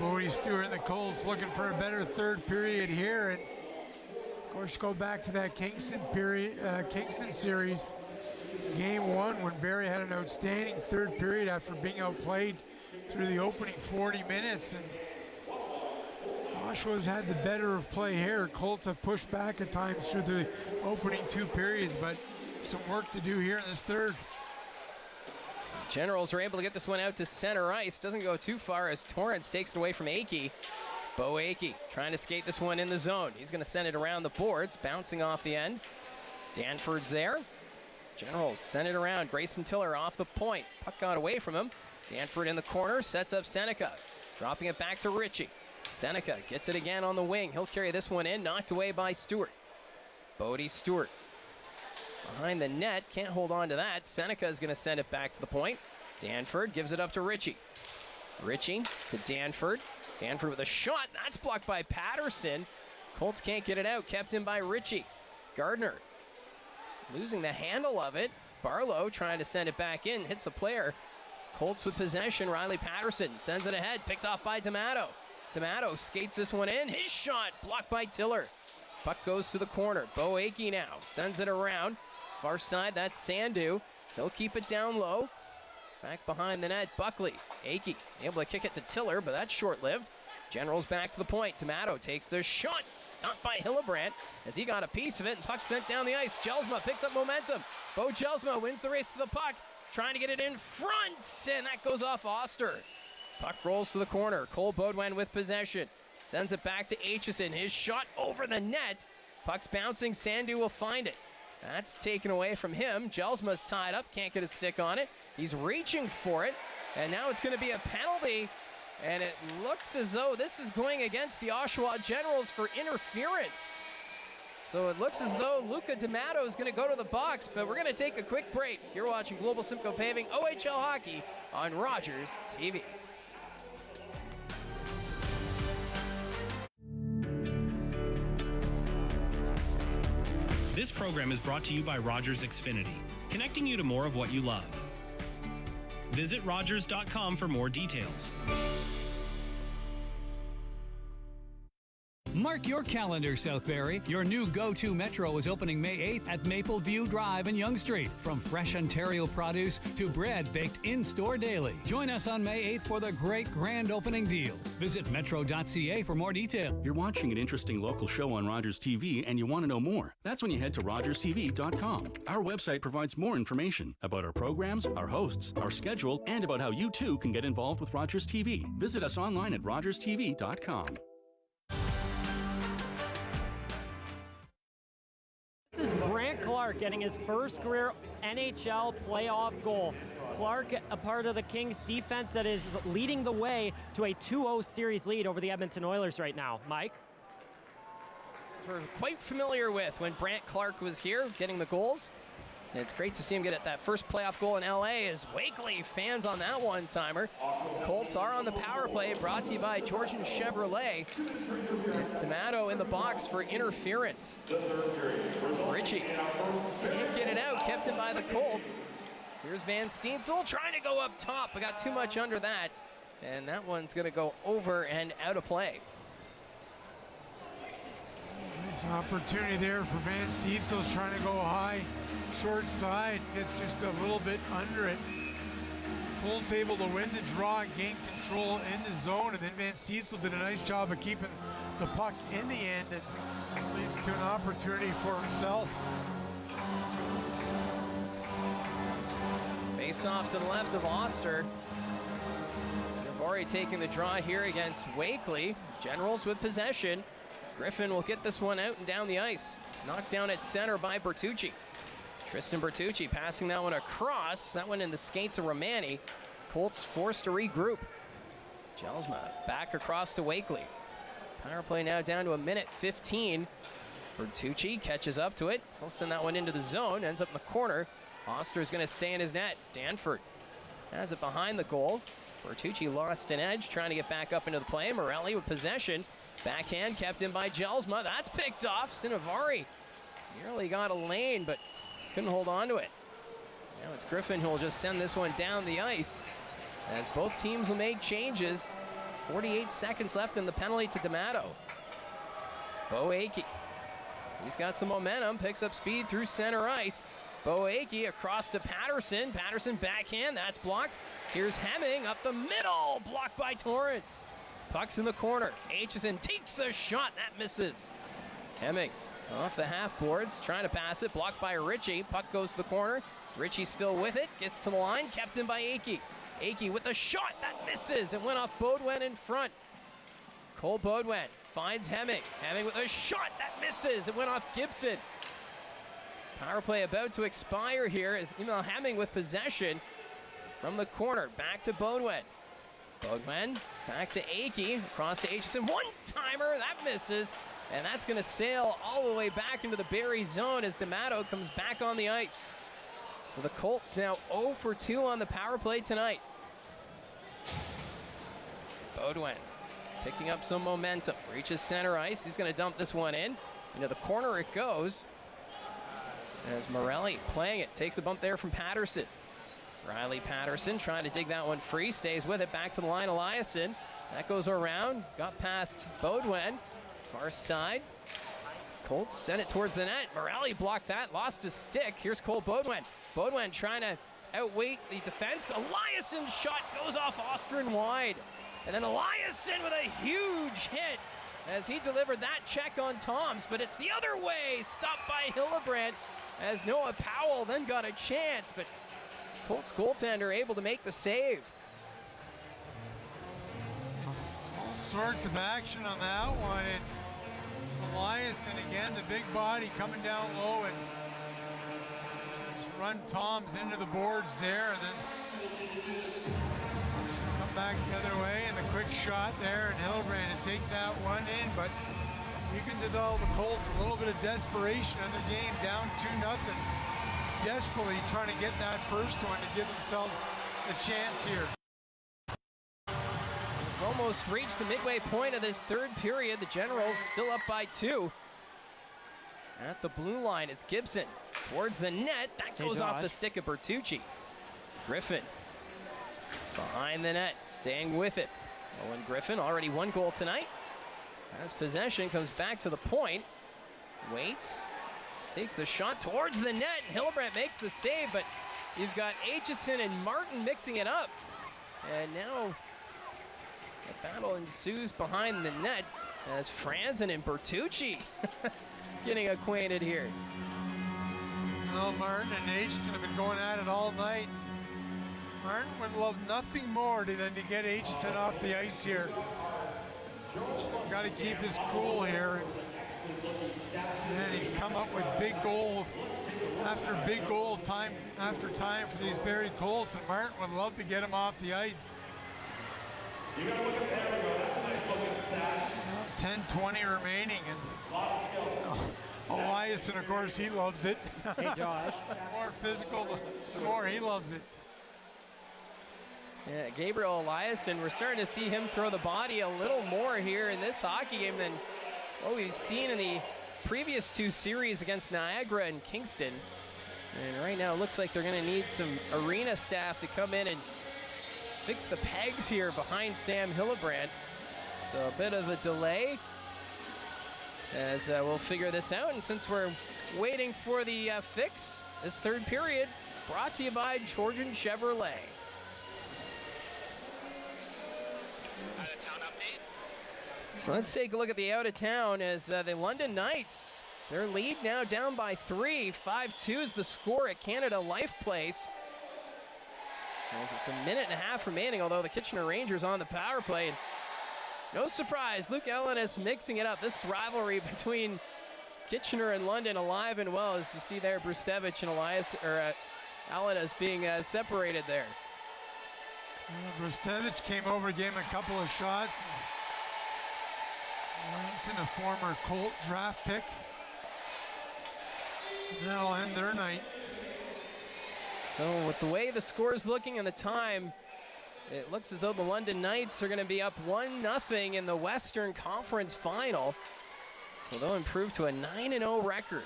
Bodie Stewart and the Colts looking for a better third period here. And of course, go back to that Kingston series. Game 1 when Barrie had an outstanding third period after being outplayed through the opening 40 minutes. And Oshawa's had the better of play here. Colts have pushed back at times through the opening 2 periods, but some work to do here in this third. Generals are able to get this one out to center ice. Doesn't go too far as Torrance takes it away from Akey. Bo Akey trying to skate this one in the zone. He's going to send it around the boards, bouncing off the end. Danford's there. Generals send it around. Grayson Tiller off the point. Puck got away from him. Danford in the corner, sets up Seneca. Dropping it back to Ritchie. Seneca gets it again on the wing. He'll carry this one in, knocked away by Stewart. Bodie Stewart behind the net, can't hold on to that. Seneca is going to send it back to the point. Danford gives it up to Ritchie. Ritchie to Danford. Danford with a shot. That's blocked by Patterson. Colts can't get it out. Kept in by Ritchie. Gardner losing the handle of it. Barlow trying to send it back in. Hits a player. Colts with possession. Riley Patterson sends it ahead. Picked off by D'Amato. D'Amato skates this one in. His shot blocked by Tiller. Puck goes to the corner. Bo Akey now sends it around. Far side, that's Sandu. He'll keep it down low. Back behind the net, Buckley. Akey able to kick it to Tiller, but that's short-lived. Generals back to the point. D'Amato takes the shot. Stopped by Hillebrand as he got a piece of it, and puck sent down the ice. Jelsma picks up momentum. Bo Jelsma wins the race to the puck, trying to get it in front, and that goes off Oster. Puck rolls to the corner. Cole Baudouin with possession. Sends it back to Aitchison. His shot over the net. Puck's bouncing. Sandu will find it. That's taken away from him. Jelsma's tied up. Can't get a stick on it. He's reaching for it. And now it's going to be a penalty. And it looks as though this is going against the Oshawa Generals for interference. So it looks as though Luca D'Amato is going to go to the box, but we're going to take a quick break. You're watching Global Simcoe Paving OHL Hockey on Rogers TV. This program is brought to you by Rogers Xfinity, connecting you to more of what you love. Visit Rogers.com for more details. Mark your calendar, Southbury. Your new go-to Metro is opening May 8th at Mapleview Drive in Yonge Street. From fresh Ontario produce to bread baked in-store daily. Join us on May 8th for the great grand opening deals. Visit metro.ca for more detail. You're watching an interesting local show on Rogers TV and you want to know more. That's when you head to RogersTV.com. Our website provides more information about our programs, our hosts, our schedule, and about how you too can get involved with Rogers TV. Visit us online at RogersTV.com. This is Brant Clark getting his first career NHL playoff goal. Clark, a part of the Kings defense that is leading the way to a 2-0 series lead over the Edmonton Oilers right now. Mike? We're quite familiar with when Brant Clark was here getting the goals. And it's great to see him get that first playoff goal in LA as Wakely fans on that one-timer. Colts are on the power play, brought to you by Georgian Chevrolet. It's D'Amato in the box for interference. Ritchie can't get it out, kept in by the Colts. Here's Van Steensel trying to go up top, but got too much under that. And that one's going to go over and out of play. Nice opportunity there for Van Steensel trying to go high. Short side, gets just a little bit under it. Colts able to win the draw and gain control in the zone, and then Van Steensel did a nice job of keeping the puck in the end, and leads to an opportunity for himself. Face off to the left of Oster. Rivalry taking the draw here against Wakely. Generals with possession. Griffin will get this one out and down the ice. Knocked down at center by Bertucci. Tristan Bertucci passing that one across. That one in the skates of Romani. Colts forced to regroup. Jelsma back across to Wakely. Power play now down to 1:15. Bertucci catches up to it. He'll send that one into the zone. Ends up in the corner. Oster's going to stay in his net. Danford has it behind the goal. Bertucci lost an edge, trying to get back up into the play. Morelli with possession. Backhand kept in by Jelsma. That's picked off. Sinovari nearly got a lane, but couldn't hold on to it. Now it's Griffin who will just send this one down the ice as both teams will make changes. 48 seconds left in the penalty to D'Amato. Bo Akey. He's got some momentum, picks up speed through center ice. Bo Akey across to Patterson. Patterson backhand, that's blocked. Here's Hemming up the middle, blocked by Torrance. Puck's in the corner. Aitchison takes the shot, that misses. Hemming off the half boards, trying to pass it, blocked by Ritchie. Puck goes to the corner. Ritchie still with it, gets to the line, kept in by Akey. Akey with the shot, that misses. It went off Beaudoin in front. Cole Beaudoin finds Hemming. Hemming with a shot, that misses. It went off Gibson. Power play about to expire here as Emil Hemming with possession from the corner. Back to Beaudoin. Beaudoin back to Akey. Across to Aitchison. One-timer, that misses. And that's going to sail all the way back into the Barrie zone as D'Amato comes back on the ice. So the Colts now 0 for 2 on the power play tonight. Beaudoin picking up some momentum. Reaches center ice. He's going to dump this one in. Into the corner it goes. As Morelli playing it. Takes a bump there from Patterson. Riley Patterson trying to dig that one free. Stays with it. Back to the line. Eliasson. That goes around. Got past Beaudoin. Far side. Colts sent it towards the net. Morelli blocked that. Lost his stick. Here's Cole Beaudoin. Beaudoin trying to outweight the defense. Eliasson's shot goes off Ostrin wide. And then Eliasson with a huge hit as he delivered that check on Toms. But it's the other way. Stopped by Hillebrand as Noah Powell then got a chance. But Colts goaltender able to make the save. All sorts of action on that one. And Eliasson again, the big body coming down low and just run Toms into the boards there. And then come back the other way and the quick shot there. And Hillebrand to take that one in. But you can develop the Colts a little bit of desperation in their game, down 2-0. Desperately trying to get that first one to give themselves a chance here. We've almost reached the midway point of this third period. The Generals still up by 2. At the blue line, it's Gibson towards the net. That goes off the stick of Bertucci. Griffin behind the net, staying with it. Owen Griffin, already 1 goal tonight. Has possession, comes back to the point. Waits. Takes the shot towards the net. Hillebrand makes the save, but you've got Aitchison and Martin mixing it up. And now a battle ensues behind the net as Franzen and Bertucci getting acquainted here. Well, Martin and Aitchison have been going at it all night. Martin would love nothing more than to get Aitchison off the ice here. Got to keep his cool here. And he's come up with big goal after big goal, time after time for these Barrie Colts, and Martin would love to get him off the ice. 10-20 remaining, and Eliasson, of course, he loves it. Hey, Josh. The more physical, the more he loves it. Yeah, Gabriel Eliasson, we're starting to see him throw the body a little more here in this hockey game than what we've seen in the previous 2 series against Niagara and Kingston. And right now it looks like they're going to need some arena staff to come in and fix the pegs here behind Sam Hillebrand. So a bit of a delay as we'll figure this out. And since we're waiting for the fix, this third period brought to you by Georgian Chevrolet. Out-of-town update. So let's take a look at the out-of-town as the London Knights, their lead now down by 3. 5-2 is the score at Canada Life Place. There's a minute and a half remaining, although the Kitchener Rangers on the power play. No surprise, Luke Ellenis mixing it up. This rivalry between Kitchener and London alive and well, as you see there, Brustevich and Ellenis being separated there. Brustevich came over, gave him a couple of shots. Langston, a former Colt draft pick. That'll end their night. So with the way the score is looking and the time, it looks as though the London Knights are going to be up 1-0 in the Western Conference Final. So they'll improve to a 9-0 record.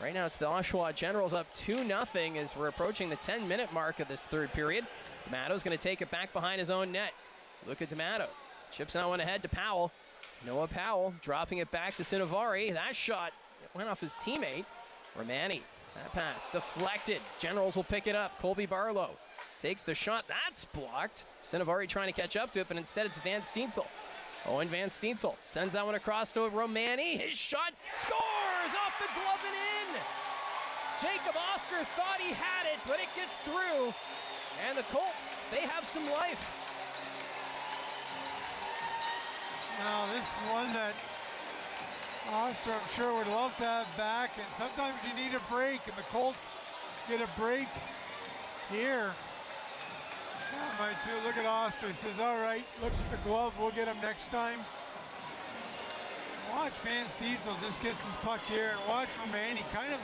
Right now it's the Oshawa Generals up 2-0 as we're approaching the 10-minute mark of this third period. D'Amato's going to take it back behind his own net. Look at D'Amato. Chips that one ahead to Powell. Noah Powell dropping it back to Sinovari. That shot went off his teammate, Romani. That pass deflected. Generals will pick it up. Colby Barlow takes the shot. That's blocked. Sinovari trying to catch up to it, but instead it's Van Steensel. Owen Van Steensel sends that one across to Romani. His shot scores off the glove and in. Jacob Oster thought he had it, but it gets through. And the Colts, they have some life. Now this is one that Oster, I'm sure, would love to have back, and sometimes you need a break, and the Colts get a break here. Look at Oster. He says, all right, looks at the glove, we'll get him next time. Watch Van Steensel just gets his puck here, and watch Romani, kind of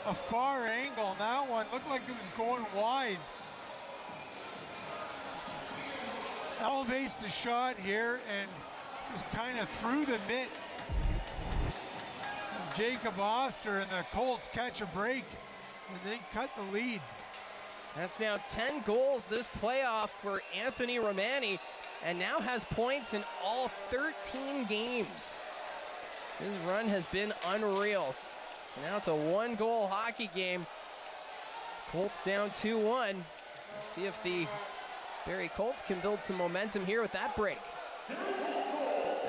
a far angle on that one. Looked like it was going wide. Elevates the shot here, and just kind of through the mitt. Jacob Oster and the Colts catch a break, and they cut the lead. That's now 10 goals this playoff for Anthony Romani, and now has points in all 13 games. His run has been unreal. So now it's a 1-goal hockey game. Colts down 2-1. We'll see if the Barrie Colts can build some momentum here with that break.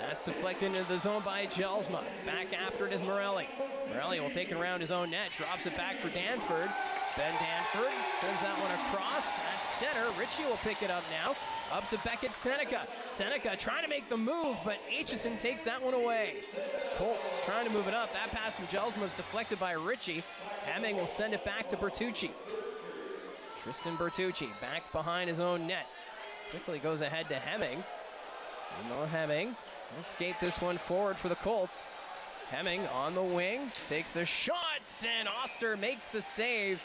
That's deflected into the zone by Jelsma. Back after it is Morelli. Morelli will take it around his own net, drops it back for Danford. Ben Danford sends that one across at center. Ritchie will pick it up now. Up to Beckett Seneca. Seneca trying to make the move, but Aitchison takes that one away. Colts trying to move it up. That pass from Jelsma is deflected by Ritchie. Hemming will send it back to Bertucci. Tristan Bertucci back behind his own net. Quickly goes ahead to Hemming. Emil Hemming will skate this one forward for the Colts. Hemming on the wing, takes the shots, and Oster makes the save,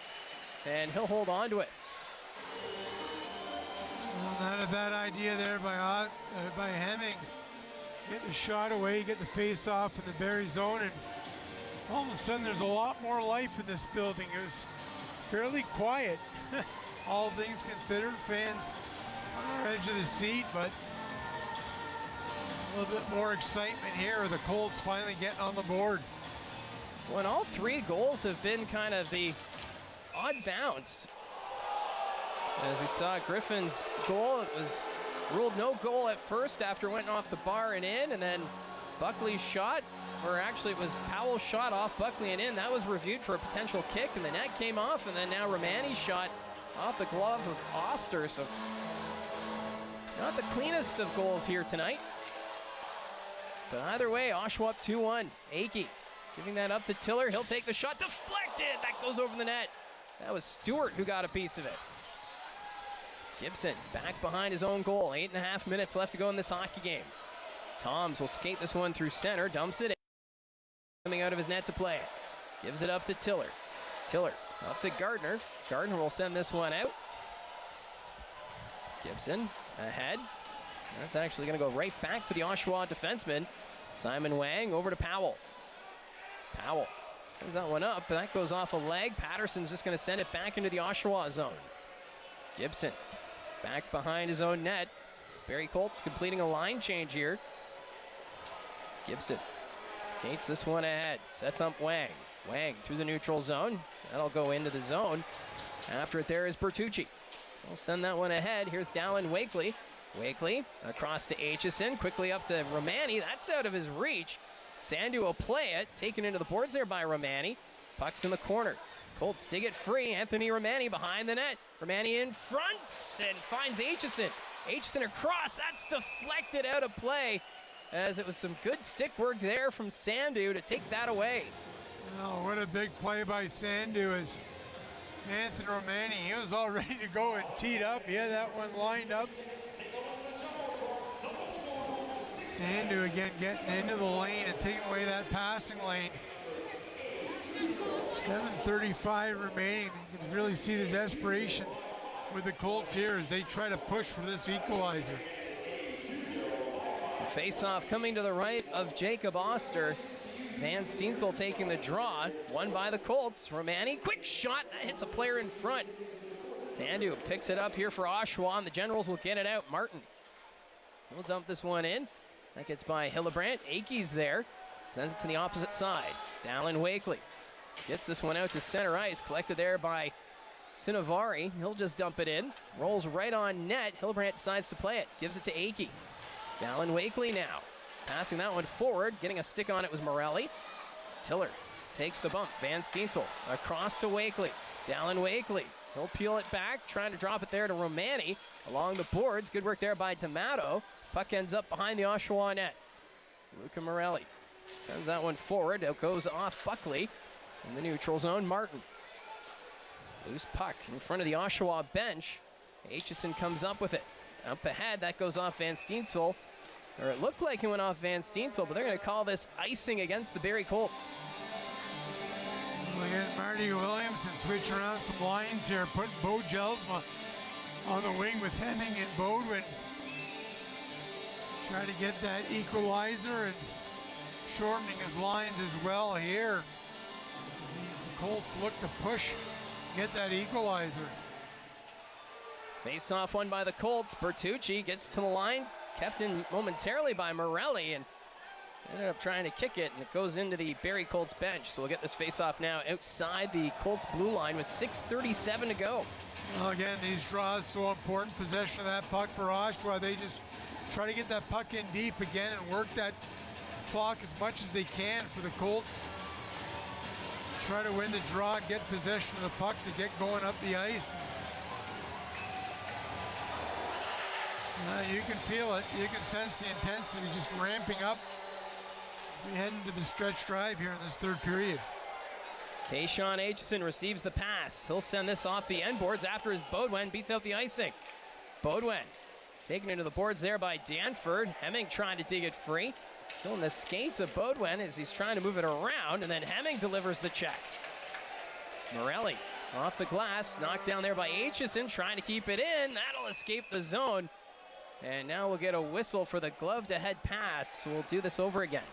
and he'll hold on to it. Well, not a bad idea there by Hemming. Get the shot away, get the face off in the Barrie zone, and all of a sudden there's a lot more life in this building. It was fairly quiet, all things considered. Fans on the edge of the seat, but a little bit more excitement here. The Colts finally getting on the board. Well, and all 3 goals have been kind of the odd bounce. As we saw Griffin's goal, it was ruled no goal at first after it went off the bar and in, and then Buckley's shot, or actually it was Powell's shot off Buckley and in. That was reviewed for a potential kick, and the net came off, and then now Romani's shot off the glove of Oster. So not the cleanest of goals here tonight. But either way, Oshawa up 2-1. Akey giving that up to Tiller. He'll take the shot. Deflected! That goes over the net. That was Stewart who got a piece of it. Gibson back behind his own goal. 8.5 minutes left to go in this hockey game. Toms will skate this one through center. Dumps it in. Coming out of his net to play it. Gives it up to Tiller. Tiller up to Gardner. Gardner will send this one out. Gibson ahead. That's actually going to go right back to the Oshawa defenseman. Simon Wang over to Powell. Powell sends that one up, but that goes off a leg. Patterson's just going to send it back into the Oshawa zone. Gibson back behind his own net. Barrie Colts completing a line change here. Gibson skates this one ahead. Sets up Wang. Wang through the neutral zone. That'll go into the zone. After it there is Bertucci. We'll send that one ahead. Here's Dalyn Wakely. Wakely across to Aitchison, quickly up to Romani. That's out of his reach. Sandu will play it, taken into the boards there by Romani. Puck's in the corner. Colts dig it free. Anthony Romani behind the net. Romani in front and finds Aitchison. Aitchison across. That's deflected out of play, as it was some good stick work there from Sandu to take that away. Oh, what a big play by Sandu as Anthony Romani. He was all ready to go and teed up. He had that one lined up. Sandu again getting into the lane and taking away that passing lane. 7:35 remaining. You can really see the desperation with the Colts here as they try to push for this equalizer. So face-off coming to the right of Jacob Oster. Van Steensel taking the draw. Won by the Colts. Romani, quick shot. That hits a player in front. Sandu picks it up here for Oshawa, and the Generals will get it out. Martin will dump this one in. That gets by Hillebrand. Akey's there. Sends it to the opposite side. Dalyn Wakely gets this one out to center ice. Collected there by Sinovari. He'll just dump it in. Rolls right on net. Hillebrand decides to play it. Gives it to Akey. Dalyn Wakely now. Passing that one forward. Getting a stick on it was Morelli. Tiller takes the bump. Van Steensel across to Wakely. Dalyn Wakely. He'll peel it back. Trying to drop it there to Romani. Along the boards. Good work there by D'Amato. Puck ends up behind the Oshawa net. Luca Morelli sends that one forward. It goes off Buckley. In the neutral zone, Martin. Loose puck in front of the Oshawa bench. Aitchison comes up with it. Up ahead, that goes off Van Steensel. Or it looked like it went off Van Steensel, but they're going to call this icing against the Barrie Colts. Look at Marty Williamson switch around some lines here, putting Bo Jelsma on the wing with Hemming and Bodwin. Try to get that equalizer and shortening his lines as well here. As the Colts look to push, get that equalizer. Face-off won by the Colts. Bertucci gets to the line, kept in momentarily by Morelli, and ended up trying to kick it, and it goes into the Barrie Colts bench. So we'll get this face-off now outside the Colts blue line with 6:37 to go. Well, again, these draws so important. Possession of that puck for Oshawa. They just try to get that puck in deep again and work that clock as much as they can for the Colts. Try to win the draw, get possession of the puck to get going up the ice. You can feel it. You can sense the intensity just ramping up. We head into the stretch drive here in this third period. Kayshawn Aitchison receives the pass. He'll send this off the end boards after his Bodwin beats out the icing. Bodwin taken into the boards there by Danford. Hemming trying to dig it free. Still in the skates of Bodwin as he's trying to move it around, and then Hemming delivers the check. Morelli off the glass, knocked down there by Aitchison, trying to keep it in. That'll escape the zone. And now we'll get a whistle for the glove-to-head pass. We'll do this over again.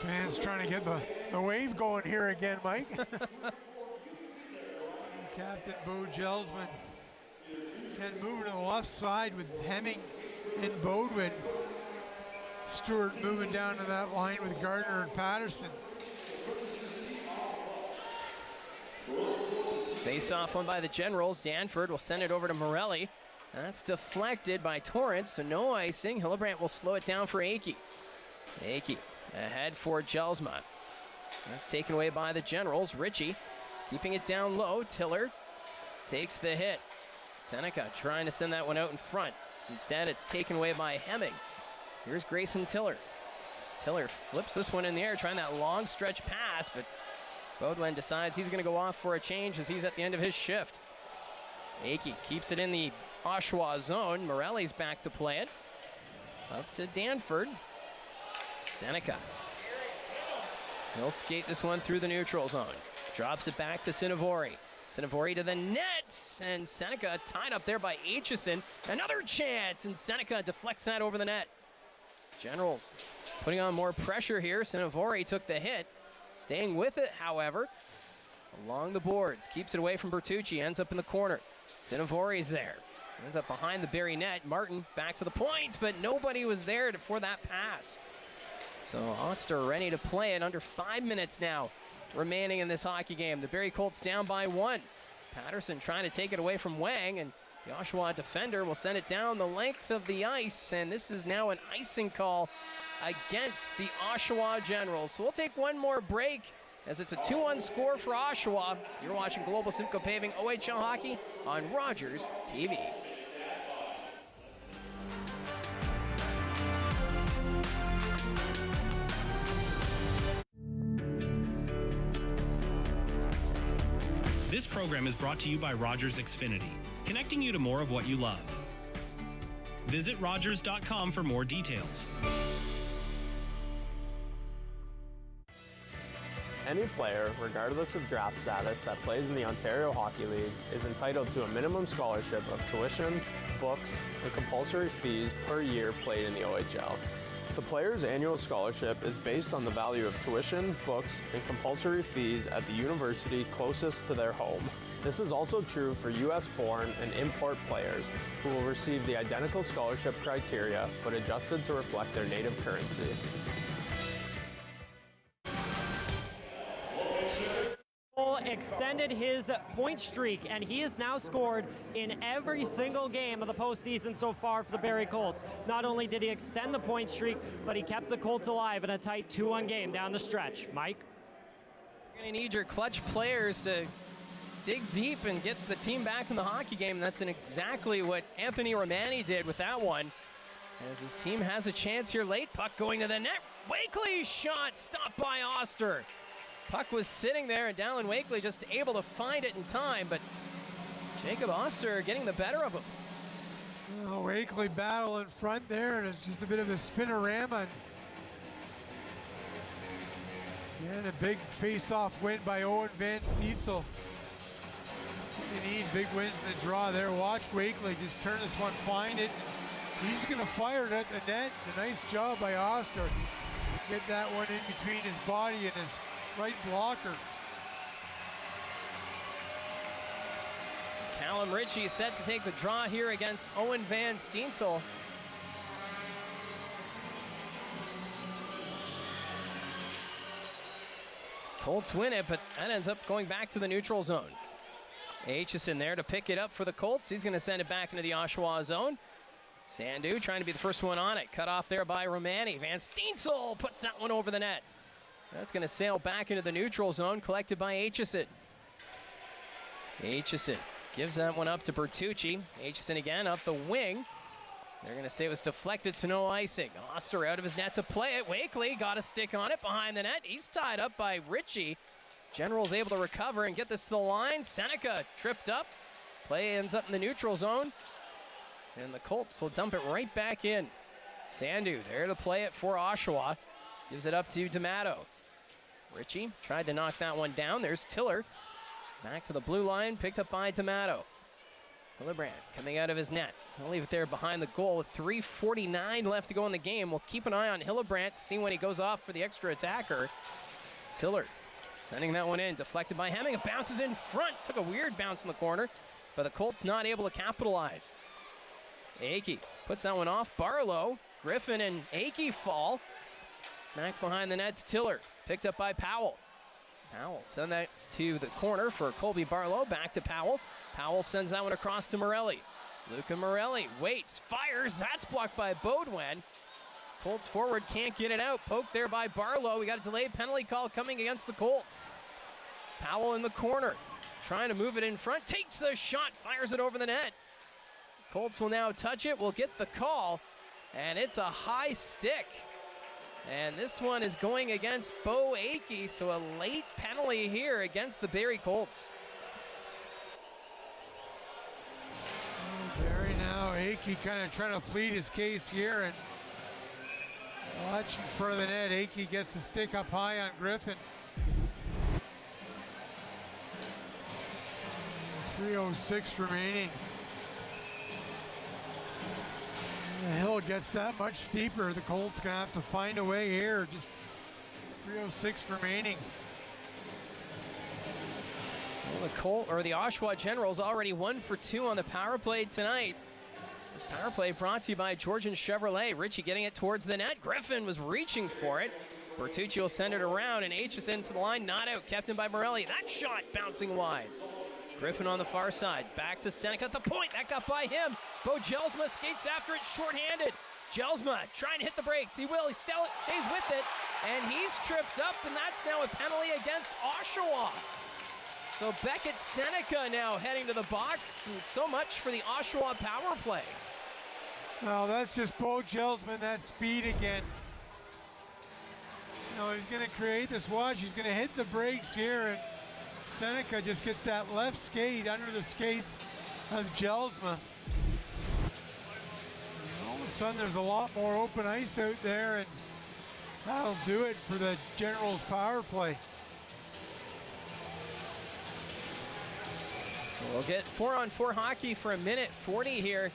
Fans trying to get the wave going here again, Mike. Captain Bo Jelsman can move to the left side with Hemming and Bodwin. Stewart moving down to that line with Gardner and Patterson. Face-off won by the Generals. Danford will send it over to Morelli. That's deflected by Torrance, so no icing. Hillebrand will slow it down for Akey. Akey ahead for Jelsma. That's taken away by the Generals. Ritchie keeping it down low. Tiller takes the hit. Seneca trying to send that one out in front. Instead, it's taken away by Hemming. Here's Grayson Tiller. Tiller flips this one in the air, trying that long stretch pass, but Bodwin decides he's going to go off for a change as he's at the end of his shift. Akey keeps it in the Oshawa zone. Morelli's back to play it. Up to Danford. Seneca. He'll skate this one through the neutral zone. Drops it back to Sinovari. Sinovari to the net, and Seneca tied up there by Aitchison. Another chance, and Seneca deflects that over the net. Generals putting on more pressure here. Sinovari took the hit. Staying with it, however. Along the boards. Keeps it away from Bertucci. Ends up in the corner. Sinovari's there. Ends up behind the Barrie net. Martin back to the point, but nobody was there for that pass. So Oster ready to play it. Under 5 minutes now remaining in this hockey game. The Barrie Colts down by 1. Patterson trying to take it away from Wang, and the Oshawa defender will send it down the length of the ice, and this is now an icing call against the Oshawa Generals. So we'll take one more break, as it's a 2-1 score for Oshawa. You're watching Global Simcoe Paving OHL Hockey on Rogers TV. This program is brought to you by Rogers Xfinity, connecting you to more of what you love. Visit Rogers.com for more details. Any player, regardless of draft status, that plays in the Ontario Hockey League is entitled to a minimum scholarship of tuition, books, and compulsory fees per year played in the OHL. The player's annual scholarship is based on the value of tuition, books, and compulsory fees at the university closest to their home. This is also true for U.S.-born and import players who will receive the identical scholarship criteria but adjusted to reflect their native currency. Extended his point streak, and he has now scored in every single game of the postseason so far for the Barrie Colts. Not only did he extend the point streak, but he kept the Colts alive in a tight 2-1 game down the stretch. Mike? You're going to need your clutch players to dig deep and get the team back in the hockey game. And that's exactly what Anthony Romani did with that one, as his team has a chance here late. Puck going to the net. Wakely's shot stopped by Oster. Puck was sitting there, and Dalyn Wakely just able to find it in time, but Jacob Oster getting the better of him. Oh, Wakely battle in front there, and it's just a bit of a spinorama. And a big face-off win by Owen Van Steensel. They need big wins in the draw there. Watch Wakely just turn this one, find it. He's going to fire it at the net. A nice job by Oster. Get that one in between his body and his right blocker. Callum Ritchie set to take the draw here against Owen Van Steensel. Colts win it, but that ends up going back to the neutral zone. Aitchison there to pick it up for the Colts. He's going to send it back into the Oshawa zone. Sandu trying to be the first one on it. Cut off there by Romani. Van Steensel puts that one over the net. That's going to sail back into the neutral zone, collected by Aitchison. Aitchison gives that one up to Bertucci. Aitchison again up the wing. They're going to say it was deflected, so no icing. Oster out of his net to play it. Wakely got a stick on it behind the net. He's tied up by Ritchie. General's able to recover and get this to the line. Seneca tripped up. Play ends up in the neutral zone. And the Colts will dump it right back in. Sandu there to play it for Oshawa. Gives it up to D'Amato. Ritchie tried to knock that one down. There's Tiller. Back to the blue line, picked up by D'Amato. Hillebrand coming out of his net. We'll leave it there behind the goal with 3:49 left to go in the game. We'll keep an eye on Hillebrand to see when he goes off for the extra attacker. Tiller sending that one in, deflected by Hemming. It bounces in front. Took a weird bounce in the corner, but the Colts not able to capitalize. Akey puts that one off. Barlow, Griffin, and Akey fall. Back behind the net's Tiller, picked up by Powell. Powell sends that to the corner for Colby Barlow. Back to Powell. Powell sends that one across to Morelli. Luca Morelli waits, fires. That's blocked by Baudouin. Colts forward can't get it out. Poked there by Barlow. We got a delayed penalty call coming against the Colts. Powell in the corner, trying to move it in front. Takes the shot, fires it over the net. Colts will now touch it. We'll get the call, and it's a high stick. And this one is going against Bo Akey, so a late penalty here against the Barrie Colts. Barrie now, Akey kind of trying to plead his case here, and watch in front of the net. Akey gets the stick up high on Griffin. 3:06 remaining. The hill gets that much steeper. The Colts gonna have to find a way here. Just 3:06 remaining. Well, the Oshawa Generals already 1 for 2 on the power play tonight. This power play brought to you by Georgian Chevrolet. Ritchie getting it towards the net. Griffin was reaching for it. Bertucci will send it around, and Aitchison to the line, not out, kept in by Morelli. That shot bouncing wide. Griffin on the far side, back to Seneca at the point. That got by him. Bo Jelsma skates after it shorthanded. Jelsma trying to hit the brakes. He will. He stays with it. And he's tripped up, and that's now a penalty against Oshawa. So Beckett Seneca now heading to the box, and so much for the Oshawa power play. Well, that's just Bo Gelsman, that speed again. You know, he's going to create this watch. He's going to hit the brakes here, and Seneca just gets that left skate under the skates of Gelsma. All of a sudden, there's a lot more open ice out there, and that'll do it for the Generals power play. So we'll get 4-on-4 hockey for a minute 40 here.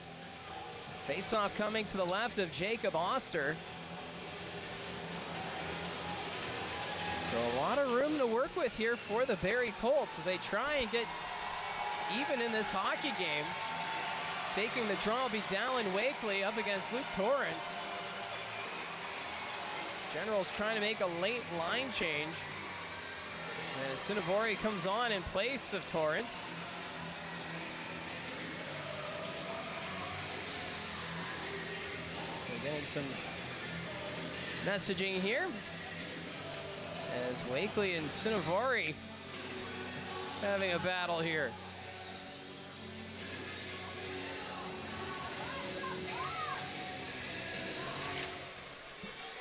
Faceoff coming to the left of Jacob Oster. So a lot of room to work with here for the Barrie Colts as they try and get even in this hockey game. Taking the draw will be Dalyn Wakely up against Luke Torrance. Generals trying to make a late line change. And Sinavori comes on in place of Torrance. So getting some messaging here as Wakely and Sinavori having a battle here.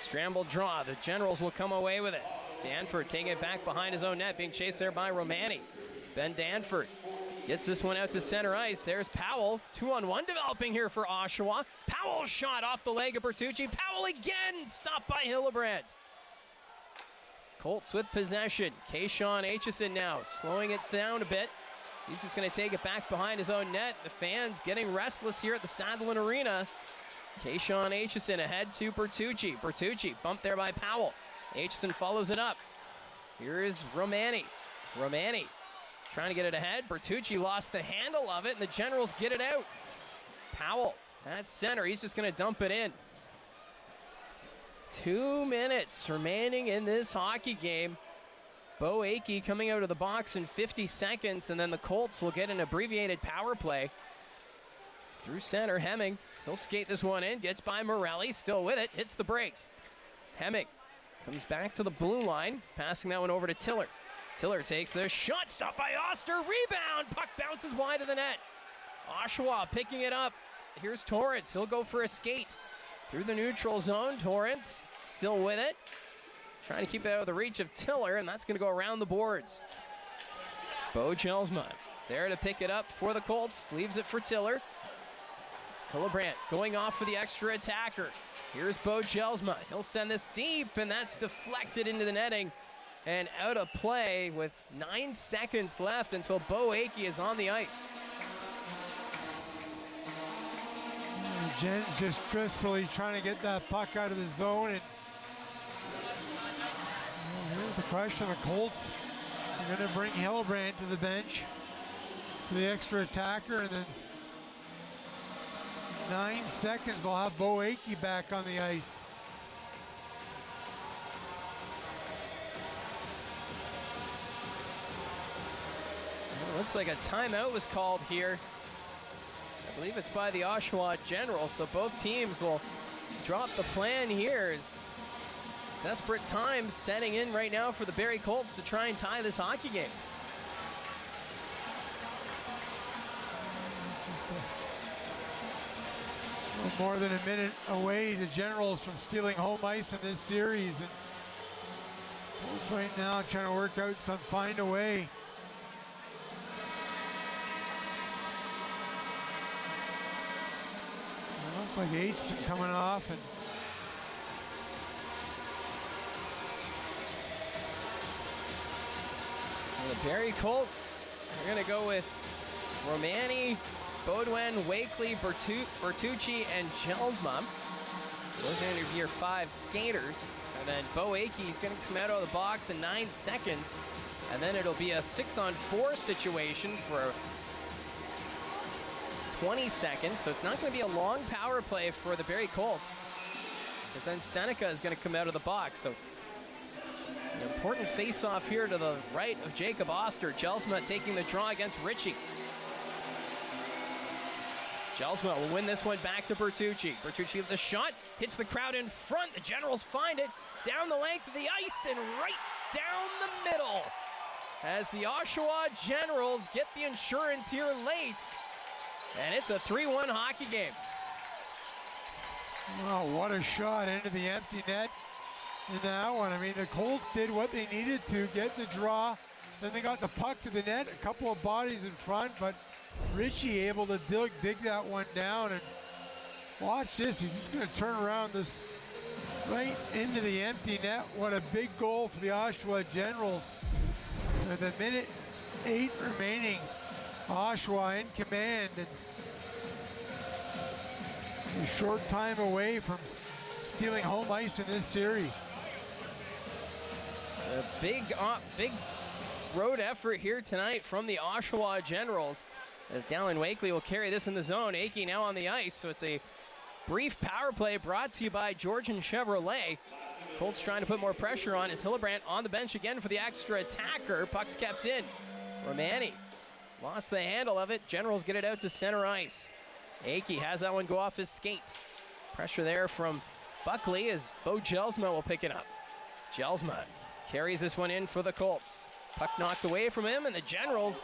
Scrambled draw. The Generals will come away with it. Danford taking it back behind his own net, being chased there by Romani. Ben Danford gets this one out to center ice. There's Powell. 2-on-1 developing here for Oshawa. Powell shot off the leg of Bertucci. Powell again, stopped by Hillebrand. Colts with possession. Kayshawn Aitchison now slowing it down a bit. He's just going to take it back behind his own net. The fans getting restless here at the Sadlin Arena. Kayshawn Aitchison ahead to Bertucci. Bertucci bumped there by Powell. Aitchison follows it up. Here is Romani. Romani trying to get it ahead. Bertucci lost the handle of it, and the Generals get it out. Powell at center. He's just going to dump it in. 2 minutes remaining in this hockey game. Bo Akey coming out of the box in 50 seconds, and then the Colts will get an abbreviated power play. Through center, Hemming. He'll skate this one in, gets by Morelli, still with it, hits the brakes. Hemming comes back to the blue line, passing that one over to Tiller. Tiller takes the shot, stopped by Oster, rebound, puck bounces wide of the net. Oshawa picking it up. Here's Torrance, he'll go for a skate. Through the neutral zone, Torrance still with it. Trying to keep it out of the reach of Tiller, and that's gonna go around the boards. Bo Gelsma there to pick it up for the Colts, leaves it for Tiller. Hillebrand going off for the extra attacker. Here's Bo Gelsma. He'll send this deep, and that's deflected into the netting and out of play with 9 seconds left until Bo Akey is on the ice. Jen's just crisply trying to get that puck out of the zone. And here's the question: the Colts are going to bring Hillebrand to the bench for the extra attacker, and then 9 seconds, they'll have Bo Akey back on the ice. Well, it looks like a timeout was called here. I believe it's by the Oshawa Generals, so both teams will drop the plan here. As desperate times setting in right now for the Barrie Colts to try and tie this hockey game. More than a minute away, the Generals from stealing home ice in this series. And Colts right now trying to work out some find a way. It looks like Aitchison coming off, and so the Barrie Colts are going to go with Romani, Baudouin, Wakely, Bertucci, and Gelsma. Those are going to be your 5 skaters. And then Bo Akey is going to come out of the box in 9 seconds. And then it'll be a 6-on-4 situation for 20 seconds. So it's not going to be a long power play for the Barrie Colts, because then Seneca is going to come out of the box. So an important face-off here to the right of Jacob Oster. Gelsma taking the draw against Ritchie. Gelsma will win this one back to Bertucci. Bertucci with the shot, hits the crowd in front. The Generals find it down the length of the ice and right down the middle. As the Oshawa Generals get the insurance here late. And it's a 3-1 hockey game. Wow, what a shot into the empty net in that one. I mean, the Colts did what they needed to get the draw. Then they got the puck to the net, a couple of bodies in front, but Ritchie able to dig that one down. And watch this, he's just going to turn around this right into the empty net. What a big goal for the Oshawa Generals. With a minute 8 remaining, Oshawa in command, and a short time away from stealing home ice in this series. A big road effort here tonight from the Oshawa Generals, as Dalyn Wakely will carry this in the zone. Akey now on the ice, so it's a brief power play brought to you by Georgian Chevrolet. Colts trying to put more pressure on as Hillebrand on the bench again for the extra attacker. Puck's kept in. Romani lost the handle of it. Generals get it out to center ice. Akey has that one go off his skate. Pressure there from Buckley as Bo Gelsma will pick it up. Gelsma carries this one in for the Colts. Puck knocked away from him, and the Generals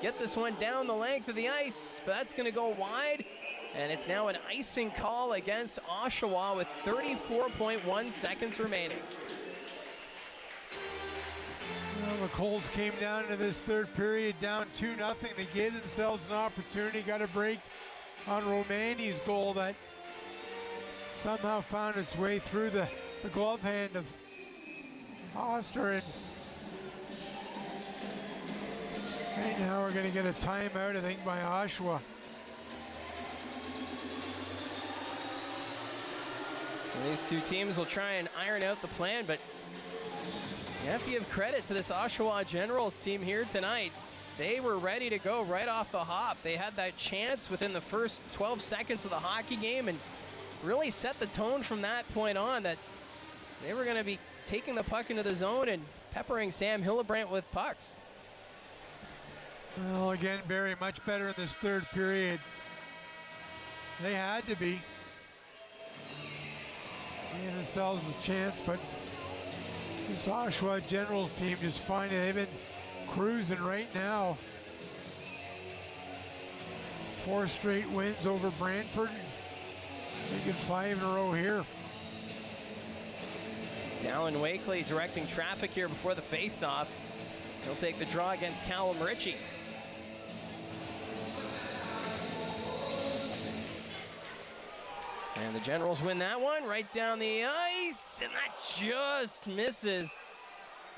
get this one down the length of the ice, but that's going to go wide. And it's now an icing call against Oshawa with 34.1 seconds remaining. Well, the Colts came down into this third period down 2-0. They gave themselves an opportunity, got a break on Romani's goal that somehow found its way through the glove hand of Oster. And right now we're going to get a timeout, I think, by Oshawa. So these two teams will try and iron out the plan, but you have to give credit to this Oshawa Generals team here tonight. They were ready to go right off the hop. They had that chance within the first 12 seconds of the hockey game and really set the tone from that point on that they were going to be taking the puck into the zone and peppering Sam Hillebrand with pucks. Well, again, Barrie much better in this third period. They had to be. Gave themselves a chance, but this Oshawa Generals team just finding they've been cruising right now. 4 straight wins over Brantford. Making 5 in a row here. Dalyn Wakely directing traffic here before the face-off. He'll take the draw against Callum Ritchie. And the Generals win that one right down the ice, and that just misses.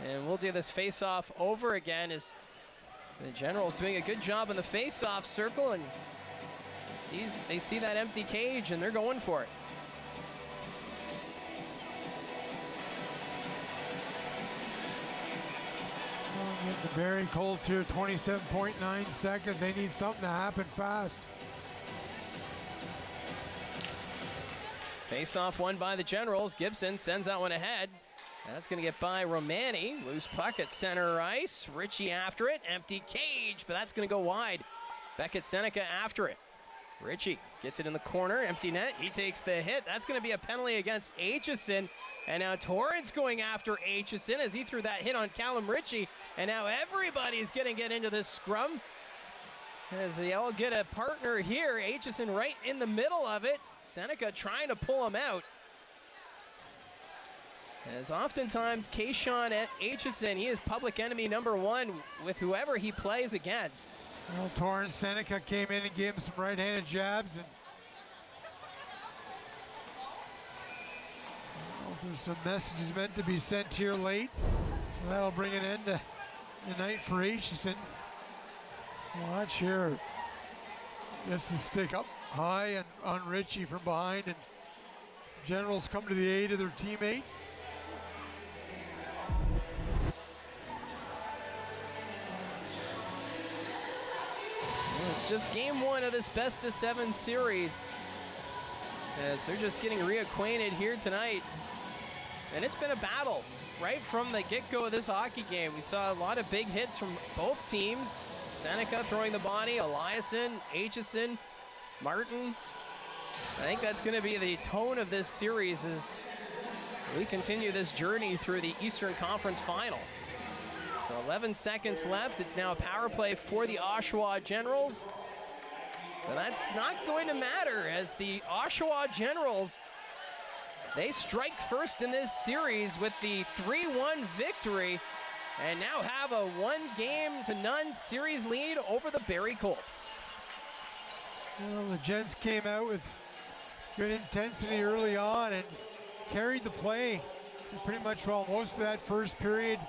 And we'll do this face-off over again as the Generals doing a good job in the face-off circle, and they see that empty cage and they're going for it. The Barrie Colts here, 27.9 seconds. They need something to happen fast. Face-off won by the Generals. Gibson sends that one ahead. That's going to get by Romani. Loose puck at center ice. Ritchie after it. Empty cage, but that's going to go wide. Beckett Seneca after it. Ritchie gets it in the corner. Empty net. He takes the hit. That's going to be a penalty against Aitchison. And now Torrance going after Aitchison as he threw that hit on Callum Ritchie. And now everybody's going to get into this scrum as they all get a partner here. Aitchison right in the middle of it. Seneca trying to pull him out. As oftentimes Kayshawn at Aitchison, he is public enemy number 1 with whoever he plays against. Well, Torrance Seneca came in and gave him some right-handed jabs. And there's some messages meant to be sent here late. So that'll bring an end to the night for Aitchison. Watch here. Gets the stick up high and on Ritchie from behind, and Generals come to the aid of their teammate. It's just game 1 of this best of 7 series, as they're just getting reacquainted here tonight. And it's been a battle right from the get-go of this hockey game. We saw a lot of big hits from both teams. Seneca throwing the body, Eliason, Aitchison Martin. I think that's going to be the tone of this series as we continue this journey through the Eastern Conference Final. So 11 seconds left. It's now a power play for the Oshawa Generals. But that's not going to matter as the Oshawa Generals, they strike first in this series with the 3-1 victory and now have a 1-0 series lead over the Barrie Colts. Well, the Gents came out with good intensity early on and carried the play pretty much well most of that first period.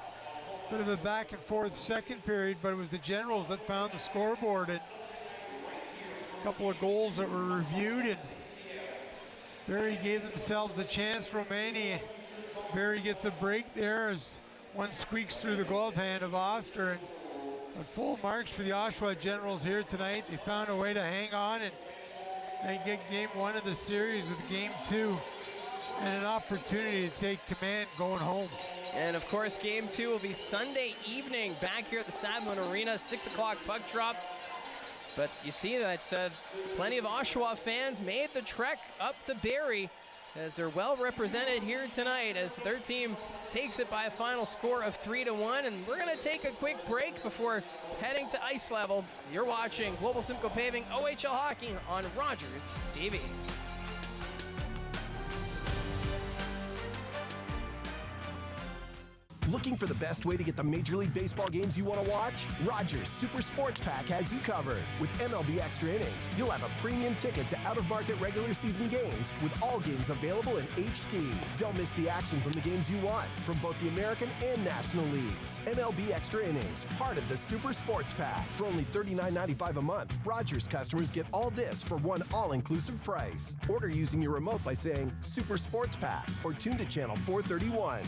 Bit of a back and forth second period, but it was the Generals that found the scoreboard, and a couple of goals that were reviewed, and Barrie gave themselves a chance. Romani, Barrie gets a break there as one squeaks through the glove hand of Oster, and full marks for the Oshawa Generals here tonight. They found a way to hang on and get game one of the series with game two and an opportunity to take command going home. And of course, game two will be Sunday evening back here at the Sadlin Arena, 6 o'clock puck drop. But you see that plenty of Oshawa fans made the trek up to Barrie as they're well represented here tonight as their team takes it by a final score of 3-1. And we're going to take a quick break before heading to ice level. You're watching Global Simcoe Paving OHL Hockey on Rogers TV. Looking for the best way to get the Major League Baseball games you want to watch? Rogers Super Sports Pack has you covered. With MLB Extra Innings, you'll have a premium ticket to out-of-market regular season games with all games available in HD. Don't miss the action from the games you want from both the American and National Leagues. MLB Extra Innings, part of the Super Sports Pack. For only $39.95 a month, Rogers customers get all this for one all-inclusive price. Order using your remote by saying Super Sports Pack or tune to channel 431.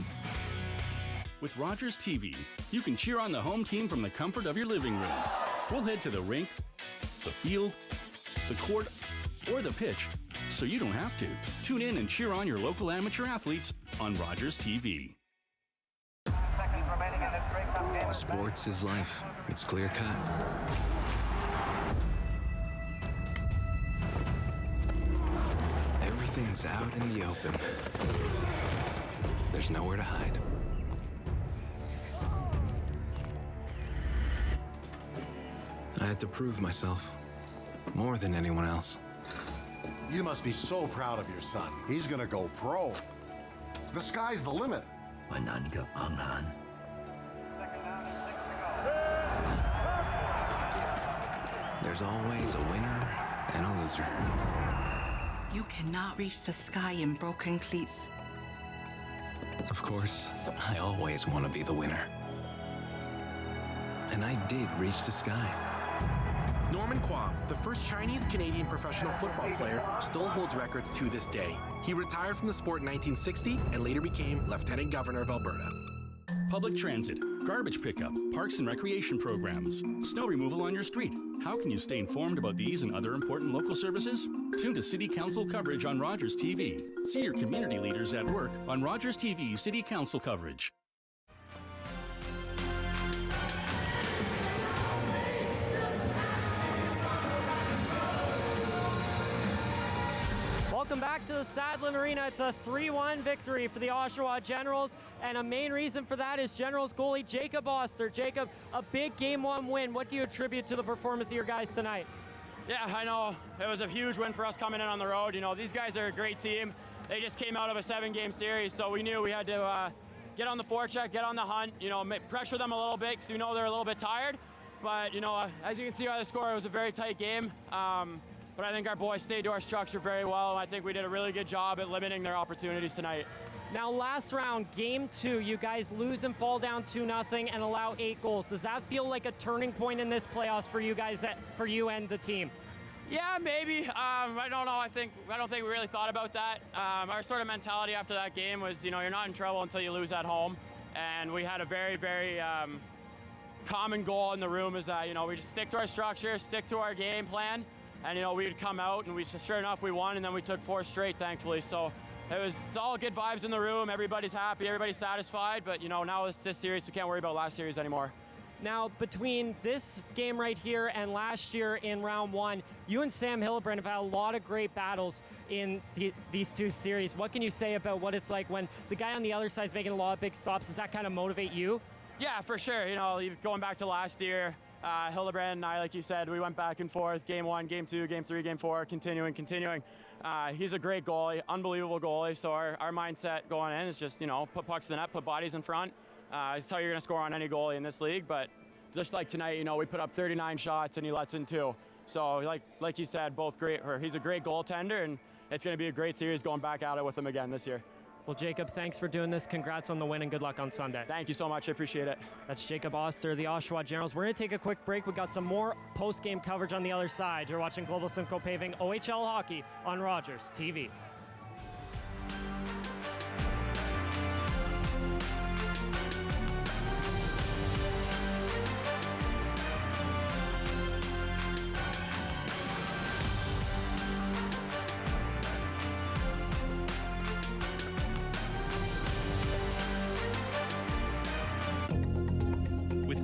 With Rogers TV, you can cheer on the home team from the comfort of your living room. We'll head to the rink, the field, the court, or the pitch, so you don't have to. Tune in and cheer on your local amateur athletes on Rogers TV. Sports is life. It's clear cut. Everything's out in the open. There's nowhere to hide. I had to prove myself, more than anyone else. You must be so proud of your son. He's gonna go pro. The sky's the limit. There's always a winner and a loser. You cannot reach the sky in broken cleats. Of course, I always want to be the winner. And I did reach the sky. Norman Kwong, the first Chinese-Canadian professional football player, still holds records to this day. He retired from the sport in 1960 and later became Lieutenant Governor of Alberta. Public transit, garbage pickup, parks and recreation programs, snow removal on your street. How can you stay informed about these and other important local services? Tune to City Council coverage on Rogers TV. See your community leaders at work on Rogers TV City Council coverage. Welcome back to the Sadlin Arena. It's a 3-1 victory for the Oshawa Generals, and a main reason for that is Generals goalie Jacob Oster. Jacob, a big Game 1 win. What do you attribute to the performance of your guys tonight? Yeah, I know. It was a huge win for us coming in on the road. You know, these guys are a great team. They just came out of a 7-game series, so we knew we had to get on the forecheck, get on the hunt, you know, pressure them a little bit because we know they're a little bit tired. But, you know, as you can see by the score, it was a very tight game. But I think our boys stayed to our structure very well. I think we did a really good job at limiting their opportunities tonight. Now, last round, Game 2, you guys lose and fall down 2-0 and allow 8 goals. Does that feel like a turning point in this playoffs for you guys, for you and the team? Yeah, maybe. I don't know. I don't think we really thought about that. Our sort of mentality after that game was, you know, you're not in trouble until you lose at home. And we had a very, very common goal in the room is that, you know, we just stick to our structure, stick to our game plan. And, you know, we'd come out and sure enough, we won, and then we took 4 straight, thankfully. So it's all good vibes in the room. Everybody's happy, everybody's satisfied. But, you know, now it's this series, we can't worry about last series anymore. Now, between this game right here and last year in round one, you and Sam Hillebrand have had a lot of great battles in these two series. What can you say about what it's like when the guy on the other side is making a lot of big stops? Does that kind of motivate you? Yeah, for sure. Going back to last year, Hillebrand and I, like you said, we went back and forth, game 1, game 2, game 3, game 4, continuing. He's a great goalie, unbelievable goalie, so our mindset going in is just, put pucks in the net, put bodies in front. It's how you're going to score on any goalie in this league, but just like tonight, we put up 39 shots and he lets in 2. So like you said, he's a great goaltender, and it's going to be a great series going back at it with him again this year. Well, Jacob, thanks for doing this. Congrats on the win and good luck on Sunday. Thank you so much. I appreciate it. That's Jacob Oster, the Oshawa Generals. We're going to take a quick break. We got some more post-game coverage on the other side. You're watching Global Simcoe Paving OHL Hockey on Rogers TV.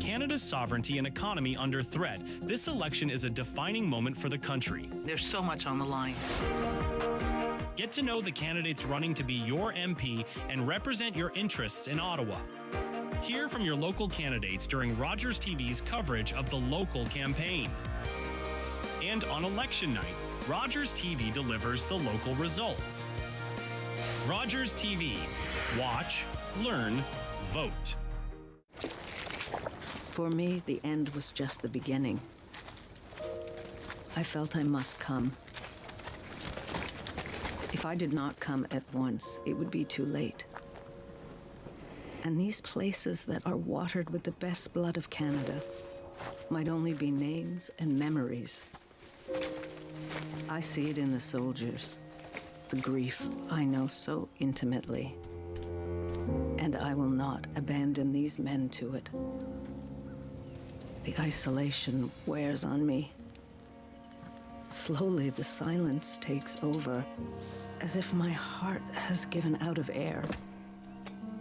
Canada's sovereignty and economy under threat, this election is a defining moment for the country. There's so much on the line. Get to know the candidates running to be your MP and represent your interests in Ottawa. Hear from your local candidates during Rogers TV's coverage of the local campaign. And on election night, Rogers TV delivers the local results. Rogers TV. Watch, learn, vote. For me, the end was just the beginning. I felt I must come. If I did not come at once, it would be too late. And these places that are watered with the best blood of Canada might only be names and memories. I see it in the soldiers, the grief I know so intimately. And I will not abandon these men to it. The isolation wears on me. Slowly, the silence takes over, as if my heart has given out of air.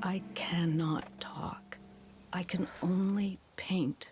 I cannot talk. I can only paint.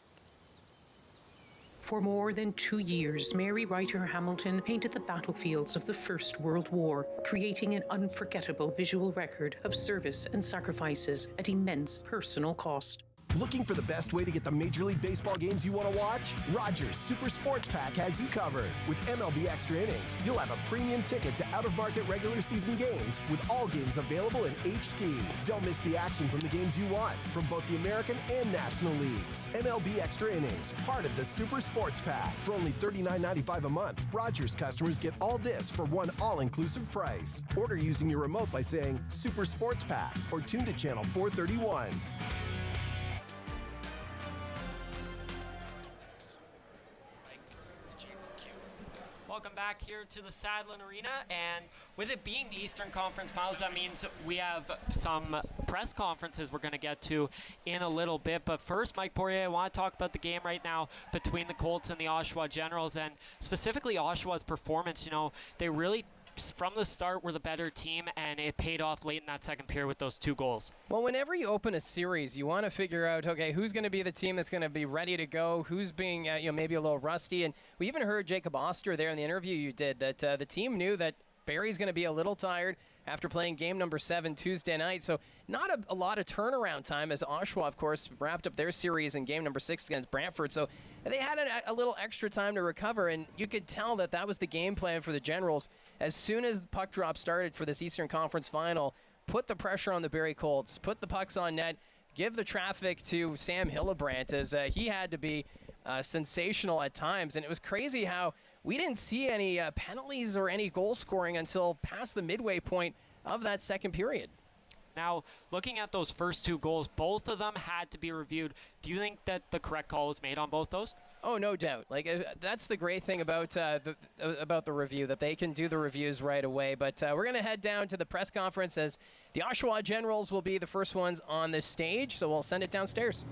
For more than 2 years, Mary Ryder Hamilton painted the battlefields of the First World War, creating an unforgettable visual record of service and sacrifices at immense personal cost. Looking for the best way to get the Major League Baseball games you want to watch? Rogers Super Sports Pack has you covered. With MLB Extra Innings, you'll have a premium ticket to out-of-market regular season games with all games available in HD. Don't miss the action from the games you want from both the American and National Leagues. MLB Extra Innings, part of the Super Sports Pack. For only $39.95 a month, Rogers customers get all this for one all-inclusive price. Order using your remote by saying Super Sports Pack or tune to channel 431. Welcome back here to the Sadlin Arena, and with it being the Eastern Conference Finals, that means we have some press conferences we're going to get to in a little bit. But first, Mike Poirier, I want to talk about the game right now between the Colts and the Oshawa Generals, and specifically Oshawa's performance. They really, from the start, were the better team, and it paid off late in that second period with those 2 goals. Well, whenever you open a series, you want to figure out, okay, who's going to be the team that's going to be ready to go, who's being maybe a little rusty. And we even heard Jacob Oster there in the interview you did that the team knew that Barrie's going to be a little tired after playing game number 7 Tuesday night. So not a lot of turnaround time, as Oshawa, of course, wrapped up their series in game number 6 against Brantford. So they had a little extra time to recover, and you could tell that was the game plan for the Generals. As soon as the puck drop started for this Eastern Conference Final, put the pressure on the Barrie Colts, put the pucks on net, give the traffic to Sam Hillebrand, as he had to be sensational at times. And it was crazy how we didn't see any penalties or any goal scoring until past the midway point of that second period. Now, looking at those first 2 goals, both of them had to be reviewed. Do you think that the correct call was made on both those? Oh, no doubt. That's the great thing about the review, that they can do the reviews right away. But we're going to head down to the press conference, as the Oshawa Generals will be the first ones on the stage. So we'll send it downstairs.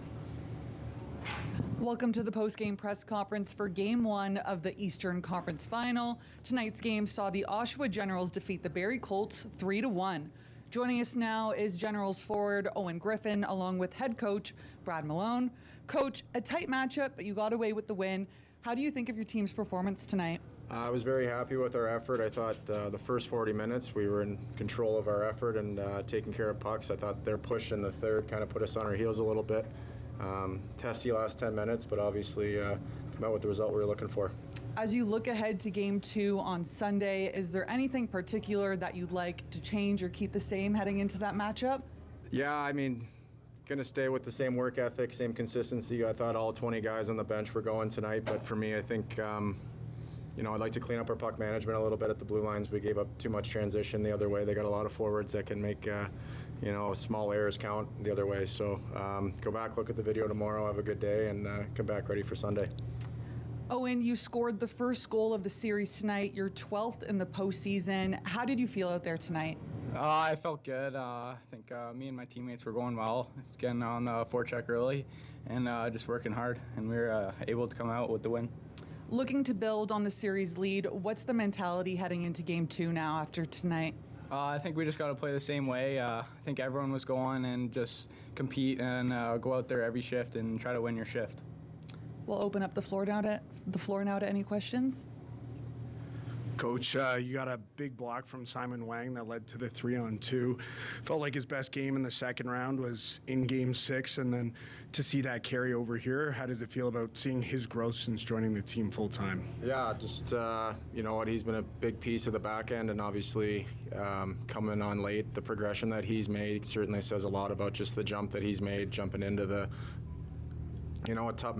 Welcome to the post-game press conference for Game 1 of the Eastern Conference Final. Tonight's game saw the Oshawa Generals defeat the Barrie Colts 3-1. Joining us now is Generals forward Owen Griffin, along with head coach Brad Malone. Coach, a tight matchup, but you got away with the win. How do you think of your team's performance tonight? I was very happy with our effort. I thought the first 40 minutes we were in control of our effort and taking care of pucks. I thought their push in the third kind of put us on our heels a little bit. Testy last 10 minutes, but obviously come out with the result we were looking for. As you look ahead to Game 2 on Sunday, is there anything particular that you'd like to change or keep the same heading into that matchup? Yeah, I mean, going to stay with the same work ethic, same consistency. I thought all 20 guys on the bench were going tonight, but for me, I think, I'd like to clean up our puck management a little bit at the blue lines. We gave up too much transition the other way. They got a lot of forwards that can make, small errors count the other way. So go back, look at the video tomorrow, have a good day, and come back ready for Sunday. Owen, you scored the first goal of the series tonight, your 12th in the postseason. How did you feel out there tonight? I felt good. I think me and my teammates were going well, getting on the forecheck early and just working hard, and we were able to come out with the win. Looking to build on the series lead, what's the mentality heading into Game 2 now after tonight? I think we just got to play the same way. I think everyone was going and just compete and go out there every shift and try to win your shift. We'll open up the floor now to any questions. Coach, you got a big block from Simon Wang that led to the 3-on-2. Felt like his best game in the second round was in Game 6, and then to see that carry over here, how does it feel about seeing his growth since joining the team full-time? Yeah, just, he's been a big piece of the back end, and obviously coming on late, the progression that he's made certainly says a lot about just the jump that he's made, jumping into the, a tough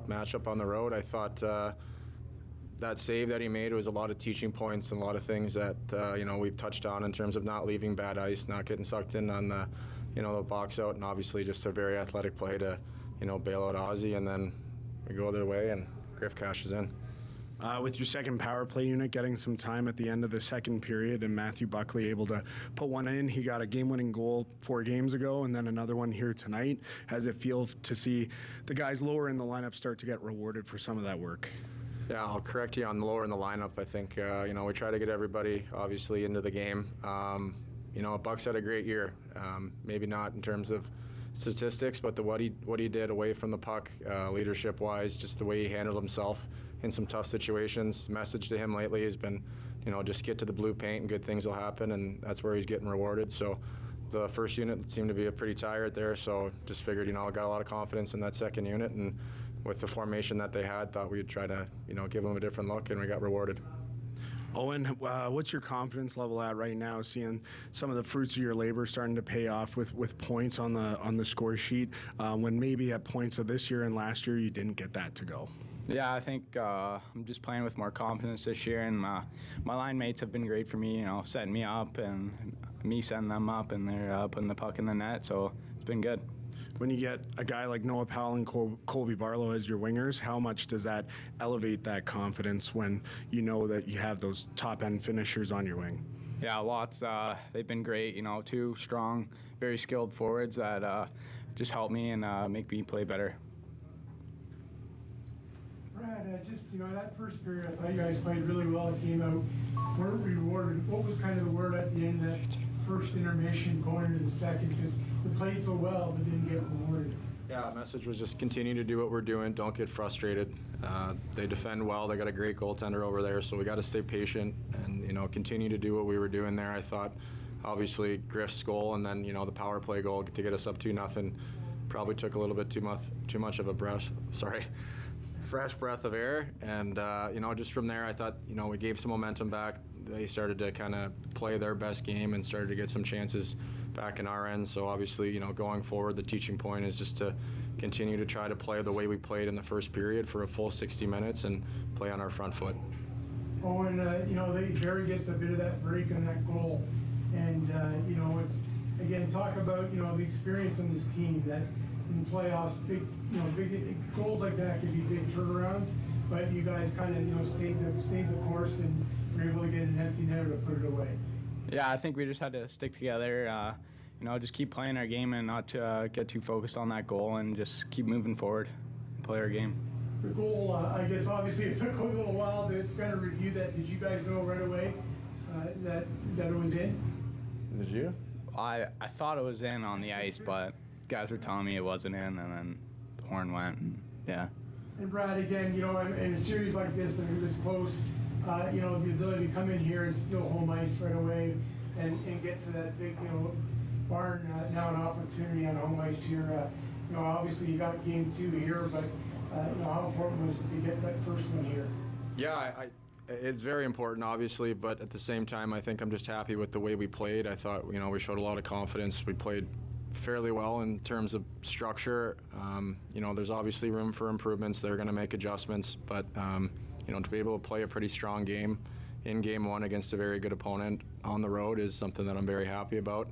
matchup on the road. I thought that save that he made was a lot of teaching points and a lot of things that we've touched on in terms of not leaving bad ice, not getting sucked in on the the box out, and obviously just a very athletic play to bail out Ozzy, and then we go their way and Griff cashes in. With your second power play unit getting some time at the end of the second period and Matthew Buckley able to put one in, he got a game-winning goal 4 games ago and then another one here tonight. How does it feel to see the guys lower in the lineup start to get rewarded for some of that work? Yeah, I'll correct you on lower in the lineup. I think, we try to get everybody, obviously, into the game. Buck's had a great year. Maybe not in terms of statistics, but what he did away from the puck, leadership-wise, just the way he handled himself in some tough situations. Message to him lately has been, just get to the blue paint and good things will happen, and that's where he's getting rewarded. So the first unit seemed to be pretty tired there, so just figured, I got a lot of confidence in that second unit, and with the formation that they had, thought we'd try to, give them a different look, and we got rewarded. Owen, what's your confidence level at right now, seeing some of the fruits of your labor starting to pay off with points on the score sheet, when maybe at points of this year and last year you didn't get that to go? Yeah, I think I'm just playing with more confidence this year, and my line mates have been great for me, setting me up and me setting them up, and they're putting the puck in the net, so it's been good. When you get a guy like Noah Powell and Colby Barlow as your wingers, how much does that elevate that confidence when you know that you have those top-end finishers on your wing? Yeah, lots. They've been great, 2 strong, very skilled forwards that just help me and make me play better. Brad, that first period, I thought you guys played really well. It came out, weren't rewarded. What was kind of the word at the end of that first intermission going into the second? Because we played so well, but didn't get rewarded. Yeah, the message was just continue to do what we're doing. Don't get frustrated. They defend well. They got a great goaltender over there, so we got to stay patient and continue to do what we were doing there. I thought, obviously, Griff's goal and then the power play goal to get us up 2-0 probably took a little bit too much of a fresh breath of air, and just from there I thought we gave some momentum back. They started to kind of play their best game and started to get some chances back in our end. So obviously going forward, the teaching point is just to continue to try to play the way we played in the first period for a full 60 minutes and play on our front foot. Owen, Barrie gets a bit of that break on that goal, and it's again talk about the experience on this team that in playoffs, big goals like that could be big turnarounds, but you guys kind of stayed the course and were able to get an empty netter to put it away. Yeah, I think we just had to stick together, just keep playing our game and not get too focused on that goal and just keep moving forward and play our game. The goal, I guess obviously it took a little while to kind of review that. Did you guys know right away that it was in? Did you? I thought it was in on the ice, but guys were telling me it wasn't in, and then the horn went, and yeah. And Brad, again, in a series like this, that are this close, the ability to come in here and steal home ice right away and get to that big, barn, now an opportunity on home ice here. Obviously you got game 2 here, but how important was it to get that first one here? Yeah, it's very important, obviously, but at the same time, I think I'm just happy with the way we played. I thought, we showed a lot of confidence. We played fairly well in terms of structure. There's obviously room for improvements. They're going to make adjustments, but, to be able to play a pretty strong game in Game 1 against a very good opponent on the road is something that I'm very happy about.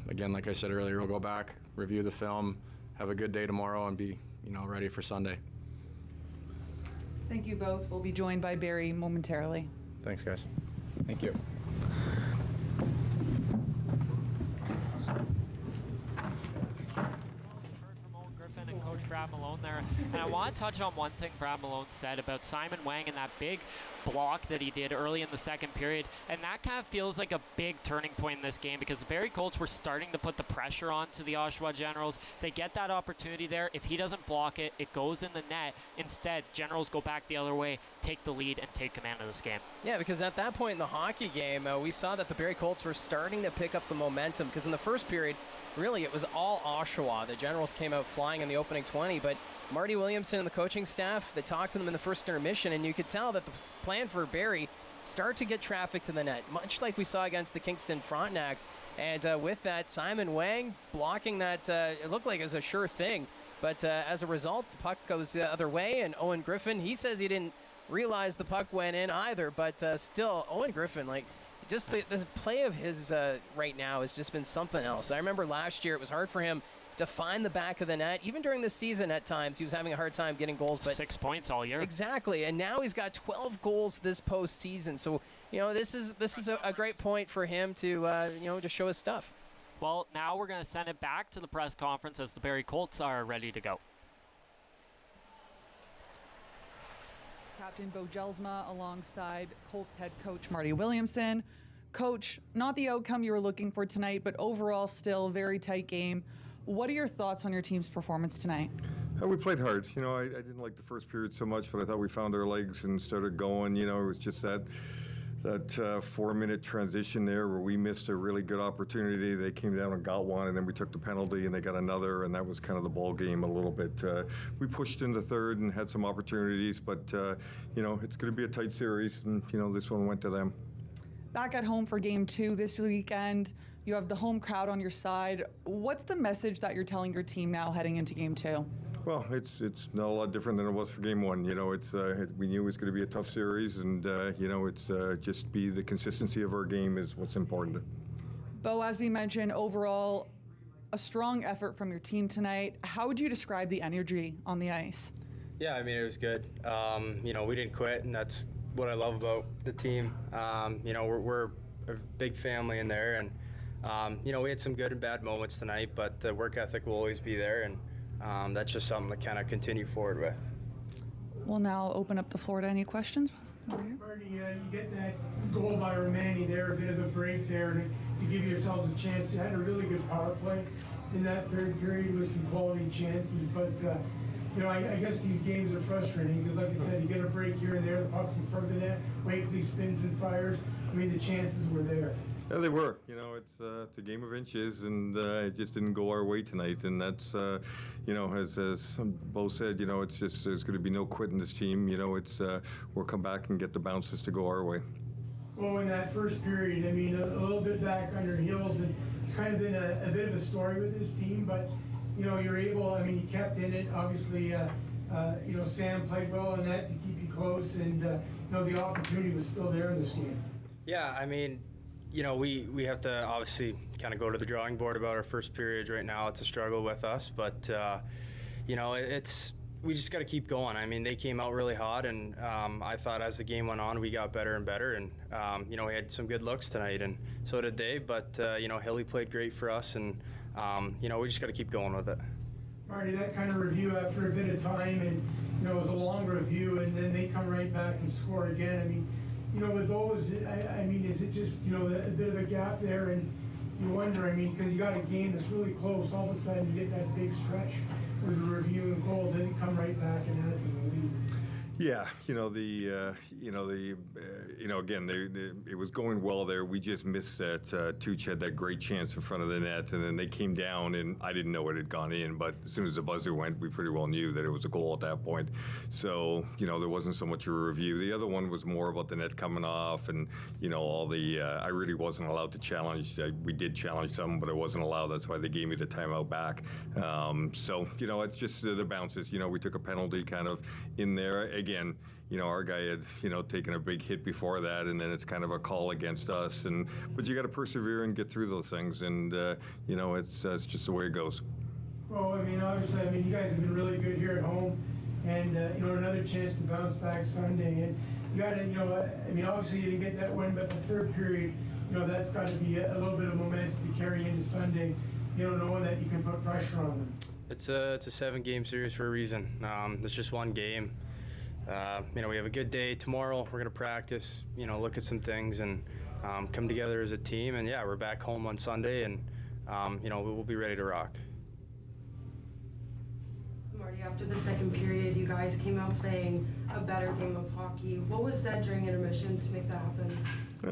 Again, like I said earlier, we'll go back, review the film, have a good day tomorrow, and be, ready for Sunday. Thank you both. We'll be joined by Barrie momentarily. Thanks, guys. Thank you. Griffin and Coach Brad Malone there. And I want to touch on one thing Brad Malone said about Simon Wang and that big block that he did early in the second period. And that kind of feels like a big turning point in this game because the Barrie Colts were starting to put the pressure on to the Oshawa Generals. They get that opportunity there. If he doesn't block it, it goes in the net. Instead, Generals go back the other way, take the lead, and take command of this game. Yeah, because at that point in the hockey game, we saw that the Barrie Colts were starting to pick up the momentum because in the first period, really, it was all Oshawa. The Generals came out flying in the opening 20, but Marty Williamson and the coaching staff, they talked to them in the first intermission, and you could tell that the plan for Barrie start to get traffic to the net, much like we saw against the Kingston Frontenacs. And with that, Simon Wang blocking that, it looked like it was a sure thing. But as a result, the puck goes the other way, and Owen Griffin, he says he didn't realize the puck went in either, but still, Owen Griffin, just this play of his right now has just been something else. I remember last year it was hard for him to find the back of the net. Even during the season at times, he was having a hard time getting goals. But 6 points all year. Exactly, and now he's got 12 goals this postseason. So, this is a great point for him to, to show his stuff. Well, now we're going to send it back to the press conference as the Barrie Colts are ready to go. Captain Bo Jelsma alongside Colts head coach Marty Williamson. Coach, not the outcome you were looking for tonight, but overall still a very tight game. What are your thoughts on your team's performance tonight? We played hard. I didn't like the first period so much, but I thought we found our legs and started going. It was just that 4-minute transition there where we missed a really good opportunity. They came down and got one, and then we took the penalty and they got another, and that was kind of the ball game a little bit. We pushed into third and had some opportunities, but it's going to be a tight series, and this one went to them. Back at home for Game 2 this weekend, you have the home crowd on your side. What's the message that you're telling your team now heading into Game 2? Well, it's not a lot different than it was for Game 1. We knew it was going to be a tough series, and it's just be the consistency of our game is what's important. Bo, as we mentioned, overall, a strong effort from your team tonight. How would you describe the energy on the ice? Yeah, it was good. We didn't quit, and that's what I love about the team. We're a big family in there, and we had some good and bad moments tonight, but the work ethic will always be there, and that's just something to kind of continue forward with. We'll now open up the floor to any questions. Marty, you get that goal by Romani there, a bit of a break there to give yourselves a chance. You had a really good power play in that third period with some quality chances, but I guess these games are frustrating because, like I said, you get a break here and there, the puck's in front of the net, Wakely spins and fires. The chances were there. Yeah, they were. It's a game of inches, and it just didn't go our way tonight. And that's, as Bo said, it's just there's going to be no quitting this team. We'll come back and get the bounces to go our way. Well, in that first period, a little bit back on your heels, and it's kind of been a bit of a story with this team, but you're able. You kept in it. Obviously, Sam played well in that to keep you close, and the opportunity was still there in this game. Yeah, we have to obviously kind of go to the drawing board about our first period right now. It's a struggle with us, but we just got to keep going. They came out really hot, and I thought as the game went on, we got better and better, and we had some good looks tonight, and so did they. But Hilly played great for us, and we just got to kekeep going with it. Marty, that kind of review after a bit of time, and it was a long review, and then they come right back and score again. With those, is it just a bit of a gap there, and you wonder, I mean, because you got a game that's really close, all of a sudden you get that big stretch with a review and goal, then you come right back and add to the lead. Yeah, again, it was going well there. We just missed that. Tooch had that great chance in front of the net, and then they came down, and I didn't know it had gone in, but as soon as the buzzer went, we pretty well knew that it was a goal at that point. So, there wasn't so much a review. The other one was more about the net coming off, and, all the, I really wasn't allowed to challenge. We did challenge some, but I wasn't allowed. That's why they gave me the timeout back. So, it's just the bounces. We took a penalty kind of in there. Again, our guy had, taken a big hit before that, and then it's kind of a call against us. But you got to persevere and get through those things, and it's just the way it goes. Well, obviously, you guys have been really good here at home, and another chance to bounce back Sunday. And you got to, obviously you didn't get that win, but the third period, that's got to be a little bit of momentum to carry into Sunday. Knowing that you can put pressure on them. It's a 7-game series for a reason. It's just one game. We have a good day tomorrow. We're going to practice, look at some things and come together as a team. And, we're back home on Sunday, and, we'll be ready to rock. Marty, after the second period, you guys came out playing a better game of hockey. What was said during intermission to make that happen?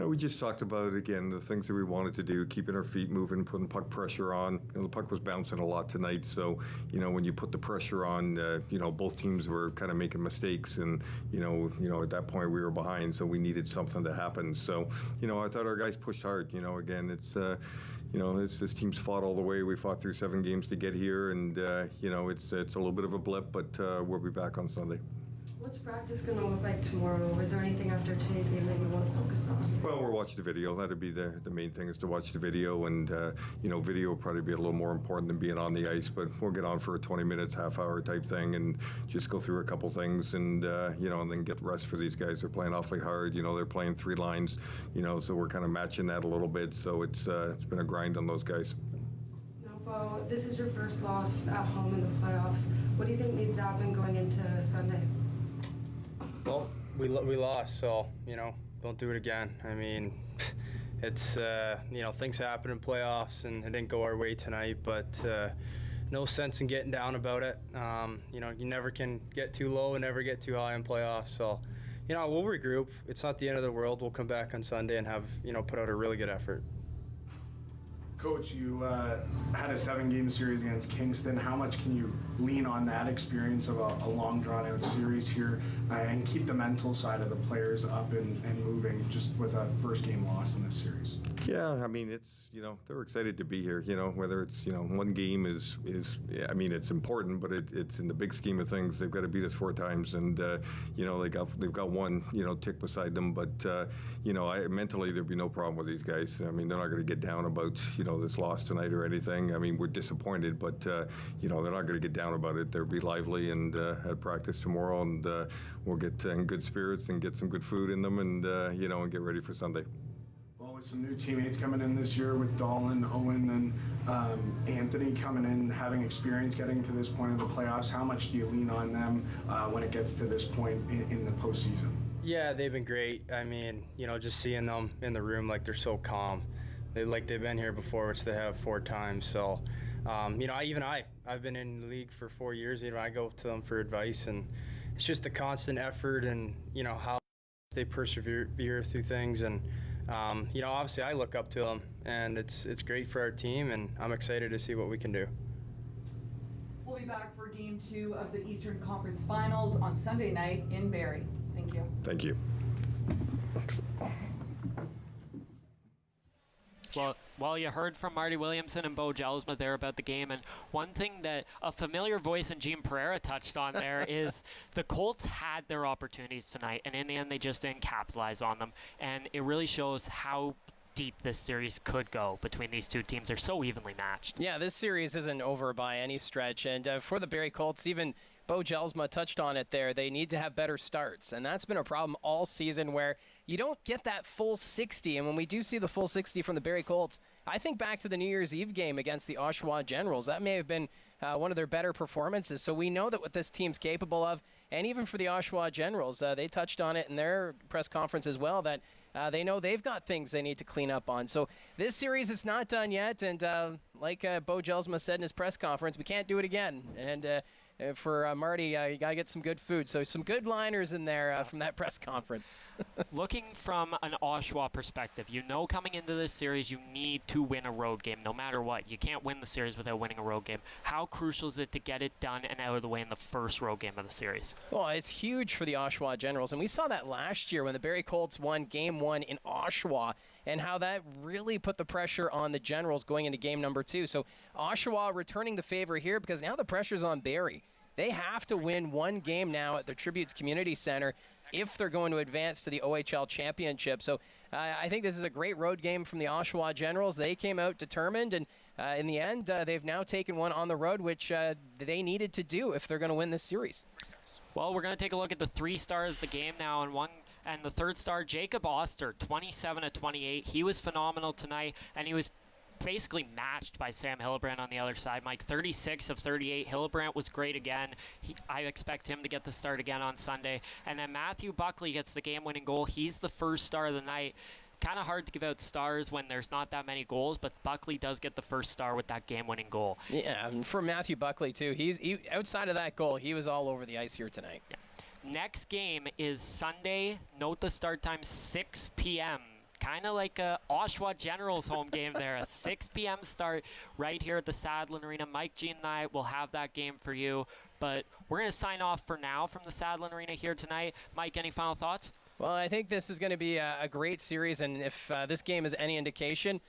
We just talked about, again, the things that we wanted to do, keeping our feet moving, putting puck pressure on. The puck was bouncing a lot tonight, so, when you put the pressure on, both teams were kind of making mistakes, and, at that point we were behind, so we needed something to happen. So, I thought our guys pushed hard. Again, it's, this team's fought all the way. We fought through 7 games to get here, and, it's a little bit of a blip, but we'll be back on Sunday. What's practice going to look like tomorrow? Is there anything after today's game that you want to focus on? Well, we'll watch the video. That'd be the main thing, is to watch the video, and video will probably be a little more important than being on the ice. But we'll get on for a 20 minutes, half-hour type thing, and just go through a couple things, and and then get rest for these guys. They're playing awfully hard. They're playing 3 lines. So we're kind of matching that a little bit. So it's been a grind on those guys. Now, Bo, this is your first loss at home in the playoffs. What do you think needs to happen going into Sunday? Well, we lost, so, don't do it again. It's, things happen in playoffs, and it didn't go our way tonight, but no sense in getting down about it. You never can get too low and never get too high in playoffs, so, we'll regroup. It's not the end of the world. We'll come back on Sunday and have, put out a really good effort. Coach, you had a 7-game series against Kingston. How much can you lean on that experience of a long, drawn-out series here and keep the mental side of the players up and moving just with a first-game loss in this series? Yeah, it's, they're excited to be here, whether it's, one game is it's important, but it's in the big scheme of things. They've got to beat us 4 times, and, they've got one, tick beside them, but, mentally there'd be no problem with these guys. They're not going to get down about, this loss tonight or anything. We're disappointed, but, they're not going to get down about it. They'll be lively and at practice tomorrow, and we'll get in good spirits and get some good food in them, and, and get ready for Sunday. Well, with some new teammates coming in this year with Dalyn, Owen, and Anthony coming in, having experience getting to this point of the playoffs, how much do you lean on them when it gets to this point in the postseason? Yeah, they've been great. Just seeing them in the room, they're so calm. They've been here before, which they have 4 times. So, I've been in the league for 4 years. I go to them for advice, and it's just the constant effort and, how they persevere through things. And, obviously I look up to them, and it's great for our team, and I'm excited to see what we can do. We'll be back for Game 2 of the Eastern Conference Finals on Sunday night in Barrie. Thank you. Thank you. Thanks. Well, you heard from Marty Williamson and Bo Jelsma there about the game, and one thing that a familiar voice in Gene Pereira touched on there is the Colts had their opportunities tonight, and in the end they just didn't capitalize on them, and it really shows how deep this series could go between these two teams. They're so evenly matched. Yeah, this series isn't over by any stretch, and for the Barrie Colts, even Bo Jelsma touched on it there. They need to have better starts, and that's been a problem all season where you don't get that full 60. And when we do see the full 60 from the Barrie Colts, I think back to the New Year's Eve game against the Oshawa Generals. That may have been one of their better performances. So we know that what this team's capable of, and even for the Oshawa Generals, they touched on it in their press conference as well, that they know they've got things they need to clean up on. So this series is not done yet, and like Bo Jelsma said in his press conference, we can't do it again. And for Marty, you got to get some good food. So some good liners in there from that press conference. Looking from an Oshawa perspective, you know coming into this series you need to win a road game no matter what. You can't win the series without winning a road game. How crucial is it to get it done and out of the way in the first road game of the series? Well, it's huge for the Oshawa Generals, and we saw that last year when the Barrie Colts won Game 1 in Oshawa, and how that really put the pressure on the Generals going into game number 2. So Oshawa returning the favor here because now the pressure's on Barrie. They have to win one game now at the Tributes Community Center if they're going to advance to the OHL Championship. So I think this is a great road game from the Oshawa Generals. They came out determined, and in the end, they've now taken one on the road, which they needed to do if they're going to win this series. Well, we're going to take a look at the 3 stars of the game now, and the third star, Jacob Oster, 27 of 28. He was phenomenal tonight, and he was basically matched by Sam Hillebrand on the other side. Mike, 36 of 38. Hillebrand was great again. I expect him to get the start again on Sunday. And then Matthew Buckley gets the game-winning goal. He's the first star of the night. Kind of hard to give out stars when there's not that many goals, but Buckley does get the first star with that game-winning goal. Yeah, and for Matthew Buckley, too. He outside of that goal, he was all over the ice here tonight. Yeah. Next game is Sunday. Note the start time, 6 p.m. Kind of like a Oshawa Generals home game there. A 6 p.m. start right here at the Sadlin Arena. Mike, Gene, and I will have that game for you. But we're going to sign off for now from the Sadlin Arena here tonight. Mike, any final thoughts? Well, I think this is going to be a great series, and if this game is any indication,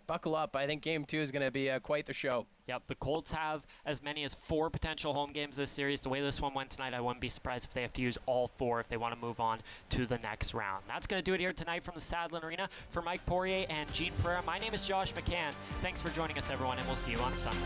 buckle up. I think Game 2 is going to be quite the show. Yep, the Colts have as many as 4 potential home games this series. The way this one went tonight, I wouldn't be surprised if they have to use all 4 if they want to move on to the next round. That's going to do it here tonight from the Sadlin Arena. For Mike Poirier and Gene Pereira, my name is Josh McCann. Thanks for joining us, everyone, and we'll see you on Sunday.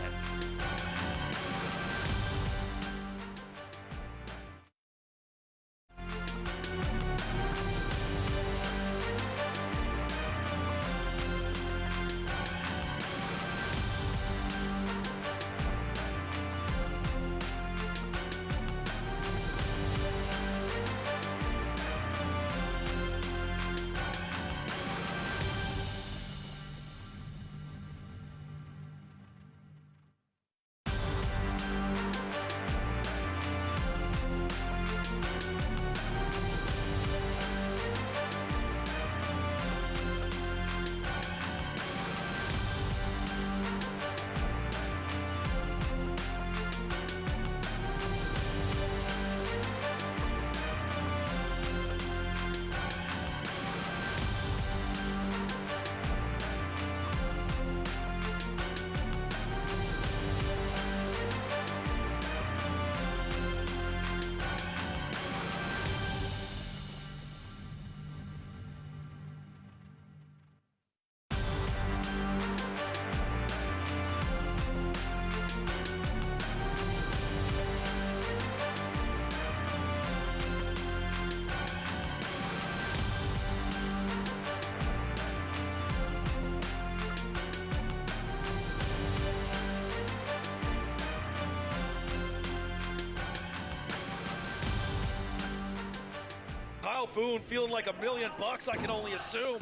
Boone feeling like $1 million, I can only assume.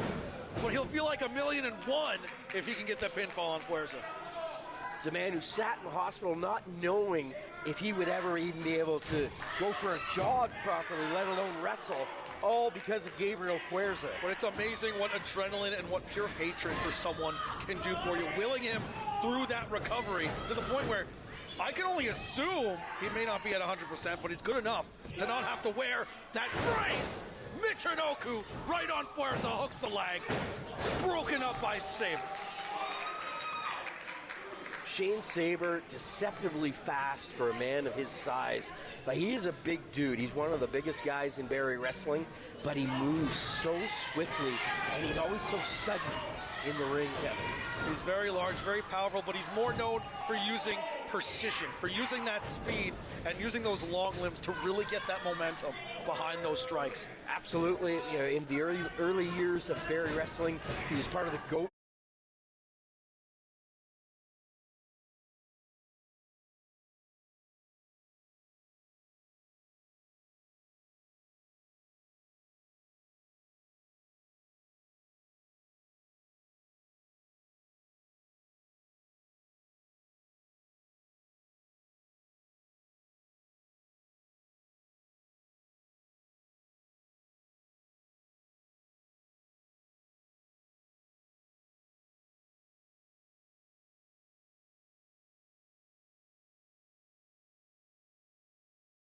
But he'll feel like $1,000,001 if he can get that pinfall on Fuerza. He's a man who sat in the hospital not knowing if he would ever even be able to go for a jog properly, let alone wrestle, all because of Gabriel Fuerza. But it's amazing what adrenaline and what pure hatred for someone can do for you, willing him through that recovery to the point where I can only assume he may not be at 100%, but he's good enough to not have to wear that brace. Michinoku right on Fuerza, hooks the leg. Broken up by Sabre. Shane Sabre, deceptively fast for a man of his size. But he is a big dude. He's one of the biggest guys in Barrie wrestling, but he moves so swiftly, and he's always so sudden in the ring, Kevin. He's very large, very powerful, but he's more known for using precision, for using that speed and using those long limbs to really get that momentum behind those strikes. Absolutely. You know, in the early years of Barrie wrestling, he was part of the GOAT